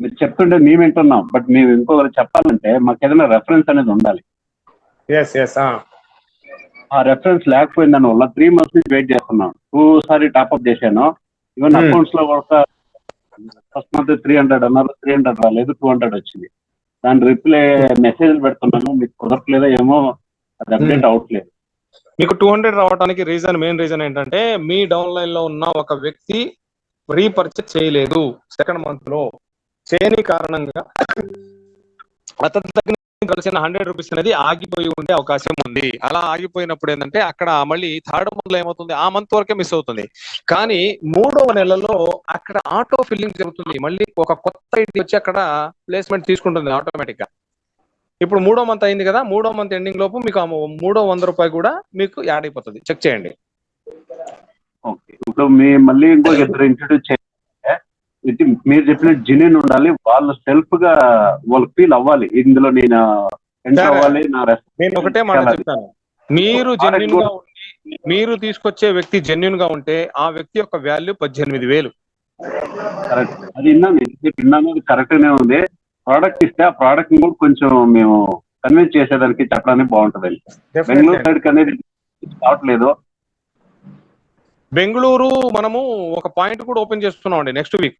మీరు చెప్తుంటే మేము వింటున్నాం, బట్ మేము ఇంకొకరు చెప్పాలంటే మాకు ఏదైనా రెఫరెన్స్ అనేది ఉండాలి. ఆ రెఫరెన్స్ లేకపోయిన దాని వల్ల 3 months నుంచి వెయిట్ చేస్తున్నాం. 2 సారి టాప్అప్ చేశాను. ఈవెన్ అకౌంట్స్ లో కూడా ఫస్ట్ మంత్ 300 అన్నారు, 300 రాలేదు, 200 వచ్చింది. దాని రిప్లై మెసేజ్లు పెడుతున్నాను, మీకు కుదరట్లేదో ఏమో, అది అప్డేట్ అవ్వట్లేదు. మీకు 200 రావడానికి మెయిన్ రీజన్ ఏంటంటే మీ డౌన్ లైన్ లో ఉన్న ఒక వ్యక్తి రీపర్చేజ్ చేయలేదు సెకండ్ మంత్ లో. చేయని కారణంగా అతని దగ్గర కలిసిన 100 రూపీస్ అనేది ఆగిపోయి ఉండే అవకాశం ఉంది. అలా ఆగిపోయినప్పుడు ఏంటంటే అక్కడ మళ్ళీ థర్డ్ మంత్ లో ఏమవుతుంది, ఆ మంత్ వరకే మిస్ అవుతుంది. కానీ 3వ నెలలో అక్కడ ఆటో ఫిల్లింగ్ జరుగుతుంది, మళ్ళీ ఒక కొత్త ఐడి వచ్చి అక్కడ ప్లేస్మెంట్ తీసుకుంటుంది ఆటోమేటిక్ గా. ఇప్పుడు 3వ మంత్ అయింది కదా, 3వ మంత్ ఎండింగ్ లోపు మీకు ఆ 300 రూపాయలు కూడా మీకు యాడ్ అయిపోతుంది. చెక్ చేయండి. ఓకే, ఇప్పుడు మళ్ళీ ఇంకొక ఇద్దరు ఇంట్రడ్యూస్ చేయాలంటే ఇది మీరు చెప్పిన జెన్యూన్ ఉండాలి, వాళ్ళు సెల్ఫ్ గా వాళ్ళు ఫీల్ అవ్వాలి, ఇందులో నేను ఎంటర్ అవ్వాలి, నా నేను ఒకటే మాట చెప్తాను, మీరు జెన్యున్ గా ఉండి మీరు తీసుకొచ్చే వ్యక్తి జెన్యున్ గా ఉంటే ఆ వ్యక్తి యొక్క వాల్యూ 18,000. కరెక్ట్, అది విన్నాను, అది కరెక్ట్ గానే ఉంది. ప్రోడక్ట్ ఇస్తే ఆ ప్రోడక్ట్ కూడా కొంచెం మేము కన్విన్స్ చేసేదానికి చెప్పడానికి బాగుంటుంది. బెంగళూరు సైడ్ అనేది కావట్లేదు. బెంగళూరు మనము ఒక పాయింట్ కూడా ఓపెన్ చేస్తున్నాం అండి నెక్స్ట్ వీక్.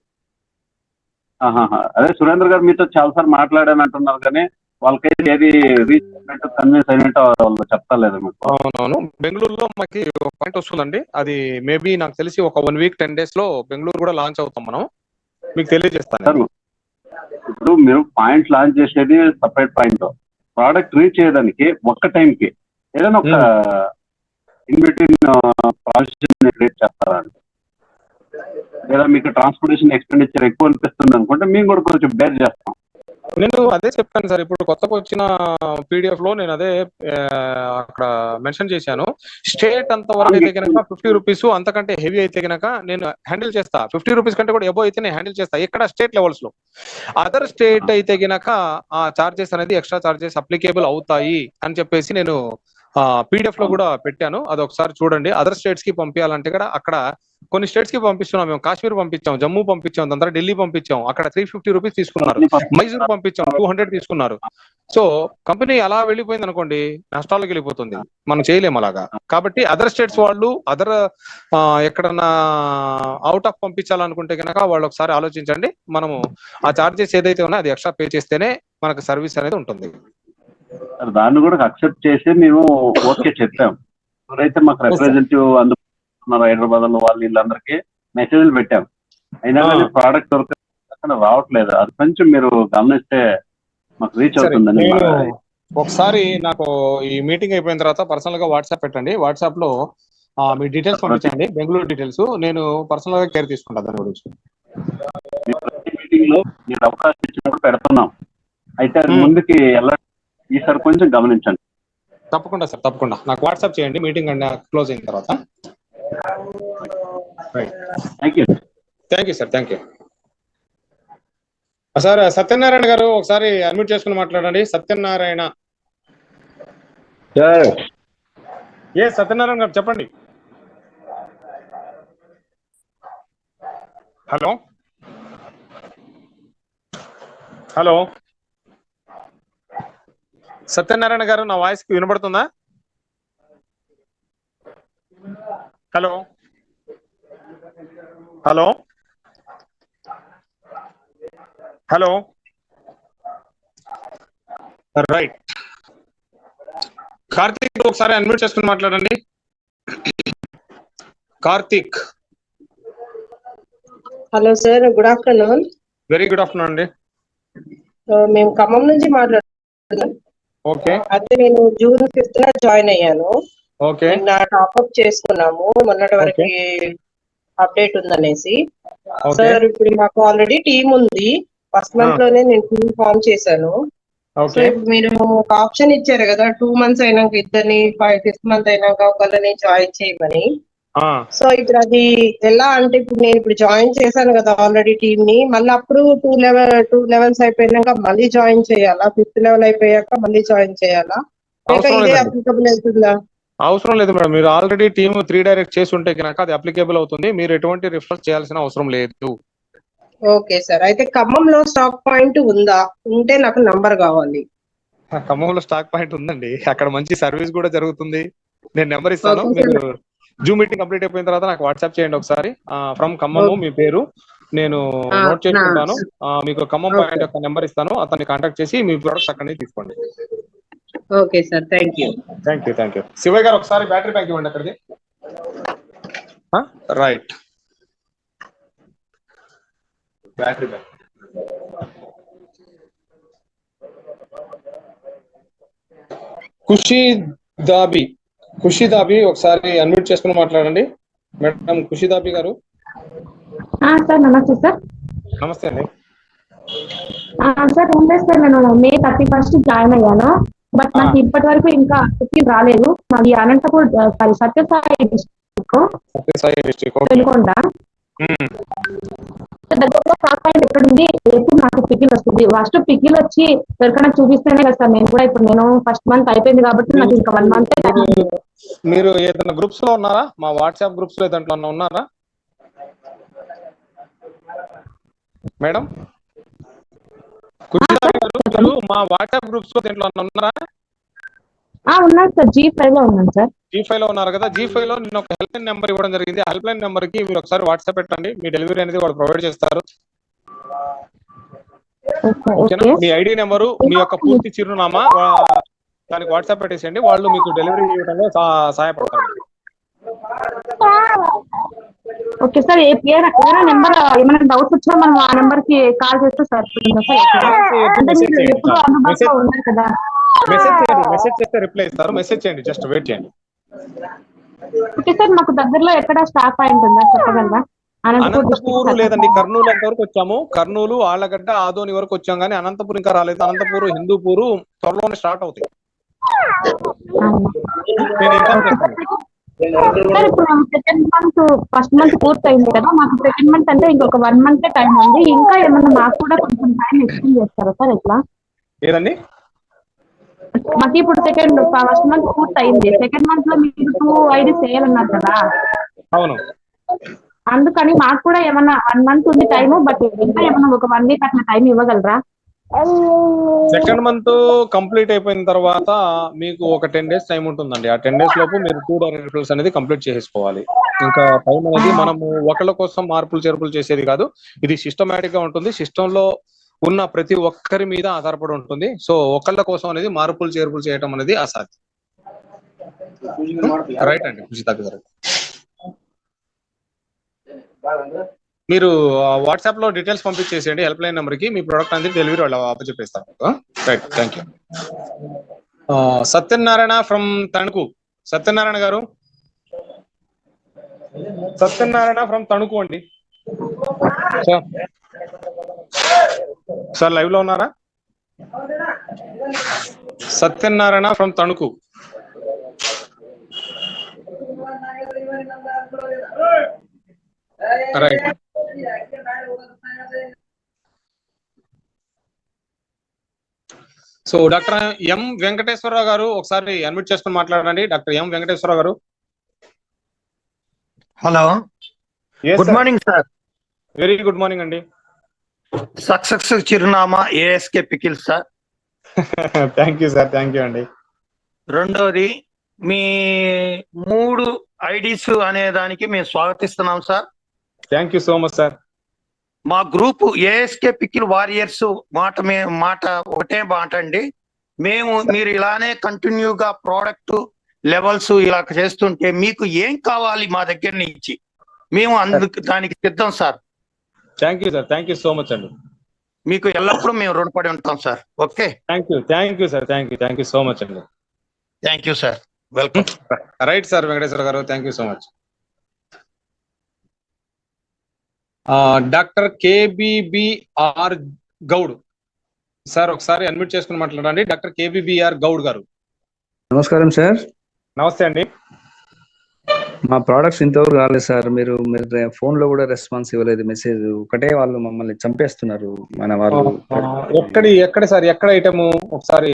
అదే సురేంద్ర గారు మీతో చాలా సార్లు మాట్లాడాను అంటున్నారు, కానీ వాళ్ళకైతే ఏది రీచ్ అయినట్టు కన్విన్స్ అయినట్టు వాళ్ళు చెప్తలేదు మీకు. అవునవును, బెంగళూరులో మాకు ఒక పాయింట్ వస్తుందండి, అది మేబీ నాకు తెలిసి ఒక 1 వీక్ 10 days లో బెంగళూరు కూడా లాంచ్ అవుతాం, మనం మీకు తెలియజేస్తాను. ఇప్పుడు మీరు పాయింట్ లాంచ్ చేసేది సపరేట్ పాయింట్, ప్రోడక్ట్ రీచ్ చేయడానికి ఒక్క టైంకి ఏదైనా ఒక ఇన్ బిట్వీన్ ప్రాసెస్ క్రియేట్ చేస్తారా అండి? లేదా మీకు ట్రాన్స్పోర్టేషన్ ఎక్స్పెండిచర్ ఎక్కువ అనిపిస్తుంది అనుకుంటే మేము కూడా కొంచెం బేర్ చేస్తాం. నేను అదే చెప్పాను సార్, ఇప్పుడు కొత్తగా వచ్చిన పీడిఎఫ్ లో నేను అదే అక్కడ మెన్షన్ చేశాను. స్టేట్ అంత వరకు అయితే కనుక 50 రూపీస్, అంతకంటే హెవీ అయితే కనుక నేను హ్యాండిల్ చేస్తా. 50 రూపీస్ కంటే కూడా ఎబో అయితే నేను హ్యాండిల్ చేస్తా ఇక్కడ స్టేట్ లెవెల్స్ లో. అదర్ స్టేట్ అయితే కనుక ఆ చార్జెస్ అనేది ఎక్స్ట్రా చార్జెస్ అప్లికేబుల్ అవుతాయి అని చెప్పేసి నేను పీడిఎఫ్ లో కూడా పెట్టాను, అది ఒకసారి చూడండి. అదర్ స్టేట్స్ కి పంపించాలంటే కూడా అక్కడ కొన్ని స్టేట్స్ కి పంపిస్తున్నాం, మేము కాశ్మీర్ పంపించాం, జమ్మూ పంపించాం, దాని ఢిల్లీ పంపించాం, అక్కడ 350 రూపీస్ తీసుకున్నారు. మైసూర్ పంపించాం, 200 తీసుకున్నారు. సో కంపెనీ అలా వెళ్ళిపోయింది అనుకోండి, నష్టాలకు వెళ్ళిపోతుంది, మనం చేయలేము అలాగా. కాబట్టి అదర్ స్టేట్స్ వాళ్ళు ఎక్కడన్నా అవుట్ ఆఫ్ పంపించాలనుకుంటే కనుక వాళ్ళు ఒకసారి ఆలోచించండి. మనము ఆ చార్జెస్ ఏదైతే ఉన్నా అది ఎక్స్ట్రా పే చేస్తేనే మనకు సర్వీస్ అనేది ఉంటుంది. దాన్ని కూడా అక్సెప్ట్ చేసి మేము ఓకే చెప్పాం. ఎవరైతే మాకు రిప్రజెంటేటివ్ అందుకున్నారు హైదరాబాద్ లో వాళ్ళు వీళ్ళందరికీ మెసేజ్లు పెట్టాం, అయినా కానీ ప్రోడక్ట్ రావట్లేదు. అది కొంచెం మీరు గమనిస్తే మాకు రీచ్ అవుతుందని. ఒకసారి నాకు ఈ మీటింగ్ అయిపోయిన తర్వాత పర్సనల్ గా వాట్సాప్ పెట్టండి, వాట్సాప్ లో మీ డీటెయిల్స్ పంపించండి, బెంగళూరు డీటెయిల్స్, నేను పర్సనల్ గా కేర్ తీసుకుంటాను దాని గురించి. ప్రతి మీటింగ్ లో మీరు అవకాశం ఇచ్చినప్పుడు పెడుతున్నాం, అయితే అది ముందుకి ఈసారి కొంచెం గమనించండి. తప్పకుండా సార్, తప్పకుండా నాకు వాట్సాప్ చేయండి మీటింగ్ క్లోజ్ అయిన తర్వాత. Thank you sir, thank you sir. Satyanarayana గారు ఒకసారి అన్మ్యూట్ చేసుకుని మాట్లాడండి. సత్యనారాయణ. సత్యనారాయణ గారు చెప్పండి. హలో హలో సత్యనారాయణ గారు, నా వాయిస్ వినబడుతుందా? Hello hello hello right. Karthik ఒకసారి అన్మ్యూట్ చేసుకుని మాట్లాడండి. Karthik. Hello sir, good afternoon. Very good afternoon అండి. మేము ఖమ్మం నుంచి మాట్లాడుతున్నాం. ఓకే. అయితే నేను జూన్ 5th జాయిన్ అయ్యాను. ఓకే. నిన్న టాప్అప్ చేసుకున్నాము, మొన్నటి వరకు అప్డేట్ ఉందనేసి. సార్ ఇప్పుడు మాకు ఆల్రెడీ టీమ్ ఉంది, ఫస్ట్ మంత్ లోనే నేను టీమ్ ఫామ్ చేశాను. సో ఇప్పుడు మీరు ఒక ఆప్షన్ ఇచ్చారు కదా, 2 months అయినాక ఇద్దరిని, 5th month అయినాక ఒకళ్ళని జాయిన్ చేయమని. సో ఇప్పుడు అది ఎలా అంటే, ఇప్పుడు నేను ఇప్పుడు జాయిన్ చేశాను కదా ఆల్రెడీ టీమ్ ని, మళ్ళీ అప్పుడు 2 levels అయిపోయినాక మళ్ళీ జాయిన్ చేయాలా? 5th level అయిపోయాక మళ్ళీ జాయిన్ చేయాలా, లేక ఇదే అప్లికబుల్ అవుతుందా? అవసరం లేదు మేడం, మీరు ఆల్రెడీ టీమ్ 3 డైరెక్ట్ చేసి ఉంటే కనుక అది అప్లికేబుల్ అవుతుంది, మీరు ఎటువంటి రిఫర్ చేయాల్సిన అవసరం లేదు. ఓకే సార్, అయితే ఖమ్మంలో స్టాక్ పాయింట్ ఉందా? ఉంటే నాకు నంబర్ కావాలి. ఖమ్మంలో స్టాక్ పాయింట్ ఉందండి, అక్కడ మంచి సర్వీస్ కూడా జరుగుతుంది. నేను నెంబర్ ఇస్తాను, మీరు జూమ్ మీటింగ్ కంప్లీట్ అయిపోయిన తర్వాత నాకు వాట్సాప్ చేయండి ఒకసారి. ఫ్రమ్ ఖమ్మము మీ పేరు నేను నోట్ చేసుకుంటాను, మీకు ఖమ్మం పాయింట్ యొక్క నెంబర్ ఇస్తాను, అతన్ని కాంటాక్ట్ చేసి మీ ప్రొడక్ట్స్ అక్కడి నుంచి తీసుకోండి. Okay sir, thank you. Shivaiah గారు ఒకసారి బ్యాటరీ బ్యాక్ ఇవ్వండి అక్కడిది. Right, battery back. Khushi Dabi ఒకసారి అన్మ్యూట్ చేసుకుని మాట్లాడండి. మేడం ఖుషి దాబి గారు. సార్ నమస్తే సార్. నమస్తే అండి. సార్ ఏం లేదు సార్, నేను మే 31 జాయిన్ అయ్యాను. బట్ నాకు ఇప్పటి వరకు ఇంకా టికెట్ రాలేదు. మాది అనంతపూర్, సారీ సత్యసాయి డిస్ట్రిక్ట్ వెనుకొండ. దగ్గరలో స్టాక్ పాయింట్ ఎక్కడ ఉంది, ఎప్పుడు నాకు పికిల్ వస్తుంది? ఫస్ట్ పికిల్ వచ్చి ఎవరికైనా చూపిస్తేనే కదా సార్. నేను కూడా ఇప్పుడు నేను ఫస్ట్ మంత్ అయిపోయింది కాబట్టి నాకు ఇంకా 1 మంత్. మీరు ఏదైనా గ్రూప్స్ లో ఉన్నారా? మా వాట్సాప్ గ్రూప్స్ లో ఏదంట్లో ఉన్నారా మేడం? మీరు మా వాట్సాప్ గ్రూప్స్ లో దేంట్లో ఉన్నారా? ఉన్నాను సార్, G5 లో ఉన్నాను సార్. G5 లో ఉన్నారు కదా. G5 లో నేను ఒక హెల్ప్ లైన్ నెంబర్ ఇవ్వడం జరిగింది. ఆ హెల్ప్ లైన్ నెంబర్ కి మీరు ఒకసారి వాట్సాప్ పెట్టండి. మీ డెలివరీ అనేది వాళ్ళు ప్రొవైడ్ చేస్తారు. మీ ఐడి నెంబరు, మీ యొక్క పూర్తి చిరునామా దానికి వాట్సాప్ పెట్టేసేయండి. వాళ్ళు మీకు డెలివరీ ఇవ్వడంలో సహాయపడతారు. Okay sir. ఏదైనా నెంబర్ ఏమైనా డౌట్స్ వచ్చినా మనం ఆ నెంబర్ కి కాల్ చేస్తే సార్ అంటే మీరు ఎప్పుడు అందుబాటులో ఉన్నారు కదా. మెసేజ్ చేస్తే రిప్లై ఇస్తారు. మెసేజ్ చేయండి, జస్ట్ వెయిట్ చేయండి. Okay sir. మాకు దగ్గరలో ఎక్కడ స్టాక్ పాయింట్ ఉందా చెప్పగలరా? అనంతపూర్ లేదండి, కర్నూలు అంతవరకు వచ్చాము. కర్నూలు, ఆళ్లగడ్డ, ఆదోని వరకు వచ్చాం కానీ అనంతపూర్ ఇంకా రాలేదు. అనంతపూర్, హిందూపూర్ త్వరలోనే స్టార్ట్ అవుతాయి. సార్ ఇప్పుడు సెకండ్ మంత్, ఫస్ట్ మంత్ పూర్తి అయింది కదా, మాకు సెకండ్ మంత్ అంటే ఇంకొక 1 మంత్ టైం ఉంది. ఇంకా ఏమన్నా మాకు కూడా కొంచెం టైం ఎక్స్టెండ్ చేస్తారా సార్? ఎట్లా? ఏదండి? మాకు ఇప్పుడు ఫస్ట్ మంత్ పూర్తి అయింది. సెకండ్ మంత్ లో మీరు 2 ఐడీస్ చేయాలన్నారు కదా. అవును. అందుకని మాకు కూడా ఏమన్నా 1 మంత్ ఉంది టైం, బట్ ఇంకా ఏమన్నా ఒక 1 వీక్ అట్లా టైం ఇవ్వగలరా? సెకండ్ మంత్ కంప్లీట్ అయిపోయిన తర్వాత మీకు ఒక 10 days టైం ఉంటుందండి. ఆ 10 days లోపు మీరు 2 డైరెక్ట్ రిఫరల్స్ అనేది కంప్లీట్ చేసుకోవాలి. ఇంకా టైం అనేది మనము ఒకళ్ళ కోసం మార్పులు చేర్పులు చేసేది కాదు. ఇది సిస్టమేటిక్ గా ఉంటుంది. సిస్టమ్ లో ఉన్న ప్రతి ఒక్కరి మీద ఆధారపడి ఉంటుంది. సో ఒకళ్ళ కోసం అనేది మార్పులు చేర్పులు చేయడం అనేది అసాధ్యం. రైట్ అండి, ఖుషితాక్ గారు. మీరు వాట్సాప్ లో డీటెయిల్స్ పంపించేసేయండి హెల్ప్ లైన్ నెంబర్ కి. మీ ప్రొడక్ట్ అనేది డెలివరీ వాళ్ళు అప్పచెప్పేస్తారు. Right, thank you. Satyanarayana from Tanuku. Satyanarayana గారు, సత్యనారాయణ ఫ్రమ్ తణుకు అండి. సార్ లైవ్ లో ఉన్నారా? Satyanarayana from Tanuku. Right. So doctor M Venkateswararao గారు ఒకసారి అన్మ్యూట్ చేసుకుని మాట్లాడండి. డాక్టర్ ఎం వెంకటేశ్వరరావు గారు. Hello, good morning sir. Very good morning అండి. సక్సెస్ చిరునామా ASK pickle sir. Thank you sir, thank you అండి. రెండోది, మీ 3 ఐడీస్ అనే దానికి మేము స్వాగతిస్తున్నాం sir. Thank you so much sir. మా గ్రూప్ ఏఎస్కే పికిల్ వారియర్స్ మాట ఒకటే మాట అండి. మీరు ఇలానే కంటిన్యూగా ప్రోడక్ట్ లెవెల్స్ ఇలా చేస్తుంటే మీకు ఏం కావాలి మా దగ్గర నుంచి మేము దానికి సిద్ధం sir. Thank you sir, thank you so much అండి. మీకు ఎల్లప్పుడూ మేము రుణపడి ఉంటాం sir. Okay, thank you sir, thank you so much అండి. Thank you sir, welcome. Right sir Venkateswara గారు, thank you so much. Doctor KBBR Goud sir, ఒకసారి అన్మ్యూట్ చేసుకుని మాట్లాడండి. డాక్టర్ కేబిబిఆర్ గౌడ్ గారు. నమస్కారం సార్. నమస్తే అండి. మా ప్రోడక్ట్స్ ఇంతవరకు రాలేదు సార్. మీరు ఫోన్ లో కూడా రెస్పాన్స్ ఇవ్వలేదు. మెసేజ్ ఒకటే, వాళ్ళు మమ్మల్ని చంపేస్తున్నారు మన వాళ్ళు. ఎక్కడ సార్, ఎక్కడ ఐటమ్ ఒకసారి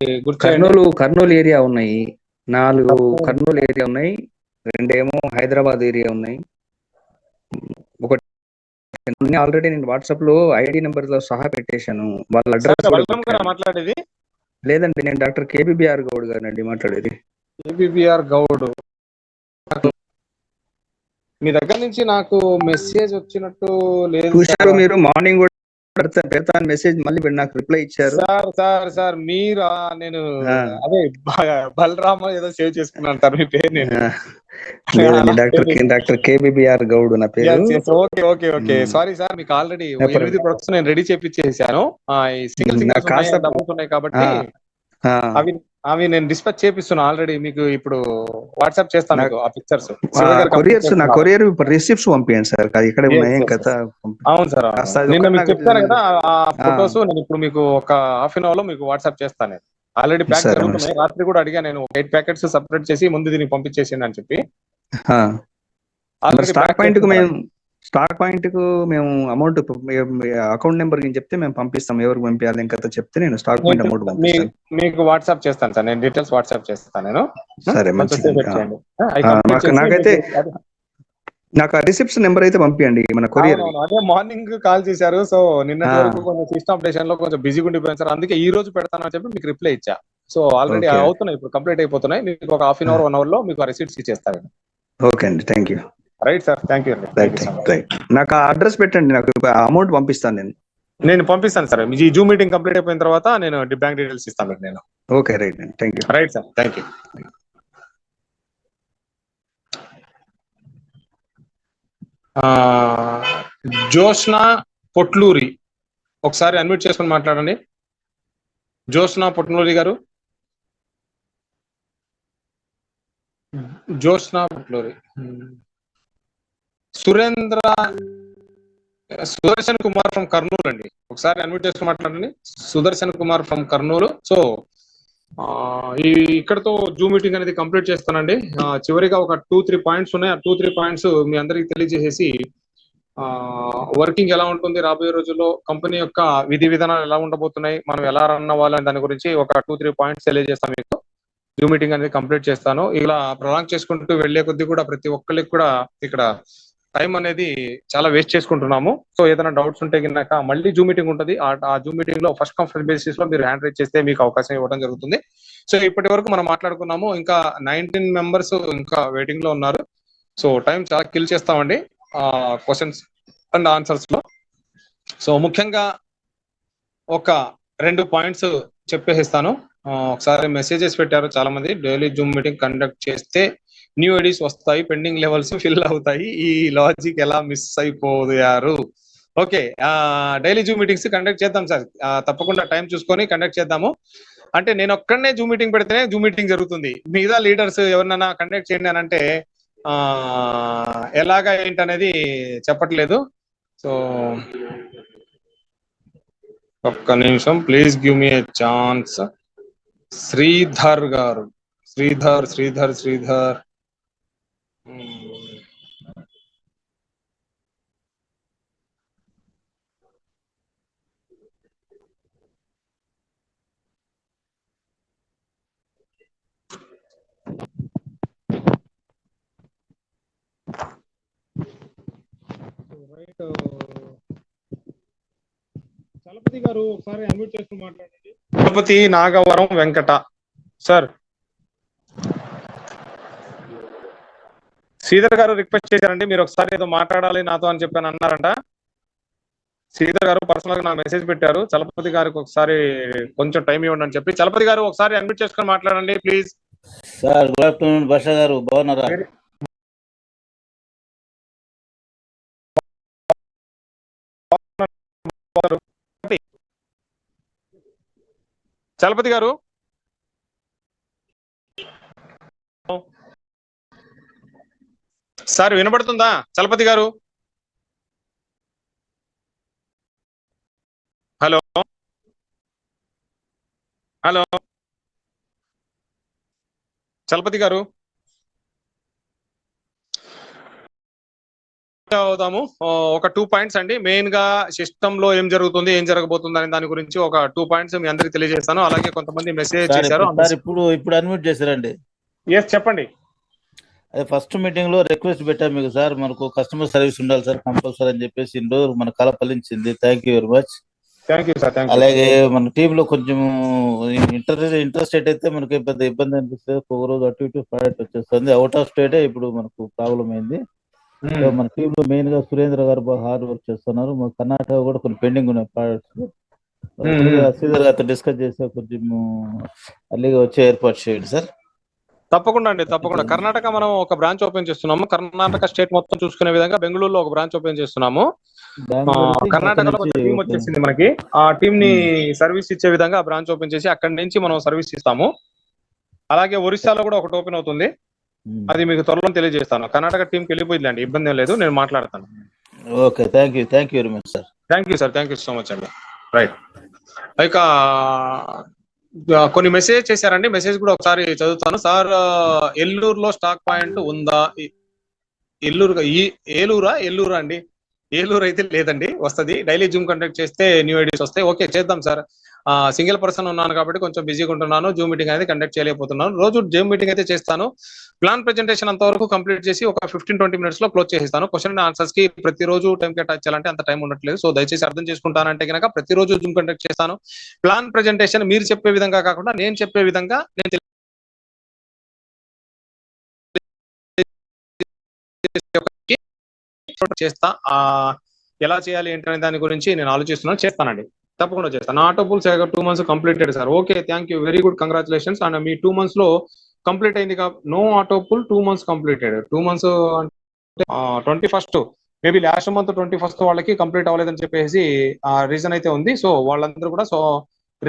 కర్నూలు ఏరియా ఉన్నాయి, 4 కర్నూలు ఏరియా ఉన్నాయి, 2 ఏమో హైదరాబాద్ ఏరియా ఉన్నాయి. ఒకటి ఆల్రెడీ నేను వాట్సాప్ లో ఐడి నెంబర్ తో సహా పెట్టేశాను. వాళ్ళ అడ్రస్ మాట్లాడేది లేదండి. నేను డాక్టర్ కేబిబిఆర్ గౌడ్ గారినండి మాట్లాడేది. కేబిబిఆర్ గౌడ్, మీ దగ్గర నుంచి నాకు మెసేజ్ వచ్చినట్టు లేదు. చూశారు మీరు? మార్నింగ్ కూడా పెడతాను మెసేజ్, మళ్ళీ నాకు రిప్లై ఇచ్చారు. సార్ మీరా? నేను అదే బలరామ ఏదో సేవ్ చేసుకున్నాను సార్ మీ పేరు. నేను డాక్టర్ కేబిబిఆర్ గౌడ్ నా పేరు. ఓకే సారీ సార్, మీకు ఆల్రెడీ 8 ప్రొడక్ట్స్ నేను రెడీ చేపించేసాను. సింగిల్ డబ్బులు ఉన్నాయి కాబట్టి అవి అవి నేను డిస్పాచ్ చేపిస్తున్నా ఆల్రెడీ, మీకు ఇప్పుడు వాట్సాప్ చేస్తాను మీకు ఆ పిక్చర్స్. కొరియర్స్ నా కొరియర్ రిసిప్ట్స్ పంపించండి సార్, అది ఇక్కడే ఉన్నాయి ఏం కథ. అవును సార్, కాస్త అది నిన్న ఒక్కటి మీకు నాకు చెప్తాను కదా ఆ ఫొటోస్, నేను ఇప్పుడు మీకు ఒక హాఫ్ అన్ అవర్ లో మీకు వాట్సాప్ చేస్తాను. ఆల్రెడీ ప్యాక్ సరే జరుగుతున్నాయి. రాత్రి కూడా అడిగా నేను 8 ప్యాకెట్స్ సపరేట్ చేసి ముందు దీనికి పంపించేసింది అని చెప్పి. ఆల్రెడీ స్టాక్ పాయింట్ కు మేము అమౌంట్ అకౌంట్ నెంబర్ చెప్తే మేము పంపిస్తాం, ఎవరికి పంపించాలి ఇంకా చెప్తే నేను స్టాక్ పాయింట్ అమౌంట్ పంపిస్తాను. మీకు వాట్సాప్ చేస్తాను సార్, నేను డీటెయిల్స్ వాట్సాప్ చేస్తాను నేను. సరే మంచిది. నాకైతే నాకు ఆ రిసిప్ట్స్ నెంబర్ అయితే పంపించండి మన కొరియర్. అదే మార్నింగ్ కాల్ చేశారు, సో నిన్నటి వరకు కొంచెం సిస్టమ్ అప్డేషన్ లో కొంచెం బిజీగా ఉండిపోయాను సార్, అందుకే ఈ రోజు పెడతానని చెప్పి మీకు రిప్లై ఇచ్చా. సో ఆల్రెడీ అవుతున్నాయి, ఇప్పుడు కంప్లీట్ అయిపోతున్నాయి. మీకు ఒక హాఫ్ అన్ అవర్ 1 అవర్ లో మీకు రిసీట్స్ ఇచ్చేస్తాను. ఓకే అండి, thank you. Right sir, thank you అండి. రైట్, నాకు అడ్రస్ పెట్టండి, నాకు అమౌంట్ పంపిస్తాను నేను పంపిస్తాను సార్. మీ జూమ్ మీటింగ్ కంప్లీట్ అయిపోయిన తర్వాత నేను బ్యాంక్ డీటెయిల్స్ ఇస్తాను నేను. ఓకే రైట్ అండి, thank you. Right sir, thank you. Joshna Potluri, ఒకసారి అన్మ్యూట్ చేసుకొని మాట్లాడండి. జోష్నా పొట్లూరి గారు, జోష్నా పొట్లూరి. సుదర్శన్ కుమార్ ఫ్రమ్ కర్నూలు అండి, ఒకసారి అన్మ్యూట్ చేసుకొని మాట్లాడండి. సుదర్శన్ కుమార్ ఫ్రమ్ కర్నూలు. సో ఇక్కడతో జూమ్ మీటింగ్ అనేది కంప్లీట్ చేస్తానండి. చివరిగా ఒక 2-3 పాయింట్స్ ఉన్నాయి. ఆ 2-3 పాయింట్స్ మీ అందరికి తెలియజేసేసి వర్కింగ్ ఎలా ఉంటుంది రాబోయే రోజుల్లో, కంపెనీ యొక్క విధి విధానాలు ఎలా ఉండబోతున్నాయి, మనం ఎలా రన్ అవ్వాలని దాని గురించి ఒక 2-3 పాయింట్స్ తెలియజేస్తాను మీకు. జూమ్ మీటింగ్ అనేది కంప్లీట్ చేస్తాను. ఇలా ప్రొలాంగ్ చేసుకుంటూ వెళ్లే కొద్దీ కూడా ప్రతి ఒక్కరికి కూడా ఇక్కడ టైం అనేది చాలా వేస్ట్ చేసుకుంటున్నాము. సో ఏదైనా డౌట్స్ ఉంటే కింద మళ్ళీ జూమ్ మీటింగ్ ఉంటుంది. ఆ జూమ్ మీటింగ్ లో ఫస్ట్ కమ్ ఫస్ట్ బేసిస్ లో మీరు హ్యాండ్ రైజ్ చేస్తే మీకు అవకాశం ఇవ్వడం జరుగుతుంది. సో ఇప్పటి వరకు మనం మాట్లాడుకున్నాము, ఇంకా 19 మెంబర్స్ ఇంకా వెయిటింగ్ లో ఉన్నారు. సో టైం చాలా కిల్ చేస్తామండి క్వశ్చన్స్ అండ్ ఆన్సర్స్ లో. సో ముఖ్యంగా ఒక 2 పాయింట్స్ చెప్పేసిస్తాను. ఒకసారి మెసేజెస్ పెట్టారు చాలా మంది, డైలీ జూమ్ మీటింగ్ కండక్ట్ చేస్తే న్యూ ఐడీస్ వస్తాయి, పెండింగ్ లెవెల్స్ ఫిల్ అవుతాయి, ఈ లాజిక్ ఎలా మిస్ అయిపోయారు. Okay, daily Zoom meetings conduct చేద్దాం సార్, తప్పకుండా టైం చూసుకొని కండక్ట్ చేద్దాము. అంటే నేను ఒక్కడనే జూమ్ మీటింగ్ పెడితేనే జూమ్ మీటింగ్ జరుగుతుంది, మిగతా లీడర్స్ ఎవరినైనా కండక్ట్ చేయండి అని అంటే ఎలాగా ఏంటనేది చెప్పట్లేదు. సో ఒక్క నిమిషం, please give me A chance. Sridhar గారు, శ్రీధర్ చలపతి గారు ఒకసారి అన్మ్యూట్ చేసుకుని మాట్లాడండి. చలపతి నాగవరం వెంకట సార్. శ్రీధర్ గారు రిక్వెస్ట్ చేశారండి, మీరు ఒకసారి ఏదో మాట్లాడాలి నాతో అని చెప్పాను అన్నారంట. శ్రీధర్ గారు పర్సనల్ గా నాకు మెసేజ్ పెట్టారు, చలపతి గారికి ఒకసారి కొంచెం టైం ఇవ్వండి అని చెప్పి. చలపతి గారు ఒకసారి అన్మ్యూట్ చేసుకొని మాట్లాడండి ప్లీజ్. సార్ గుడ్ ఆఫ్టర్నూన్, భాష గారు బాగున్నారా? చలపతి గారు సార్ వినబడుతుందా? చలపతి గారు హలో హలో చలపతి గారు అవుదాము. ఒక 2 పాయింట్స్ అండి, మెయిన్ గా సిస్టమ్ లో ఏం జరుగుతుంది ఏం జరగబోతుంది అనే దాని గురించి ఒక 2 పాయింట్స్ మీ అందరికి తెలియజేస్తాను. అలాగే కొంతమంది మెసేజ్ చేశారు. ఇప్పుడు అన్మ్యూట్ చేశారండి. ఎస్ చెప్పండి. అదే ఫస్ట్ మీటింగ్ లో రిక్వెస్ట్ పెట్టాము మీకు సార్, మనకు కస్టమర్ సర్వీస్ ఉండాలి సార్ కంపల్సరీ అని చెప్పేసి ఇన్ని రోజులు మన కళ ఫలించింది. Thank you very much. Thank you sir. అలాగే మన టీమ్ లో కొంచెం ఇంట్రెస్టెడ్ అయితే మనకి పెద్ద ఇబ్బంది అనిపిస్తుంది, ఒక రోజు అటు ఇటు ఫైట్ వచ్చేస్తుంది. అవుట్ ఆఫ్ స్టేటే ఇప్పుడు మనకు ప్రాబ్లం అయింది. సో మన టీమ్ లో మెయిన్ గా సురేంద్ర గారు బాగా హార్డ్ వర్క్ చేస్తున్నారు. మన కర్ణాటక కూడా కొన్ని పెండింగ్ ఉన్నాయి ప్రాజెక్ట్స్, శ్రీధర్ గారితో డిస్కస్ చేస్తే కొంచెం అల్లిగా వచ్చే ఏర్పాటు చేయండి సార్. తప్పకుండా అండి, తప్పకుండా. కర్ణాటక మనం ఒక బ్రాంచ్ ఓపెన్ చేస్తున్నాము, కర్ణాటక స్టేట్ మొత్తం చూసుకునే విధంగా బెంగళూరులో ఒక బ్రాంచ్ ఓపెన్ చేస్తున్నాము. కర్ణాటకలో ఒక టీం వచ్చేసింది మనకి, ఆ టీం ని సర్వీస్ ఇచ్చే విధంగా బ్రాంచ్ ఓపెన్ చేసి అక్కడి నుంచి మనం సర్వీస్ ఇస్తాము. అలాగే ఒరిస్సాలో కూడా ఒకటి ఓపెన్ అవుతుంది, అది మీకు త్వరలో తెలియజేస్తాను. కర్ణాటక టీంకి వెళ్ళిపోయిందండి, ఇబ్బంది ఏం లేదు, నేను మాట్లాడతాను. Okay, thank you very much sir. Thank you sir, thank you so much అండి. రైట్, ఇక కొన్ని మెసేజ్ చేశారండి, మెసేజ్ కూడా ఒకసారి చదువుతాను. సార్ ఎల్లూరులో స్టాక్ పాయింట్ ఉందా? ఏలూరా అండి? ఏలూరు అయితే లేదండి, వస్తుంది. డైలీ జూమ్ కండక్ట్ చేస్తే న్యూ ఐడీస్ వస్తాయి. ఓకే, చేద్దాం సార్. సింగిల్ పర్సన్ ఉన్నాను కాబట్టి కొంచెం బిజీగా ఉంటున్నాను, జూమ్ మీటింగ్ అనేది కండక్ట్ చేయలేకపోతున్నాను. రోజు జూమ్ మీటింగ్ అయితే చేస్తాను. ప్లాన్ ప్రెజెంటేషన్ అంతవరకు కంప్లీట్ చేసి ఒక 15-20 minutes లో క్లోజ్ చేసేస్తాను. క్వశ్చన్ అండ్ ఆన్సర్స్ కి ప్రతిరోజు టైం కేటాయించాలంటే అంత టైం ఉండట్లేదు. సో దయచేసి అర్థం చేసుకుంటానంటే కనుక ప్రతిరోజు జూమ్ కండక్ట్ చేస్తాను. ప్లాన్ ప్రెజెంటేషన్ మీరు చెప్పే విధంగా కాకుండా నేను చెప్పే విధంగా నేను చేస్తా. ఎలా చేయాలి ఏంటనే దాని గురించి నేను ఆలోచిస్తున్నాను, చేస్తానండి, తప్పకుండా చేస్తాను. Auto pools 2 months completed sir. Okay, thank you, very good, congratulations. And మీ 2 months లో కంప్లీట్ అయింది. No auto pool 2 months completed. 2 months అంటే 21st, maybe last month 21st వాళ్ళకి కంప్లీట్ అవ్వలేదని చెప్పేసి రీజన్ అయితే ఉంది. సో వాళ్ళందరూ కూడా సో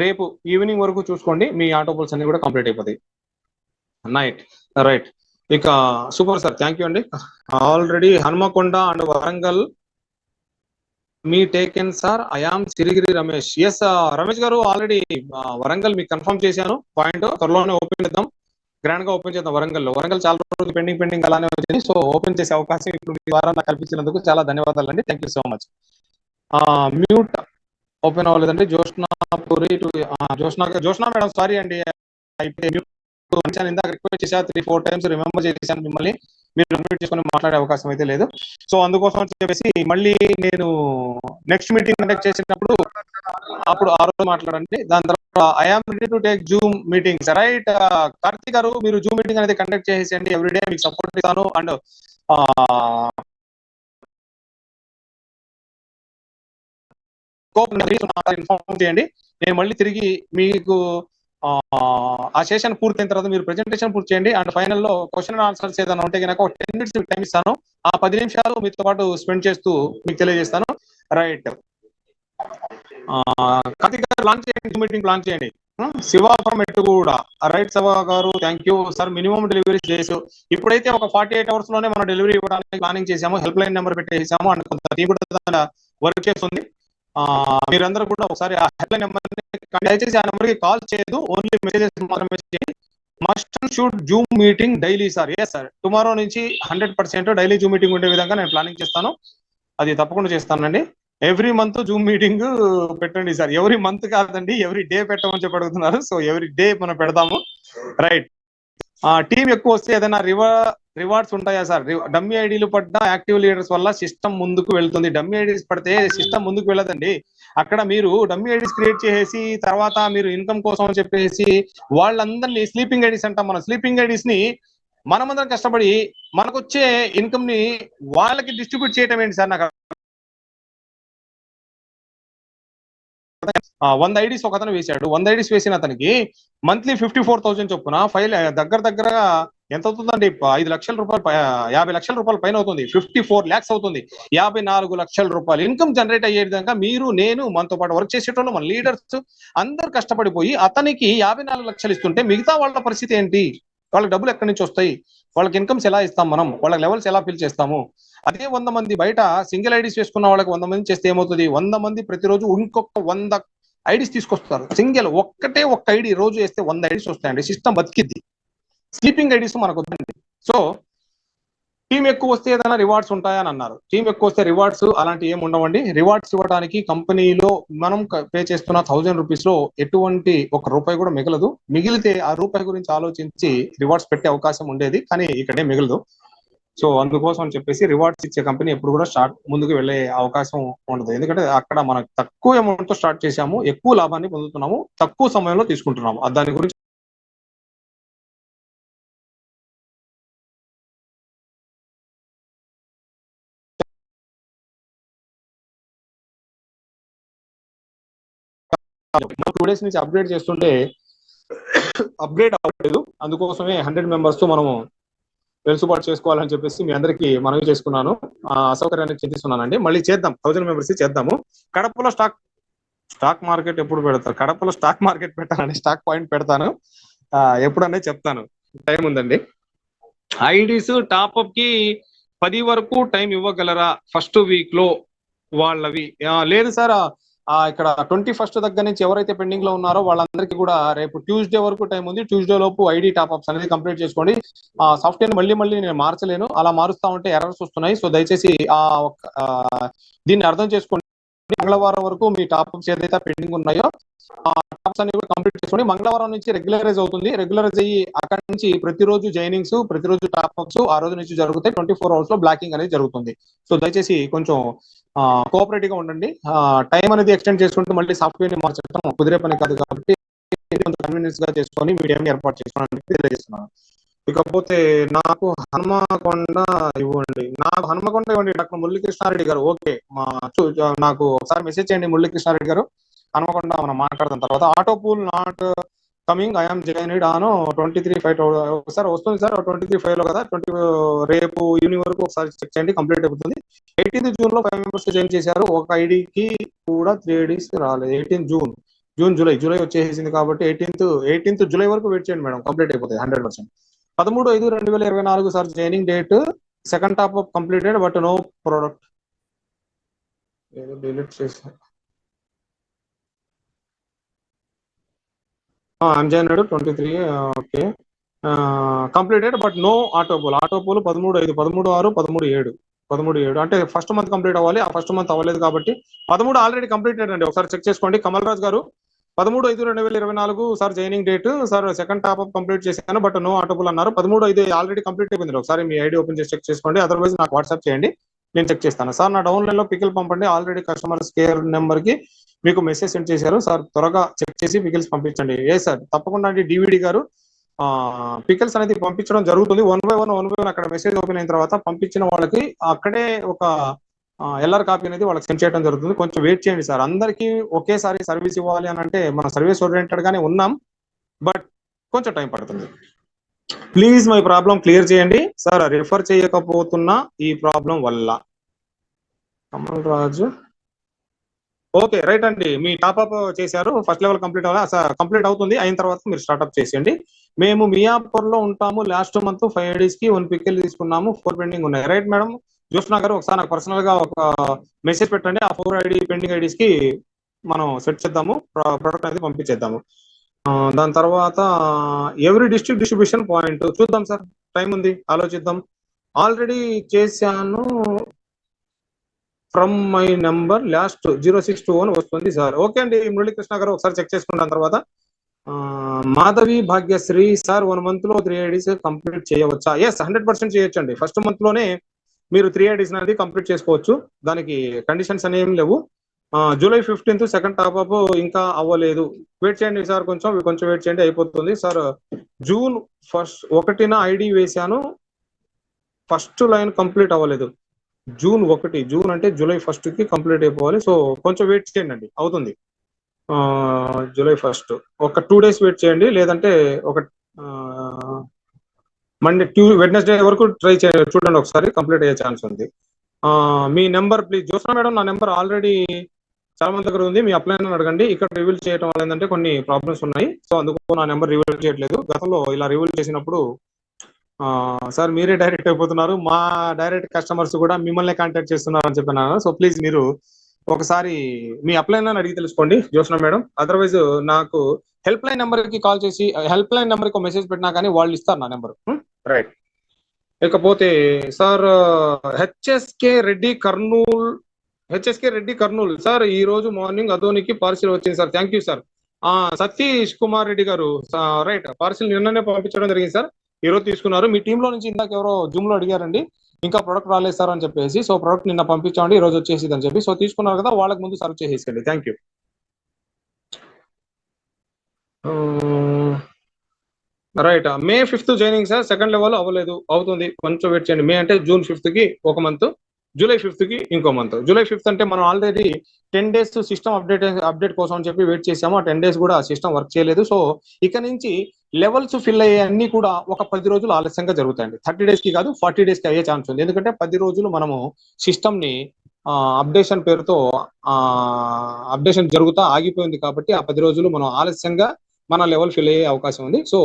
రేపు ఈవినింగ్ వరకు చూసుకోండి, మీ ఆటో పూల్స్ అన్ని కూడా కంప్లీట్ అయిపోతాయి. రైట్, ఇక సూపర్ సార్, థ్యాంక్ యూ అండి. ఆల్రెడీ హనుమకొండ అండ్ వరంగల్ మీ taken sir. I am Sirigiri Ramesh. Yes Ramesh గారు, ఆల్రెడీ వరంగల్ మీకు కన్ఫర్మ్ చేశాను పాయింట్. త్వరలోనే ఓపెన్ చేద్దాం, గ్రాండ్ గా ఓపెన్ చేద్దాం. వరంగల్ చాలా రోజులు పెండింగ్ అలానే వచ్చింది. సో ఓపెన్ చేసే అవకాశం ఇప్పుడు మీ ద్వారా నాకు కల్పించినందుకు చాలా ధన్యవాదాలు అండి. Thank you so much. Mute open అవ్వలేదండి. జోష్నా మేడం, సారీ అండి, ఇందాక రిక్వెస్ట్ చేశా 3-4 times, రిమెంబర్ చేశాను మిమ్మల్ని, మీరు రిపీట్ చేసుకుని మాట్లాడే అవకాశం అయితే లేదు. సో అందుకోసం చెప్పేసి మళ్ళీ నేను నెక్స్ట్ మీటింగ్ కండక్ట్ చేసినప్పుడు అప్పుడు ఆ రోజు మాట్లాడండి. దాని తర్వాత I am ready to take Zoom meetings. Right, Karthik గారు, మీరు జూమ్ మీటింగ్ అనేది కండక్ట్ చేసేయండి, ఎవ్రీడే మీకు సపోర్ట్ ఇస్తాను. అండ్ ఇన్ఫార్మ్ చేయండి, నేను మళ్ళీ తిరిగి మీకు ఆ సెషన్ పూర్తయిన తర్వాత మీరు ప్రెజెంటేషన్ పూర్తి చేయండి. అండ్ ఫైనల్లో క్వశ్చన్ అండ్ ఆన్సర్స్ ఏదైనా ఉంటే కనుక 10 minutes టైం ఇస్తాను. ఆ 10 నిమిషాలు మీతో పాటు స్పెండ్ చేస్తూ మీకు తెలియజేస్తాను. రైట్, కార్తీక్ గారు ప్లాన్ చేయండి, మీటింగ్ ప్లాన్ చేయండి. శివ ఫ్రమ్ ఎట్టుగూడ. రైట్ శివ గారు, thank you sir. Minimum delivery days ఇప్పుడైతే ఒక 48 hours లోనే మనం డెలివరీ ఇవ్వడానికి ప్లానింగ్ చేసాము. హెల్ప్ లైన్ నెంబర్ పెట్టేసాము అండ్ కొంత టీం కూడా వర్క్ చేస్తుంది. మీరందరూ కూడా ఒకసారి ఆ హెల్ప్ లైన్ నెంబర్ దయచేసి ఆ నెంబర్ కి కాల్ చేయదు, ఓన్లీ మెసేజెస్ మాత్రమే చేయండి. Must and should Zoom meeting daily sir. Yes sir, tomorrow నుంచి 100% డైలీ జూమ్ మీటింగ్ ఉండే విధంగా నేను ప్లానింగ్ చేస్తాను. అది తప్పకుండా చేస్తానండి. ఎవ్రీ మంత్ జూమ్ మీటింగ్ పెట్టండి సార్. ఎవ్రీ మంత్ కాదండి, ఎవ్రీ డే పెట్టమని చెప్పి అడుగుతున్నారు. సో ఎవ్రీ డే మనం పెడతాము. రైట్, టీం ఎక్కువ వస్తే ఏదైనా రివార్డ్స్ ఉంటాయా సార్? డమ్మీ ఐడీలు పడ్డ యాక్టివ్ లీడర్స్ వల్ల సిస్టమ్ ముందుకు వెళ్తుంది. డమ్మీ ఐడీస్ పడితే సిస్టమ్ ముందుకు వెళ్ళదండి. అక్కడ మీరు డమ్మీ ఐడీస్ క్రియేట్ చేసి తర్వాత మీరు ఇన్కమ్ కోసం అని చెప్పేసి వాళ్ళందరినీ స్లీపింగ్ ఐడీస్ అంటాం. మన స్లీపింగ్ ఐడీస్ ని మనమందరం కష్టపడి మనకు వచ్చే ఇన్కమ్ ని వాళ్ళకి డిస్ట్రిబ్యూట్ చేయటం ఏంటి సార్? నాకు 100 ఐడీస్ ఒక అతను వేశాడు. 100 ఐడీస్ వేసిన అతనికి మంత్లీ 54,000 చొప్పున దగ్గర ఎంత అవుతుందండి? 5 లక్షల రూపాయలు, 50 లక్షల రూపాయలు పైన అవుతుంది. 54 lakhs అవుతుంది. 54 లక్షల రూపాయలు ఇన్కమ్ జనరేట్ అయ్యే విధంగా మీరు, నేను, మనతో పాటు వర్క్ చేసేటోళ్ళు, మన లీడర్స్ అందరు కష్టపడిపోయి అతనికి 54 లక్షలు ఇస్తుంటే మిగతా వాళ్ళ పరిస్థితి ఏంటి? వాళ్ళకి డబ్బులు ఎక్కడి నుంచి వస్తాయి? వాళ్ళకి ఇన్కమ్స్ ఎలా ఇస్తాం మనం? వాళ్ళకి లెవెల్స్ ఎలా ఫిల్ చేస్తాము? అదే 100 మంది బయట సింగిల్ ఐడీస్ వేసుకున్న వాళ్ళకి 100 మంది చేస్తే ఏమవుతుంది? 100 మంది ప్రతిరోజు ఇంకొక 100 ఐడీస్ తీసుకొస్తారు. సింగిల్ ఒక్క ఐడి రోజు వేస్తే 100 ఐడీస్ వస్తాయండి. సిస్టమ్ బతికిద్ది. స్లీపింగ్ ఐడీస్ మనకు వద్దండి. సో టీం ఎక్కువ వస్తే ఏదైనా రివార్డ్స్ ఉంటాయని అన్నారు. టీం ఎక్కువ వస్తే రివార్డ్స్ అలాంటి ఏమి ఉండవండి. రివార్డ్స్ ఇవ్వడానికి కంపెనీలో మనం పే చేస్తున్న 1000 rupees లో ఎటువంటి ₹1 కూడా మిగలదు. మిగిలితే ఆ రూపాయి గురించి ఆలోచించి రివార్డ్స్ పెట్టే అవకాశం ఉండేది, కానీ ఇక్కడే మిగలదు. సో అందుకోసం అని చెప్పేసి రివార్డ్స్ ఇచ్చే కంపెనీ ఎప్పుడు కూడా ముందుకు వెళ్ళే అవకాశం ఉండదు. ఎందుకంటే అక్కడ మనం తక్కువ అమౌంట్ తో స్టార్ట్ చేసాము, ఎక్కువ లాభాన్ని పొందుతున్నాము, తక్కువ సమయంలో తీసుకుంటున్నాము. దాని గురించి టూ డేస్ నుంచి అప్గ్రేడ్ చేస్తుంటే అప్గ్రేడ్ అవ్వలేదు. అందుకోసమే 100 members తో మనము వెలుసుబాటు చేసుకోవాలని చెప్పేసి మీ అందరికీ మనవి చేసుకున్నాను. అసౌకర్యానికి చింతిస్తున్నానండి. మళ్ళీ చేద్దాం, 1000 members చేద్దాము. కడపలో స్టాక్ మార్కెట్ ఎప్పుడు పెడతారు? కడపలో స్టాక్ మార్కెట్ పెట్టాలండి, స్టాక్ పాయింట్ పెడతాను. ఎప్పుడన్నా చెప్తాను, టైం ఉందండి. ఐడీస్ టాప్అప్ కి 10 వరకు టైం ఇవ్వగలరా ఫస్ట్ వీక్ లో వాళ్ళవి? లేదు సార్, ఇక్కడ 21 దగ్గర నుంచి ఎవరైతే పెండింగ్ లో ఉన్నారో వాళ్ళందరికీ కూడా రేపు ట్యూస్డే వరకు టైం ఉంది. ట్యూస్డే లోపు ఐడి టాప్అప్స్ అనేది కంప్లీట్ చేసుకోండి. సాఫ్ట్వేర్ మళ్ళీ నేను మార్చలేను, అలా మారుస్తా ఉంటే ఎర్రర్స్ వస్తున్నాయి. సో దయచేసి దీన్ని అర్థం చేసుకోండి. మంగళవారం వరకు మీ టాప్అప్స్ ఏదైతే పెండింగ్ ఉన్నాయో టాప్స్ అనేవి కూడా కంప్లీట్ చేసుకోండి. మంగళవారం నుంచి రెగ్యులరైజ్ అవుతుంది. రెగ్యులరైజ్ అయ్యి అక్కడ నుంచి ప్రతిరోజు జైనింగ్స్, ప్రతిరోజు టాప్అప్స్ ఆ రోజు నుంచి జరుగుతాయి. 24 hours లో బ్లాకింగ్ అనేది జరుగుతుంది. సో దయచేసి కొంచెం కోఆపరేటివ్ గా ఉండండి. టైం అనేది ఎక్స్టెండ్ చేసుకుంటూ మళ్ళీ సాఫ్ట్వేర్ ని మార్చడం కుదిరే పని కాదు కాబట్టి కన్వీనియన్స్ గా చేసుకొని మీడియం ఏర్పాటు చేసుకోవాలని తెలియజేస్తున్నాను. ఇకపోతే నాకు హనుమకొండ ఇవ్వండి, డాక్టర్ మురళీకృష్ణారెడ్డి గారు. ఓకే, నాకు ఒకసారి మెసేజ్ చేయండి మురళీకృష్ణారెడ్డి గారు. హనుమకొండ మనం మాట్లాడదాం తర్వాత. Auto pool not coming, I'm joined on 23/5. ఒకసారి వస్తుంది సార్ 23/5 లో కదా, రేపు ఈవినింగ్ వరకు ఒకసారి చెక్ చేయండి, కంప్లీట్ అయిపోతుంది. 18th జూన్ లో 5 members జాయిన్ చేశారు. ఒక ఐడికి కూడా 3 IDs రాలేదు. 18th జూన్ జూలై వచ్చేసింది కాబట్టి 18th జూలై వరకు వెయిట్ చేయండి మేడం, కంప్లీట్ అయిపోతుంది 100%. 13/5/2024 sir joining date. Second top up completed but no product. ఏదో డిలీట్ చేశాను. I'm joined 23. Okay, completed but no auto pool. 13/5, 13/6, 13/7 అంటే ఫస్ట్ మంత్ కంప్లీట్ అవ్వాలి. ఆ ఫస్ట్ మంత్ అవ్వలేదు కాబట్టి 13 ఆల్రెడీ కంప్లీటెడ్ అండి. ఒకసారి చెక్ చేసుకోండి. కమల్ రాజ్ గారు 13/5/2024 sir joining date. Sir second top-up complete చేశాను బట్ నో ఆటోపోల్ అన్నారు. 13/5 ఆల్రెడీ కంప్లీట్ అయిపోయింది. ఒకసారి మీ ఐడి ఓపెన్ చేసి చెక్ చేసుకోండి. అదర్వైజ్ నాకు వాట్సాప్ చేయండి, నేను చెక్ చేస్తాను. సార్ నా డౌన్లైన్ లో పికిల్ పంపండి. ఆల్రెడీ కస్టమర్ కేర్ నెంబర్ కి మీకు మెసేజ్ సెండ్ చేశారు సార్, త్వరగా చెక్ చేసి పికిల్స్ పంపించండి. ఏ సార్ తప్పకుండా అండి. డివిడి గారు పికిల్స్ అనేది పంపించడం జరుగుతుంది. 1 by 1 అక్కడ మెసేజ్ ఓపెన్ అయిన తర్వాత పంపించిన వాళ్ళకి అక్కడే ఒక ఎల్ఆర్ కాపీ అనేది వాళ్ళకి సెండ్ చేయడం జరుగుతుంది. కొంచెం వెయిట్ చేయండి సార్. అందరికీ ఒకేసారి సర్వీస్ ఇవ్వాలి అని అంటే మనం సర్వీస్ ఓరియంటెడ్ గానే ఉన్నాం, బట్ కొంచెం టైం పడుతుంది. ప్లీజ్ మై ప్రాబ్లం క్లియర్ చేయండి సార్, రిఫర్ చేయకపోతున్నా ఈ ప్రాబ్లం వల్ల. కమల్ రాజు ఓకే రైట్ అండి. మీ టాప్అప్ చేశారు, ఫస్ట్ లెవెల్ కంప్లీట్ అవుతుంది. అయిన తర్వాత మీరు స్టార్ట్అప్ చేసేయండి. మేము మియాపూర్ లో ఉంటాము. లాస్ట్ మంత్ 5 IDs కి 1 పికిల్ తీసుకున్నాము, 4 పెండింగ్ ఉన్నాయి. Right madam. జ్యోత్స్నా గారు ఒకసారి నాకు పర్సనల్ గా ఒక మెసేజ్ పెట్టండి. ఆ 4 పెండింగ్ IDs కి మనం సెట్ చేద్దాము, ప్రొడక్ట్ అనేది పంపించేద్దాము. దాని తర్వాత ఎవ్రీ డిస్ట్రిక్ట్ డిస్ట్రిబ్యూషన్ పాయింట్ చూద్దాం సార్, టైం ఉంది, ఆలోచిద్దాం. ఆల్రెడీ చేశాను ఫ్రమ్ మై నెంబర్ లాస్ట్ 0621 వస్తుంది సార్. ఓకే అండి మురళీకృష్ణ గారు, ఒకసారి చెక్ చేసుకుంటాం. తర్వాత మాధవి భాగ్యశ్రీ సార్ 1 month లో 3 IDs కంప్లీట్ చేయవచ్చా? ఎస్ 100% చేయొచ్చు అండి. ఫస్ట్ మంత్ లోనే మీరు 3 IDs అనేది కంప్లీట్ చేసుకోవచ్చు, దానికి కండిషన్స్ అనేవి లేవు. జూలై 15th సెకండ్ టాప్అప్ ఇంకా అవ్వలేదు, వెయిట్ చేయండి సార్, కొంచెం వెయిట్ చేయండి, అయిపోతుంది సార్. జూన్ 1న ఐడి వేశాను, ఫస్ట్ లైన్ కంప్లీట్ అవ్వలేదు. జూన్ 1, జూన్ అంటే జూలై 1 కి కంప్లీట్ అయిపోవాలి. సో కొంచెం వెయిట్ చేయండి అండి, అవుతుంది. జూలై 1 ఒక 2 days వెయిట్ చేయండి, లేదంటే ఒక వెడ్నెస్డే వరకు ట్రై చూడండి, ఒకసారి కంప్లీట్ అయ్యే ఛాన్స్ ఉంది. మీ నెంబర్ ప్లీజ్. జ్యోత్స్నా మేడం నా నెంబర్ ఆల్రెడీ చాలా మంది దగ్గర ఉంది, మీ అప్లైన్ అడగండి. ఇక్కడ రివీల్ చేయడం వల్ల ఏంటంటే కొన్ని ప్రాబ్లమ్స్ ఉన్నాయి, సో అందుకు నా నెంబర్ రివీల్ చేయట్లేదు. గతంలో ఇలా రివీల్ చేసినప్పుడు సార్ మీరే డైరెక్ట్ అయిపోతున్నారు, మా డైరెక్ట్ కస్టమర్స్ కూడా మిమ్మల్ని కాంటాక్ట్ చేస్తున్నారు అని చెప్పినాను. సో ప్లీజ్ మీరు ఒకసారి మీ అప్లైన్ అని అడిగి తెలుసుకోండి జ్యోత్స్నా మేడం. అదర్వైజ్ నాకు హెల్ప్ లైన్ నెంబర్ కి కాల్ చేసి హెల్ప్ లైన్ నెంబర్ కి మెసేజ్ పెట్టినా కానీ వాళ్ళు ఇస్తారు నా నెంబర్. రైట్. ఇకపోతే సార్ హెచ్ఎస్కే రెడ్డి కర్నూల్ సార్ ఈ రోజు మార్నింగ్ అదోనికి పార్సిల్ వచ్చింది sir. Thank you sir. Satish Kumar Reddy గారు రైట్, పార్సిల్ నిన్ననే పంపించడం జరిగింది సార్, ఈ రోజు తీసుకున్నారు. మీ టీంలో నుంచి ఇందాక ఎవరో జూమ్ లో అడిగారండి, ఇంకా ప్రొడక్ట్ రాలేదు సార్ అని చెప్పేసి. సో ప్రొడక్ట్ నిన్న పంపించండి, ఈ రోజు వచ్చేసింది అని చెప్పి. సో తీసుకున్నారు కదా, వాళ్ళకి ముందు సర్వ్ చేసేసండి. Thank you. Right, May 5th joining sir, second level అవ్వలేదు, అవుతుంది, కొంచెం వెయిట్ చేయండి. మే అంటే జూన్ 5th కి 1 month, జూలై 5th కి ఇంకో మంత్. జూలై 5th అంటే మనం ఆల్రెడీ 10 days సిస్టమ్ అప్డేట్ కోసం అని చెప్పి వెయిట్ చేసాము. ఆ 10 days కూడా సిస్టమ్ వర్క్ చేయలేదు. సో ఇక నుంచి లెవెల్స్ ఫిల్ అయ్యే అన్ని కూడా ఒక 10 రోజులు ఆలస్యంగా జరుగుతాయండి. 30 days కి కాదు, 40 days కి అయ్యే ఛాన్స్ ఉంది. ఎందుకంటే 10 రోజులు మనము సిస్టమ్ ని అప్డేషన్ పేరుతో అప్డేషన్ జరుగుతా ఆగిపోయింది కాబట్టి ఆ 10 రోజులు మనం ఆలస్యంగా మన లెవెల్ ఫిల్ అయ్యే అవకాశం ఉంది. సో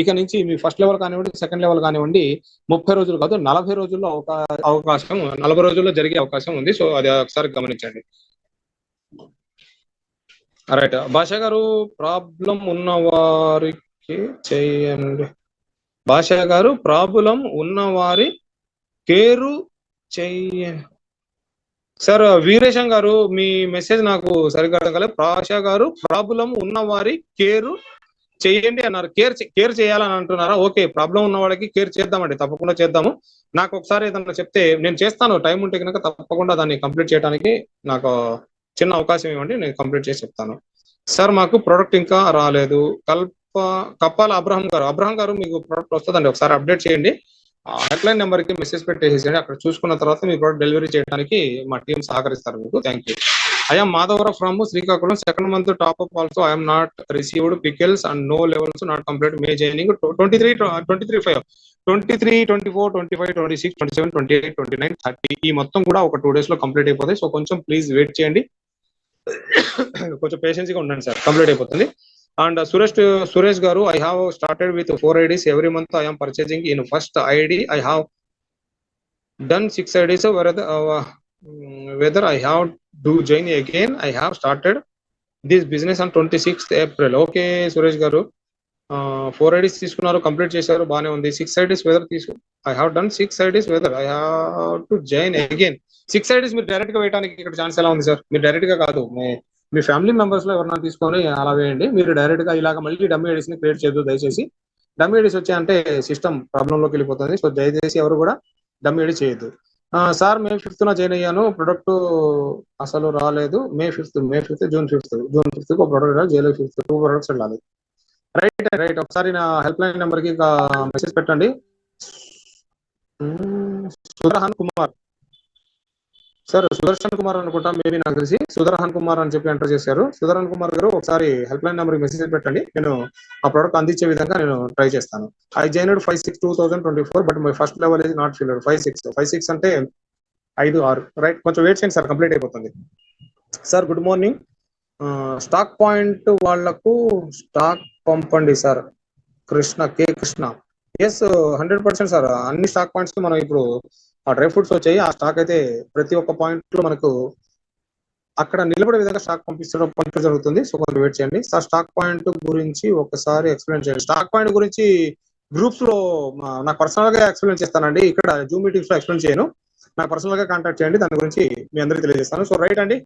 ఇక నుంచి మీ ఫస్ట్ లెవెల్ కానివ్వండి, సెకండ్ లెవెల్ కానివ్వండి, 30 రోజులు కాదు 40 రోజుల్లో అవకాశం 40 రోజుల్లో జరిగే అవకాశం ఉంది. సో అది ఒకసారి గమనించండి. రైట్ భాష గారు, ప్రాబ్లం ఉన్న వారికి చేయండి. భాష గారు, ప్రాబ్లం ఉన్నవారి కేరు చెయ్యండి. సార్ వీరేశం గారు, మీ మెసేజ్ నాకు సరిగ్గా అర్థం కాలేదు. భాష గారు, ప్రాబ్లం ఉన్నవారి కేరు చేయండి అన్నారు. కేర్ చేయాలని అంటున్నారా? ఓకే, ప్రాబ్లం ఉన్న వాళ్ళకి కేర్ చేద్దామండి, తప్పకుండా చేద్దాము. నాకు ఒకసారి ఏదన్నా చెప్తే నేను చేస్తాను, టైం ఉంటే కనుక తప్పకుండా దాన్ని కంప్లీట్ చేయడానికి నాకు చిన్న అవకాశం ఇవ్వండి, నేను కంప్లీట్ చేసి చెప్తాను. సార్ మాకు ప్రోడక్ట్ ఇంకా రాలేదు. కప్పాల అబ్రహం గారు మీకు ప్రోడక్ట్ వస్తుందండి, ఒకసారి అప్డేట్ చేయండి. హెల్ప్లైన్ నెంబర్ కి మెసేజ్ పెట్టేసేయండి. అక్కడ చూసుకున్న తర్వాత మీ ప్రోడక్ట్ డెలివరీ చేయడానికి మా టీం సహకరిస్తారు మీకు. Thank you. I'm Madhava Rao from Srikakulam. Second month top up also I'm not received pickles and no levels not complete. May joining 23, 24, 25, 26, 27, 28, 29, 30 ఈ మొత్తం కూడా ఒక 2 days లో కంప్లీట్ అయిపోతాయి. సో కొంచెం ప్లీజ్ వెయిట్ చేయండి, కొంచెం పేషెన్సీగా ఉండండి సార్, కంప్లీట్ అయిపోతుంది. And Suresh Garu, I have started with 4 IDs. Every month I am purchasing in first ID. I have done 6 IDs. So whether I have to join again, I have started this business on 26th April. Okay, Suresh Garu, 4 IDs తీసుకున్నారు, కంప్లీట్ చేశారు, బాగానే ఉంది. 6 IDs whether I have done 6 IDs whether I have to join again. 6 IDs మీరు డైరెక్ట్ గా వేయడానికి ఇక్కడ ఛాన్స్ ఎలా ఉంది సార్? మీరు డైరెక్ట్ గా కాదు, మీ ఫ్యామిలీ మెంబర్స్ లో ఎవరైనా తీసుకొని అలా వేయండి. మీరు డైరెక్ట్ గా ఇలాగ మళ్ళీ డమ్మీ ఐడీస్ ని క్రియేట్ చేయొద్దు దయచేసి. డమ్మీ ఐడీస్ వచ్చాయంటే సిస్టమ్ ప్రాబ్లం లోకి వెళ్ళిపోతుంది. సో దయచేసి ఎవరు కూడా డమ్మీ ఐడీ చేయొద్దు. సార్ మే 5th జాయిన్ అయ్యాను, ప్రొడక్ట్ అసలు రాలేదు. మే 5th, జూన్ 5th ఒక ప్రొడక్ట్ రాదు, జూలై 5th 2 ప్రొడక్ట్స్ వెళ్ళాలి. రైట్ ఒకసారి నా హెల్ప్ లైన్ నెంబర్ కి మెసేజ్ పెట్టండి. సుదర్శన్ కుమార్ సార్, సుదర్శన్ కుమార్ అనుకుంటా, మేబీ నాకు తెలిసి సుదర్శన్ కుమార్ అని చెప్పి ఎంటర్ చేశారు. సుదర్శన్ కుమార్ గారు ఒకసారి హెల్ప్ లైన్ నెంబర్ మెసేజ్ పెట్టండి, నేను ఆ ప్రోడక్ట్ అందించే విధంగా నేను ట్రై చేస్తాను. I joined 5/6/2024 but my first level is not filled. 5/6 అంటే 5/6. రైట్, కొంచెం వెయిట్ చేయండి సార్, కంప్లీట్ అయిపోతుంది. Sir good morning. Stock point వాళ్లకు స్టాక్ పంపండి సార్. Krishna yes 100% sir. అన్ని స్టాక్ పాయింట్స్ మనం ఇప్పుడు ఆ డ్రై ఫ్రూట్స్ వచ్చాయి, ఆ స్టాక్ అయితే ప్రతి ఒక్క పాయింట్ లో మనకు అక్కడ నిలబడే విధంగా స్టాక్ పంపించడం జరుగుతుంది. సో కొంచెం వెయిట్ చేయండి సార్. స్టాక్ పాయింట్ గురించి ఒకసారి ఎక్స్ప్లెయిన్ చేయండి. స్టాక్ పాయింట్ గురించి గ్రూప్స్ లో నాకు పర్సనల్ గా ఎక్స్ప్లెయిన్ చేస్తానండి, ఇక్కడ జూమ్ మీటింగ్స్ లో ఎక్స్ప్లెయిన్ చేయను. నాకు పర్సనల్ గా కాంటాక్ట్ చేయండి, దాని గురించి మీ అందరికీ తెలియజేస్తాను. సో రైట్ అండి,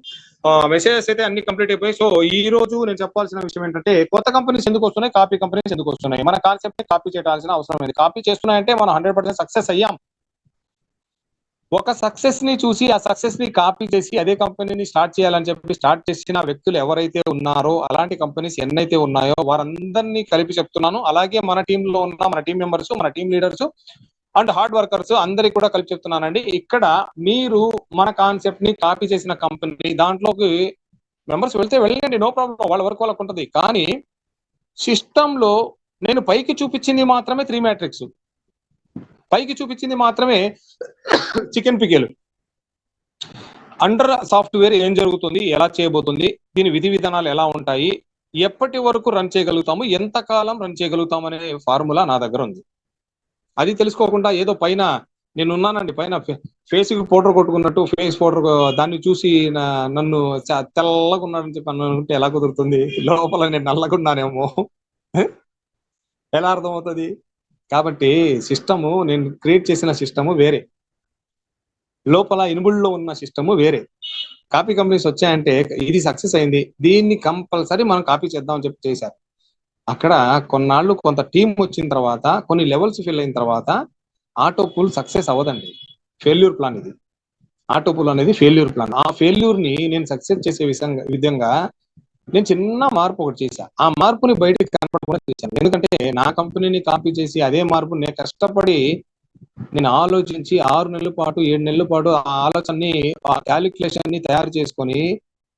మెసేజెస్ అయితే అన్ని కంప్లీట్ అయిపోయి. సో ఈ రోజు నేను చెప్పాల్సిన విషయం ఏంటంటే, కొత్త కంపెనీస్ ఎందుకు వస్తున్నాయి, కాపీ కంపెనీస్ ఎందుకు వస్తున్నాయి, మన కాన్సెప్ట్ ని కాపీ చేయాల్సిన అవసరం లేదు. కాపీ చేస్తున్నాయంటే మనం 100% సక్సెస్ అయ్యాం. ఒక సక్సెస్ ని చూసి ఆ సక్సెస్ ని కాపీ చేసి అదే కంపెనీని స్టార్ట్ చేయాలని చెప్పి స్టార్ట్ చేసిన వ్యక్తులు ఎవరైతే ఉన్నారో, అలాంటి కంపెనీస్ ఎన్నైతే ఉన్నాయో వారందరినీ కలిపి చెప్తున్నాను. అలాగే మన టీంలో ఉన్న మన టీం మెంబర్స్, మన team leaders and hard workers అందరికి కూడా కలిపి చెప్తున్నానండి. ఇక్కడ మీరు మన కాన్సెప్ట్ ని కాపీ చేసిన కంపెనీ దాంట్లోకి మెంబర్స్ వెళ్తే వెళ్ళండి, నో ప్రాబ్లం, వాళ్ళ వరకు వాళ్ళకు ఉంటుంది. కానీ సిస్టమ్ లో నేను పైకి చూపించింది మాత్రమే 3 మ్యాట్రిక్స్, పైకి చూపించింది మాత్రమే చికెన్ పికెల్. అండర్ సాఫ్ట్వేర్ ఏం జరుగుతుంది, ఎలా చేయబోతుంది, దీని విధి విధానాలు ఎలా ఉంటాయి, ఎప్పటి వరకు రన్ చేయగలుగుతాము, ఎంతకాలం రన్ చేయగలుగుతాం అనే ఫార్ములా నా దగ్గర ఉంది. అది తెలుసుకోకుండా ఏదో పైన నేను ఉన్నానండి, పైన ఫేస్ కి పౌడర్ కొట్టుకున్నట్టు ఫేస్ పౌడర్ దాన్ని చూసి నన్ను తెల్లగా ఉన్నాడని చెప్పి అనుకుంటే ఎలా కుదురుతుంది? లోపల నేను నల్లగా ఉన్నానేమో, ఎలా అర్థమవుతుంది? కాబట్టి సిస్టము, నేను క్రియేట్ చేసిన సిస్టము వేరే, లోపల ఇనుబుల్లో ఉన్న సిస్టము వేరే. కాపీ కంపెనీస్ వచ్చాయంటే ఇది సక్సెస్ అయింది, దీన్ని కంపల్సరీ మనం కాపీ చేద్దామని చెప్పి చేశారు. అక్కడ కొన్నాళ్ళు కొంత టీం వచ్చిన తర్వాత, కొన్ని లెవెల్స్ ఫిల్ అయిన తర్వాత ఆటో పూల్ సక్సెస్ అవ్వదండి, ఫెయిల్యూర్ ప్లాన్ ఇది. ఆటో పూల్ అనేది ఫెయిల్యూర్ ప్లాన్. ఆ ఫెయిల్యూర్ ని నేను సక్సెస్ చేసే విధంగా నేను చిన్న మార్పు ఒకటి చేశా. ఆ మార్పుని బయటకు కనపడకుండా చేశాను. ఎందుకంటే నా కంపెనీని కాపీ చేసి అదే మార్పు నేను కష్టపడి నేను ఆలోచించి 6 నెలల పాటు 7 నెలల పాటు ఆ ఆలోచనని, ఆ క్యాలిక్యులేషన్ ని తయారు చేసుకొని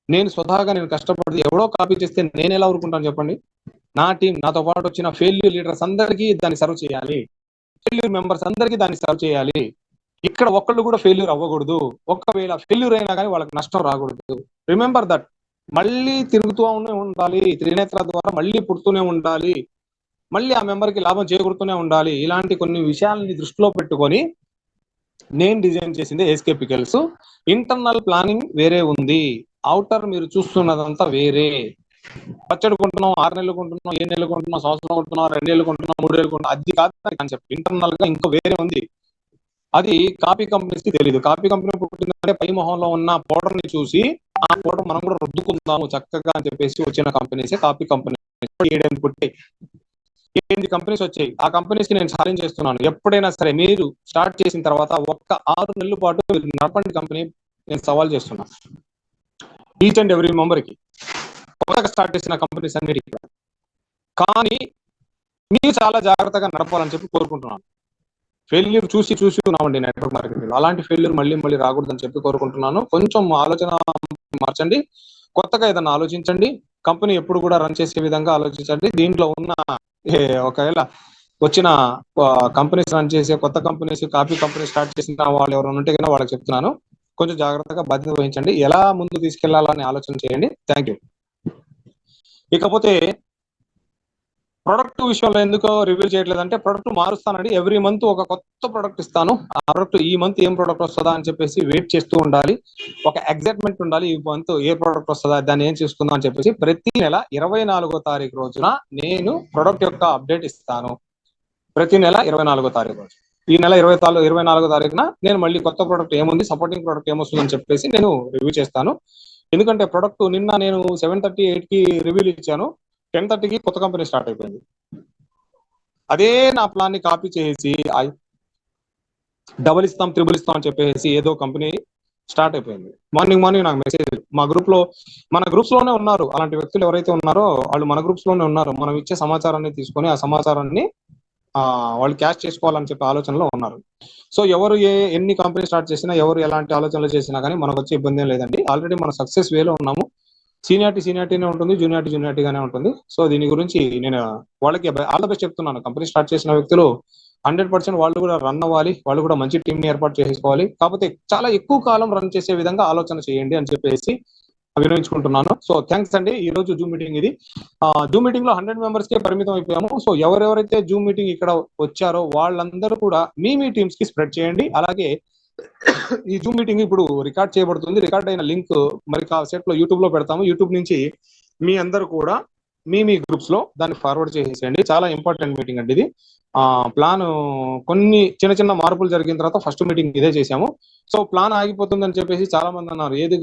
నేను స్వతహాగా నేను కష్టపడి ఎవడో కాపీ చేస్తే నేను ఎలా ఊరుకుంటాను చెప్పండి? నా టీం, నాతో పాటు వచ్చిన ఫెయిల్యూర్ లీడర్స్ అందరికీ దాన్ని సర్వ్ చేయాలి, ఫెయిల్యూర్ మెంబర్స్ అందరికీ దాన్ని సర్వ్ చేయాలి. ఇక్కడ ఒక్కళ్ళు కూడా ఫెయిల్యూర్ అవ్వకూడదు. ఒకవేళ ఫెయిల్యూర్ అయినా కానీ వాళ్ళకి నష్టం రాకూడదు. రిమెంబర్ దట్ మళ్ళీ తిరుగుతూనే ఉండాలి, త్రినేత్ర ద్వారా మళ్ళీ పుడుతూనే ఉండాలి, మళ్ళీ ఆ మెంబర్కి లాభం చేకూరుతూనే ఉండాలి. ఇలాంటి కొన్ని విషయాలని దృష్టిలో పెట్టుకొని నేను డిజైన్ చేసింది ఏఎస్కే పికల్స్. ఇంటర్నల్ ప్లానింగ్ వేరే ఉంది, అవుటర్ మీరు చూస్తున్నదంతా వేరే. పచ్చడి కొంటున్నాం, 6 నెలలు కొంటున్నాం, 7 నెలలు కొంటున్నాం, సంవత్సరం కొంటున్నాం, 2 నెలలు కొంటున్నాం, 3 నెలలు కొంటున్నాం, అది కాదు కాన్సెప్ట్. ఇంటర్నల్ గా ఇంకా వేరే ఉంది. అది కాపీ కంపెనీస్ కి తెలియదు. కాపీ కంపెనీ పుట్టిందంటే పై మొహంలో ఉన్న పౌడర్ ని చూసి ఆ పౌడర్ మనం కూడా రుద్దుకుందాము చక్కగా అని చెప్పేసి వచ్చిన కంపెనీసే కాపీ కంపెనీ. 8 కంపెనీస్ వచ్చాయి. ఆ కంపెనీస్ కి నేను ఛాలెంజ్ చేస్తున్నాను, ఎప్పుడైనా సరే మీరు స్టార్ట్ చేసిన తర్వాత ఒక్క 6 నెలల పాటు మీరు నడపండి కంపెనీ. నేను సవాల్ చేస్తున్నాను ఈచ్ అండ్ ఎవ్రీ మెంబర్ కి, కొత్తగా స్టార్ట్ చేసిన కంపెనీస్ అన్నిటికీ. కానీ మీరు చాలా జాగ్రత్తగా నడపాలని చెప్పి కోరుకుంటున్నాను. ఫెయిల్యూర్ చూసి ఉన్నామండి నెట్వర్క్ మార్కెటింగ్. అలాంటి ఫెయిల్యూర్ మళ్ళీ రాకూడదని చెప్పి కోరుకుంటున్నాను. కొంచెం ఆలోచన మార్చండి, కొత్తగా ఏదైనా ఆలోచించండి. కంపెనీ ఎప్పుడు కూడా రన్ చేసే విధంగా ఆలోచించండి. దీంట్లో ఉన్న ఒకవేళ వచ్చిన కంపెనీస్ రన్ చేసే కొత్త కంపెనీస్, కాపీ కంపెనీ స్టార్ట్ చేసిన వాళ్ళు ఎవరైనా ఉంటే కనుక వాళ్ళకి చెప్తున్నాను, కొంచెం జాగ్రత్తగా బాధ్యత వహించండి, ఎలా ముందు తీసుకెళ్లాలని ఆలోచన చేయండి. Thank you. ఇకపోతే ప్రొడక్ట్ విషయంలో ఎందుకో రివ్యూ చేయట్లేదంటే, ప్రొడక్ట్ మారుస్తానండి. ఎవ్రీ మంత్ ఒక కొత్త ప్రొడక్ట్ ఇస్తాను. ఆ ప్రొడక్ట్ ఈ మంత్ ఏం ప్రొడక్ట్ వస్తుందా అని చెప్పేసి వెయిట్ చేస్తూ ఉండాలి. ఒక ఎగ్జైట్మెంట్ ఉండాలి, ఈ మంత్ ఏ ప్రొడక్ట్ వస్తుందా, దాన్ని ఏం చేసుకుందాం అని చెప్పేసి. ప్రతి నెల 24వ తారీఖు రోజున నేను ప్రొడక్ట్ యొక్క అప్డేట్ ఇస్తాను. ప్రతి నెల 24వ తారీఖు రోజు. ఈ నెల 24వ తారీఖున నేను మళ్ళీ కొత్త ప్రొడక్ట్ ఏముంది, సపోర్టింగ్ ప్రొడక్ట్ ఏమొస్తుందని చెప్పేసి నేను రివ్యూ చేస్తాను. ఎందుకంటే ప్రొడక్ట్ నిన్న నేను 7:30, 8కి రివ్యూలు ఇచ్చాను. 10:30కి కొత్త కంపెనీ స్టార్ట్ అయిపోయింది. అదే నా ప్లాన్ ని కాపీ చేసి డబుల్ ఇస్తాం, త్రిబుల్ ఇస్తాం అని చెప్పేసి ఏదో కంపెనీ స్టార్ట్ అయిపోయింది. మార్నింగ్ నాకు మెసేజ్ మా గ్రూప్ లో, మన గ్రూప్స్ లోనే ఉన్నారు అలాంటి వ్యక్తులు ఎవరైతే ఉన్నారో వాళ్ళు మన గ్రూప్స్ లోనే ఉన్నారు. మనం ఇచ్చే సమాచారాన్ని తీసుకొని ఆ సమాచారాన్ని వాళ్ళు క్యాష్ చేసుకోవాలని చెప్పే ఆలోచనలో ఉన్నారు. సో ఎవరు ఎన్ని కంపెనీ స్టార్ట్ చేసినా, ఎవరు ఎలాంటి ఆలోచనలు చేసినా కానీ మనకు వచ్చే ఇబ్బంది ఏం లేదండి. ఆల్రెడీ మనం సక్సెస్ వేలో ఉన్నాము. సీనియారిటీనే ఉంటుంది, జూనియారిటీగానే ఉంటుంది. సో దీని గురించి నేను వాళ్ళకి ఆల్ ద బెస్ట్ చెప్తున్నాను. కంపెనీ స్టార్ట్ చేసిన వ్యక్తులు 100% వాళ్ళు కూడా రన్ అవ్వాలి, వాళ్ళు కూడా మంచి టీం ని ఏర్పాటు చేసుకోవాలి. కాకపోతే చాలా ఎక్కువ కాలం రన్ చేసే విధంగా ఆలోచన చేయండి అని చెప్పేసి వినియోగించుకుంటున్నాను. సో థ్యాంక్స్ అండి. ఈ రోజు జూమ్ మీటింగ్ ఇది. జూమ్ మీటింగ్ లో 100 మెంబర్స్ కే పరిమితం అయిపోయాము. సో ఎవరెవరైతే జూమ్ మీటింగ్ ఇక్కడ వచ్చారో వాళ్ళందరూ కూడా మీ టీమ్స్ కి స్ప్రెడ్ చేయండి. అలాగే ఈ జూమ్ మీటింగ్ ఇప్పుడు రికార్డ్ చేయబడుతుంది. రికార్డ్ అయిన లింక్ మరి కాసేపు లో యూట్యూబ్ లో పెడతాము. యూట్యూబ్ నుంచి మీ అందరూ కూడా మీ గ్రూప్స్ లో దాన్ని ఫార్వర్డ్ చేసేయండి. చాలా ఇంపార్టెంట్ మీటింగ్ అండి ఇది. ప్లాన్ కొన్ని చిన్న మార్పులు జరిగిన తర్వాత ఫస్ట్ మీటింగ్ ఇదే చేశాము. సో ప్లాన్ ఆగిపోతుందని చెప్పేసి చాలా మంది అన్నారు. ఏది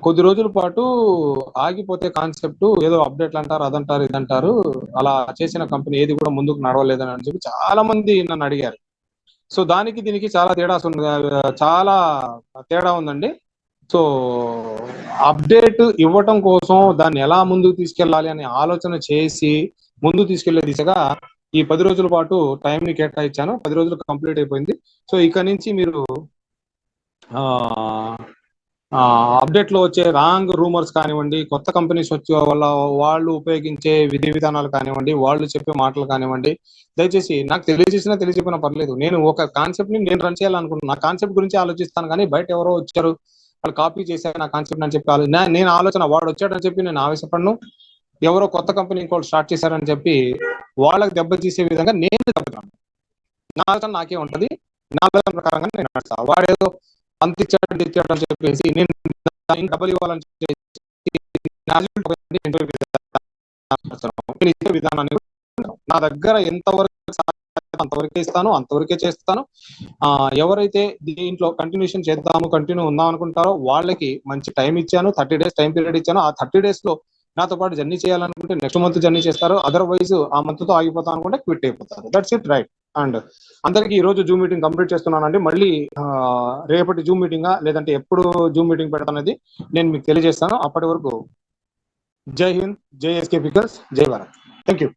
కొద్ది రోజుల పాటు ఆగిపోతే కాన్సెప్ట్ ఏదో అప్డేట్లు అంటారు, అదంటారు, ఇదంటారు, అలా చేసిన కంపెనీ ఏది కూడా ముందుకు నడవలేదని అని చెప్పి చాలా మంది నన్ను అడిగారు. సో దానికి దీనికి చాలా తేడా ఉందండి. సో అప్డేట్ ఇవ్వటం కోసం దాన్ని ఎలా ముందుకు తీసుకెళ్లాలి అనే ఆలోచన చేసి ముందుకు తీసుకెళ్లే దిశగా ఈ 10 రోజుల పాటు టైం ని కేటాయించాను. 10 రోజులు కంప్లీట్ అయిపోయింది. సో ఇక నుంచి మీరు అప్డేట్ లో వచ్చే రాంగ్ రూమర్స్ కానివ్వండి, కొత్త కంపెనీస్ వచ్చే వల్ల వాళ్ళు ఉపయోగించే విధి విధానాలు కానివ్వండి, వాళ్ళు చెప్పే మాటలు కానివ్వండి, దయచేసి నాకు తెలియజేసినా పర్లేదు. నేను ఒక కాన్సెప్ట్ ని నేను రన్ చేయాలనుకుంటున్నాను. నా కాన్సెప్ట్ గురించి ఆలోచిస్తాను, కానీ బయట ఎవరో వచ్చారు వాళ్ళు కాపీ చేశారు నా కాన్సెప్ట్ అని చెప్పి నేను ఆలోచన, వాడు వచ్చాడని చెప్పి నేను ఆవేశపడను. ఎవరో కొత్త కంపెనీ ఇంకోటి స్టార్ట్ చేశారని చెప్పి వాళ్ళకి దెబ్బతీసే విధంగా నేను దెబ్బతాను. నా ఆలోచన నాకే ఉంటది, నా ఆలోచన ప్రకారంగా నేను నడుస్తా. వాడేదో అంత ఇచ్చాడు అని చెప్పేసి నేను డబ్బులు ఇవ్వాలని విధానాన్ని నా దగ్గర ఎంతవరకు అంతవరకే ఇస్తాను, అంతవరకే చేస్తాను. ఎవరైతే దీంట్లో కంటిన్యూషన్ కంటిన్యూ ఉందాం అనుకుంటారో వాళ్ళకి మంచి టైం ఇచ్చాను. 30 days టైం పీరియడ్ ఇచ్చాను. ఆ 30 days లో నాతో పాటు జర్నీ చేయాలనుకుంటే నెక్స్ట్ మంత్ జర్నీ చేస్తారు. అదర్వైజ్ ఆ మంత్ తో ఆగిపోతాను అనుకుంటే క్విట్ అయిపోతారు. That's it, right. అండ్ అందరికి ఈ రోజు జూమ్ మీటింగ్ కంప్లీట్ చేస్తున్నానండి. మళ్ళీ రేపటి జూమ్ మీటింగా లేదంటే ఎప్పుడు జూమ్ మీటింగ్ పెడతానది నేను మీకు తెలియజేస్తాను. అప్పటి వరకు జై హింద్, జై ఎస్కే పికల్స్, జై భారత్. Thank you.